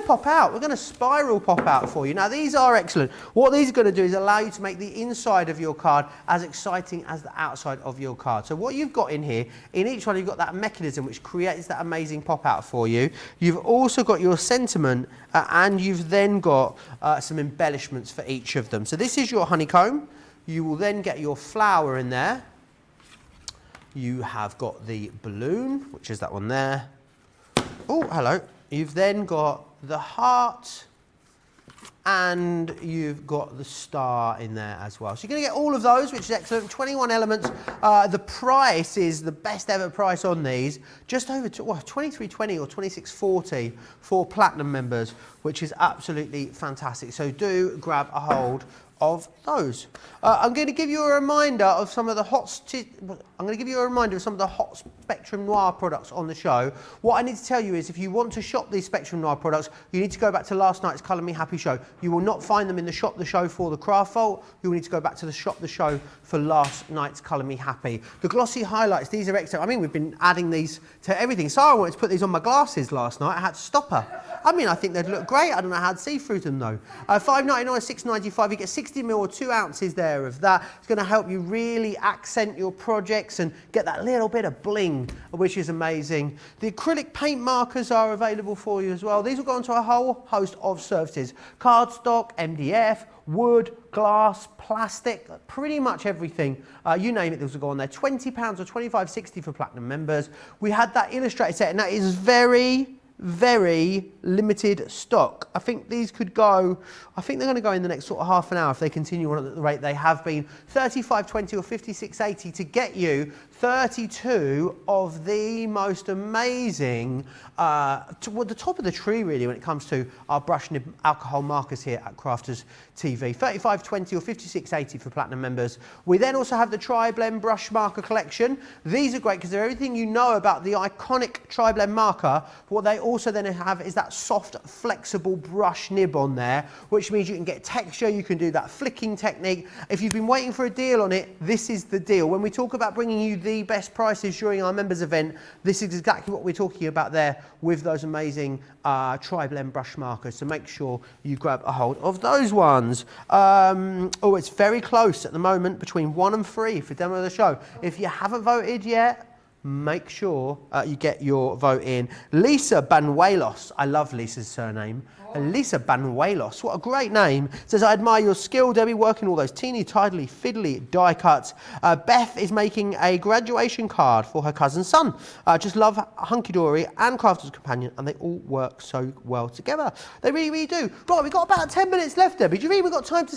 pop out. We're going to spiral pop out for you. Now, these are excellent. What these are going to do is allow you to make the inside of your card as exciting as the outside of your card. So what you've got in here, in each one, you've got that mechanism which creates that amazing pop out for you. You've also got your sentiment and you've then got some embellishments for each of them. So this is your honeycomb. You will then get your flower in there. You have got the balloon, which is that one there. Oh, hello. You've then got the heart and you've got the star in there as well. So you're going to get all of those, which is excellent. 21 elements. The price is the best ever price on these. Just over $23.20 or $26.40 for Platinum members, which is absolutely fantastic. So do grab a hold of those. I'm going to give you a reminder of some of the hot Spectrum Noir products on the show. What I need to tell you is if you want to shop these Spectrum Noir products, you need to go back to last night's Colour Me Happy show. You will not find them in the Shop the Show for the Craft Vault. You will need to go back to the Shop the Show for last night's Colour Me Happy. The glossy highlights, these are excellent. I mean, we've been adding these to everything. Sarah wanted to put these on my glasses last night. I had to stop her. I mean, I think they'd look great. I don't know how to see through them though. $5.99 or $6.95. You get 60 ml or 2 ounces there of that. It's going to help you really accent your projects and get that little bit of bling, which is amazing. The acrylic paint markers are available for you as well. These will go onto a whole host of surfaces. Cardstock, MDF, wood, glass, plastic, pretty much everything. You name it, those will go on there. £20 or $25.60 for Platinum members. We had that Illustrator set, and that is very limited stock. I think these could go, I think they're going to go in the next sort of half an hour if they continue on at the rate they have been. $35.20 or $56.80 to get you 32 of the most amazing, toward the top of the tree really when it comes to our brush nib alcohol markers here at Crafters TV. 35.20 or 56.80 for Platinum members. We then also have the Tri-Blend brush marker collection. These are great because they're everything you know about the iconic Tri-Blend marker. But what they also then have is that soft, flexible brush nib on there, which means you can get texture, you can do that flicking technique. If you've been waiting for a deal on it, this is the deal. When we talk about bringing you the best prices during our members event, this is exactly what we're talking about there with those amazing Tri-Blend brush markers. So make sure you grab a hold of those ones. Oh, it's very close at the moment between 1 and 3 for demo of the show. If you haven't voted yet, make sure you get your vote in. Lisa Banuelos, I love Lisa's surname. Lisa Banuelos, what a great name. Says, I admire your skill, Debbie, working all those teeny, tidily, fiddly die cuts. Beth is making a graduation card for her cousin's son. Just love Hunky Dory and Crafter's Companion, and they all work so well together. They really, really do. Right, we've got about 10 minutes left, Debbie. Do you think we've got time to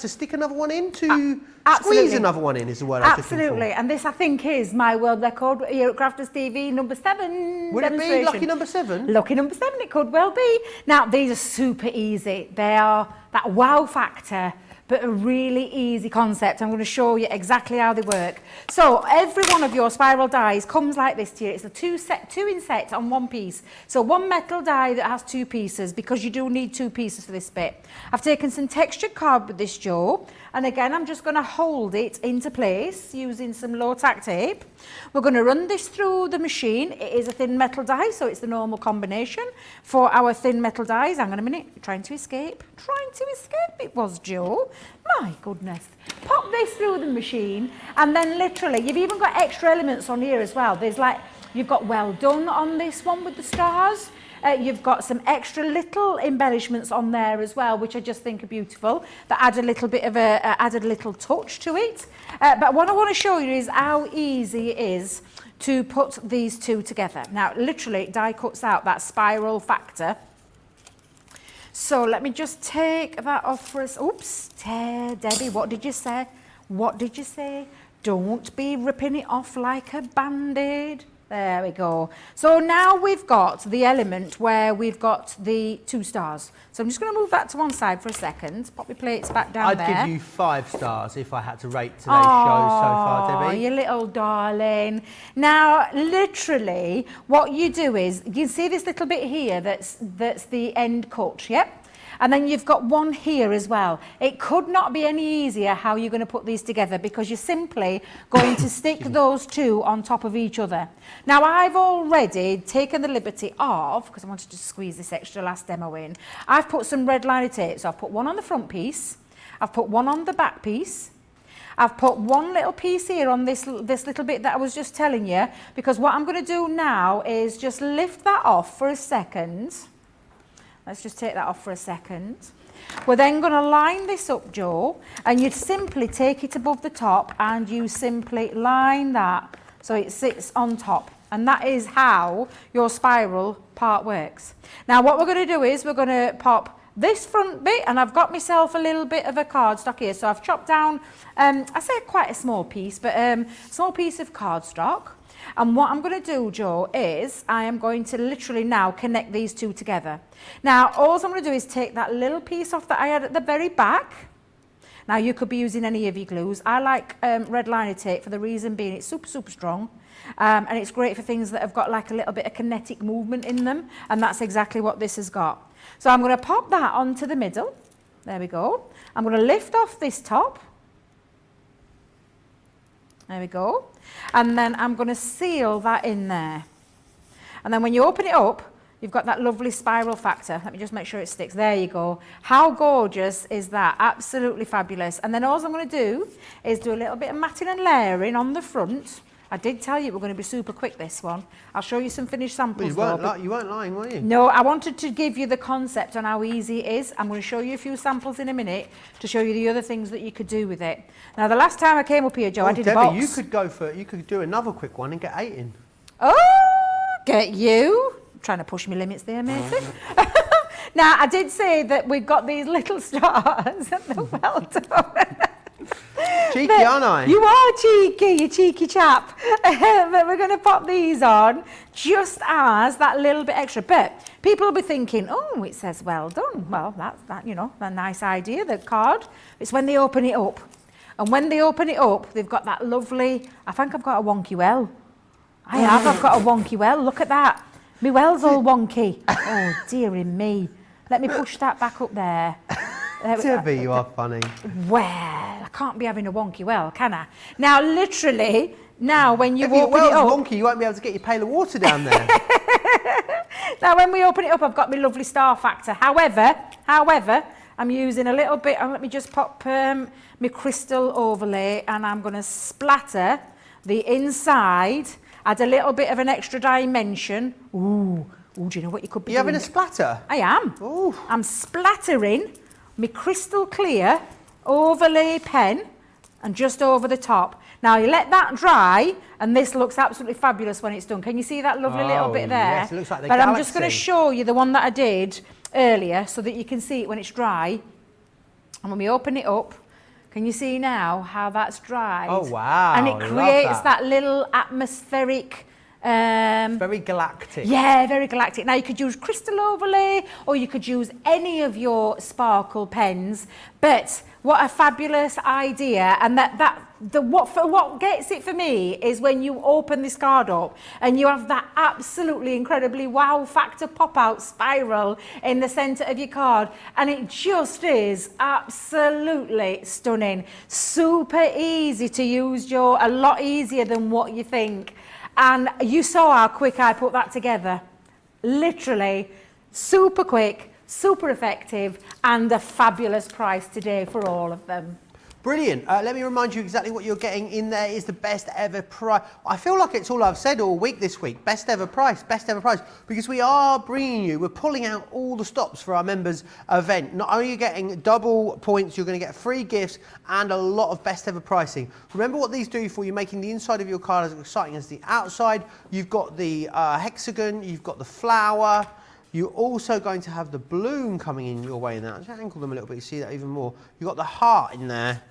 stick another one in? Squeeze another one in is the word I was looking for. Absolutely, and this I think is my world record here at Crafters TV, number 7. Would it be lucky number 7? Lucky number 7, it could well be. Now, these are super easy. They are that wow factor, but a really easy concept. I'm going to show you exactly how they work. So every one of your spiral dies comes like this to you. It's a two in set on one piece. So one metal die that has 2 pieces, because you do need 2 pieces for this bit. I've taken some textured card with this, Joe. And again, I'm just going to hold it into place using some low tack tape. We're going to run this through the machine. It is a thin metal die, so it's the normal combination for our thin metal dies. Hang on a minute, trying to escape it was, Joe. My goodness. Pop this through the machine, and then literally, you've even got extra elements on here as well. There's like, you've got well done on this one with the stars. You've got some extra little embellishments on there as well, which I just think are beautiful, that add a little bit of added a little touch to it. But what I want to show you is how easy it is to put these two together. Now, literally, die cuts out that spiral factor. So let me just take that off for us. Oops, Debbie, what did you say? What did you say? Don't be ripping it off like a Band-Aid. There we go. So now we've got the element where we've got the 2 stars. So I'm just going to move that to one side for a second. Pop your plates back down there. I'd give you 5 stars if I had to rate today's show so far, Debbie. You little darling. Now, literally, what you do is, you can see this little bit here that's the end cut, yep? And then you've got one here as well. It could not be any easier how you're going to put these together, because you're simply going to stick those 2 on top of each other. Now, I've already taken the liberty of, because I wanted to squeeze this extra last demo in, I've put some red liner tape. So I've put one on the front piece, I've put one on the back piece, I've put one little piece here on this little bit that I was just telling you, because what I'm going to do now is just lift that off for a second. Let's just take that off for a second. We're then going to line this up, Joe, and you'd simply take it above the top and you simply line that so it sits on top. And that is how your spiral part works. Now, what we're going to do is we're going to pop this front bit, and I've got myself a little bit of a cardstock here. So I've chopped down, I say quite a small piece, but small piece of cardstock. And what I'm going to do, Joe, is I am going to literally now connect these 2 together. Now, all I'm going to do is take that little piece off that I had at the very back. Now, you could be using any of your glues. I like red liner tape for the reason being it's super, super strong. And it's great for things that have got like a little bit of kinetic movement in them. And that's exactly what this has got. So I'm going to pop that onto the middle. There we go. I'm going to lift off this top. There we go. And then I'm going to seal that in there. And then when you open it up, you've got that lovely spiral factor. Let me just make sure it sticks. There you go. How gorgeous is that? Absolutely fabulous. And then all I'm going to do is do a little bit of matting and layering on the front. I did tell you we're going to be super quick this one. I'll show you some finished samples. Well, you weren't lying, were you? No, I wanted to give you the concept on how easy it is. I'm going to show you a few samples in a minute to show you the other things that you could do with it. Now, the last time I came up here, Joe, I did Debbie, a box. you could do another quick one and get 8 in. Oh, get you. I'm trying to push my limits there, matey. Now, I did say that we've got these little stars and they're well done. Cheeky, aren't I? You are cheeky, you cheeky chap. But we're going to pop these on just as that little bit extra. But people will be thinking, oh, it says well done. Well, that's that, you know, a nice idea, the card. It's when they open it up. And when they open it up, they've got that lovely, I think I've got a wonky well. I've got a wonky well. Look at that. My well's all wonky. Oh, dearie me. Let me push that back up there. Debbie, you are funny. Well, I can't be having a wonky well, can I? Now, literally, now when you If your open it well's up... wonky, you won't be able to get your pail of water down there. Now, when we open it up, I've got my lovely star factor. However, I'm using a little bit, and let me just pop my crystal overlay, and I'm going to splatter the inside, add a little bit of an extra dimension. Ooh, do you know what you could be You doing? having a splatter? I am. Ooh. I'm splattering my crystal clear overlay pen and just over the top. Now you let that dry, and this looks absolutely fabulous when it's done. Can you see that lovely little bit there? Yes, it looks like the But galaxy. I'm just going to show you the one that I did earlier so that you can see it when it's dry. And when we open it up, can you see now how that's dried? Oh, wow. And it Love creates that. that little atmospheric... Very galactic. Yeah, very galactic. Now you could use crystal overlay, or you could use any of your sparkle pens. But what a fabulous idea! And what gets it for me is when you open this card up and you have that absolutely incredibly wow factor pop out spiral in the centre of your card, and it just is absolutely stunning. Super easy to use, Joe. A lot easier than what you think. And you saw how quick I put that together. Literally, super quick, super effective, and a fabulous price today for all of them. Brilliant. Let me remind you exactly what you're getting in there is the best ever price. I feel like it's all I've said all week this week. Best ever price, because we are bringing you, we're pulling out all the stops for our members event. Not only are you getting double points, you're going to get free gifts and a lot of best ever pricing. Remember what these do for you, making the inside of your card as exciting as the outside. You've got the hexagon, you've got the flower. You're also going to have the balloon coming in your way now. Just angle them a little bit, you see that even more. You've got the heart in there.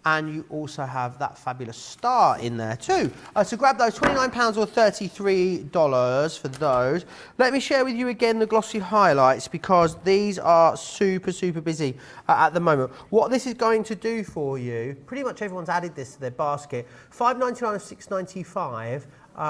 And you also have that fabulous star in there too. So grab those, £29 or $33 for those. Let me share with you again the glossy highlights, because these are super, super busy at the moment. What this is going to do for you, pretty much everyone's added this to their basket, $5.99 or $6.95.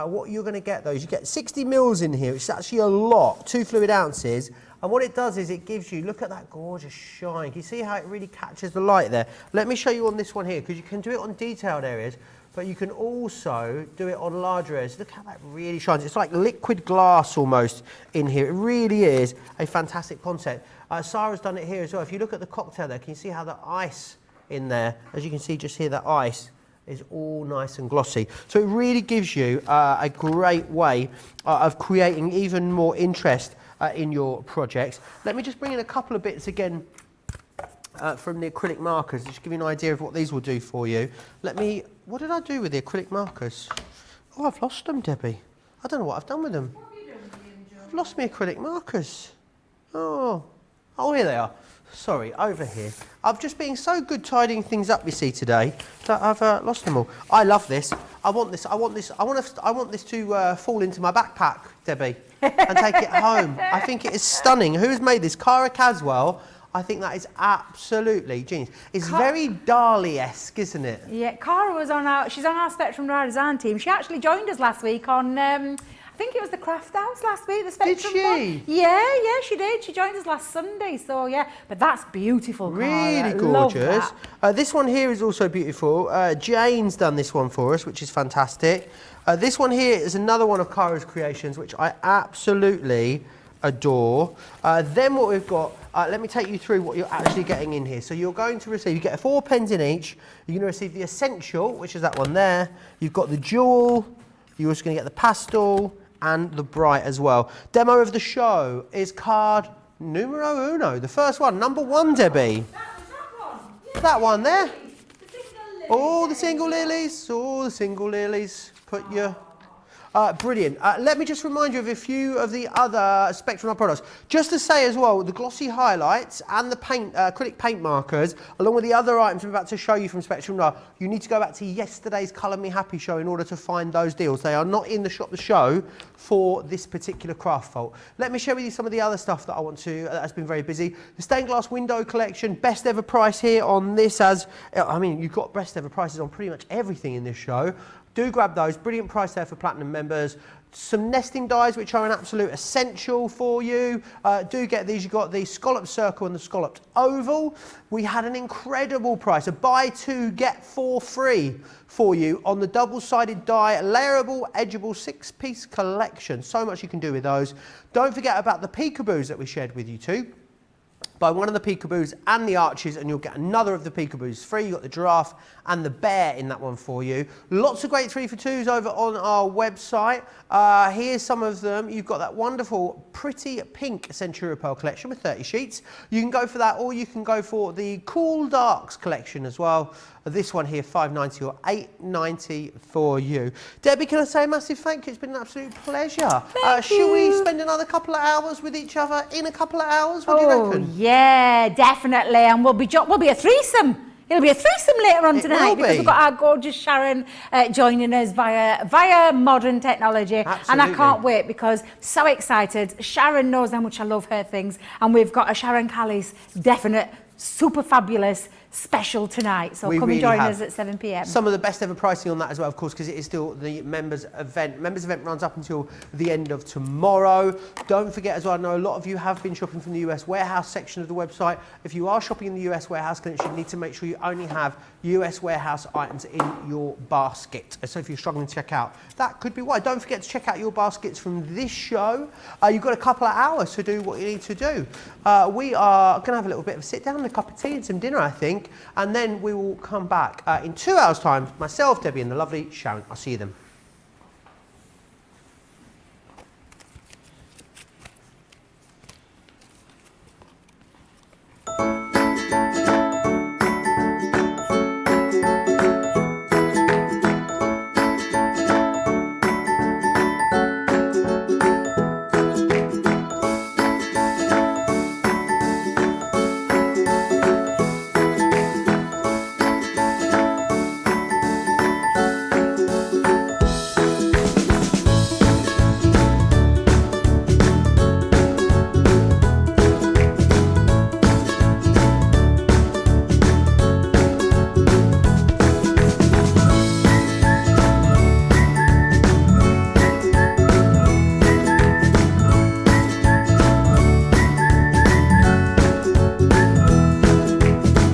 What you're going to get though is you get 60 mils in here, which is actually a lot, 2 fluid ounces. And what it does is it gives you, look at that gorgeous shine. Can you see how it really catches the light there? Let me show you on this one here, because you can do it on detailed areas, but you can also do it on larger areas. Look how that really shines. It's like liquid glass almost in here. It really is a fantastic concept. Sarah's done it here as well. If you look at the cocktail there, can you see how the ice in there, as you can see just here, the ice is all nice and glossy. So it really gives you a great way of creating even more interest in your projects. Let me just bring in a couple of bits again from the acrylic markers, just give you an idea of what these will do for you. What did I do with the acrylic markers? Oh, I've lost them, Debbie. I don't know what I've done with them. What have you done with them, Joe? I've lost my acrylic markers. Oh, here they are. Sorry, over here. I've just been so good tidying things up, you see, today, that I've lost them all. I love this. I want this to fall into my backpack, Debbie, and take it home. I think it is stunning. Who's made this? Cara Caswell. I think that is absolutely genius. It's very Dali-esque, isn't it? Yeah, Cara she's on our Spectrum Dry Design team. She actually joined us last week on, I think it was the Craft House last week, the Spectrum Did she? one. Yeah, she did. She joined us last Sunday, so yeah. But that's beautiful, Cara. Really Love gorgeous. that. This one here is also beautiful. Jane's done this one for us, which is fantastic. This one here is another one of Cara's creations, which I absolutely adore. Then what we've got, let me take you through what you're actually getting in here. So you're going to receive, you get 4 pens in each. You're going to receive the Essential, which is that one there. You've got the Jewel. You're also going to get the Pastel and the Bright as well. Demo of the show is card numero uno, the first one, number 1, Debbie. That one there. All the single lilies, all the single lilies. Put your... Brilliant. Let me just remind you of a few of the other Spectrum Art products. Just to say as well, the glossy highlights and the acrylic paint markers, along with the other items I'm about to show you from Spectrum Art, you need to go back to yesterday's Colour Me Happy show in order to find those deals. They are not in the shop the show for this particular craft fault. Let me share with you some of the other stuff that I want to, that has been very busy. The stained glass window collection, best ever price here on this as, I mean, you've got best ever prices on pretty much everything in this show. Do grab those, brilliant price there for Platinum members. Some nesting dies, which are an absolute essential for you. Do get these. You've got the scalloped circle and the scalloped oval. We had an incredible price, a buy two, get four free for you on the double-sided die, layerable, edgeable 6-piece collection. So much you can do with those. Don't forget about the peekaboos that we shared with you too. Buy one of the peekaboos and the arches and you'll get another of the peekaboos free. You've got the giraffe and the bear in that one for you. Lots of great 3 for 2s over on our website. Here's some of them. You've got that wonderful pretty pink Centuria Pearl collection with 30 sheets. You can go for that, or you can go for the Cool Darks collection as well. This one here, $5.90 or $8.90 for you. Debbie, can I say a massive thank you? It's been an absolute pleasure. Shall we spend another couple of hours with each other in a couple of hours? What do you reckon? Yeah, definitely. And we'll be a threesome. It'll be a threesome later on tonight because we've got our gorgeous Sharon joining us via modern technology. Absolutely. And I can't wait because so excited. Sharon knows how much I love her things, and we've got a Sharon Callis definite, super fabulous special tonight. So come and join us at 7 p.m. Some of the best ever pricing on that as well, of course, because it is still the members event. Members event runs up until the end of tomorrow. Don't forget as well, I know a lot of you have been shopping from the US warehouse section of the website. If you are shopping in the US warehouse collection, you need to make sure you only have US warehouse items in your basket. So if you're struggling to check out, that could be why. Don't forget to check out your baskets from this show. You've got a couple of hours to do what you need to do. We are going to have a little bit of a sit down and a cup of tea and some dinner, I think. And then we will come back in 2 hours' time. Myself, Debbie, and the lovely Sharon. I'll see you then.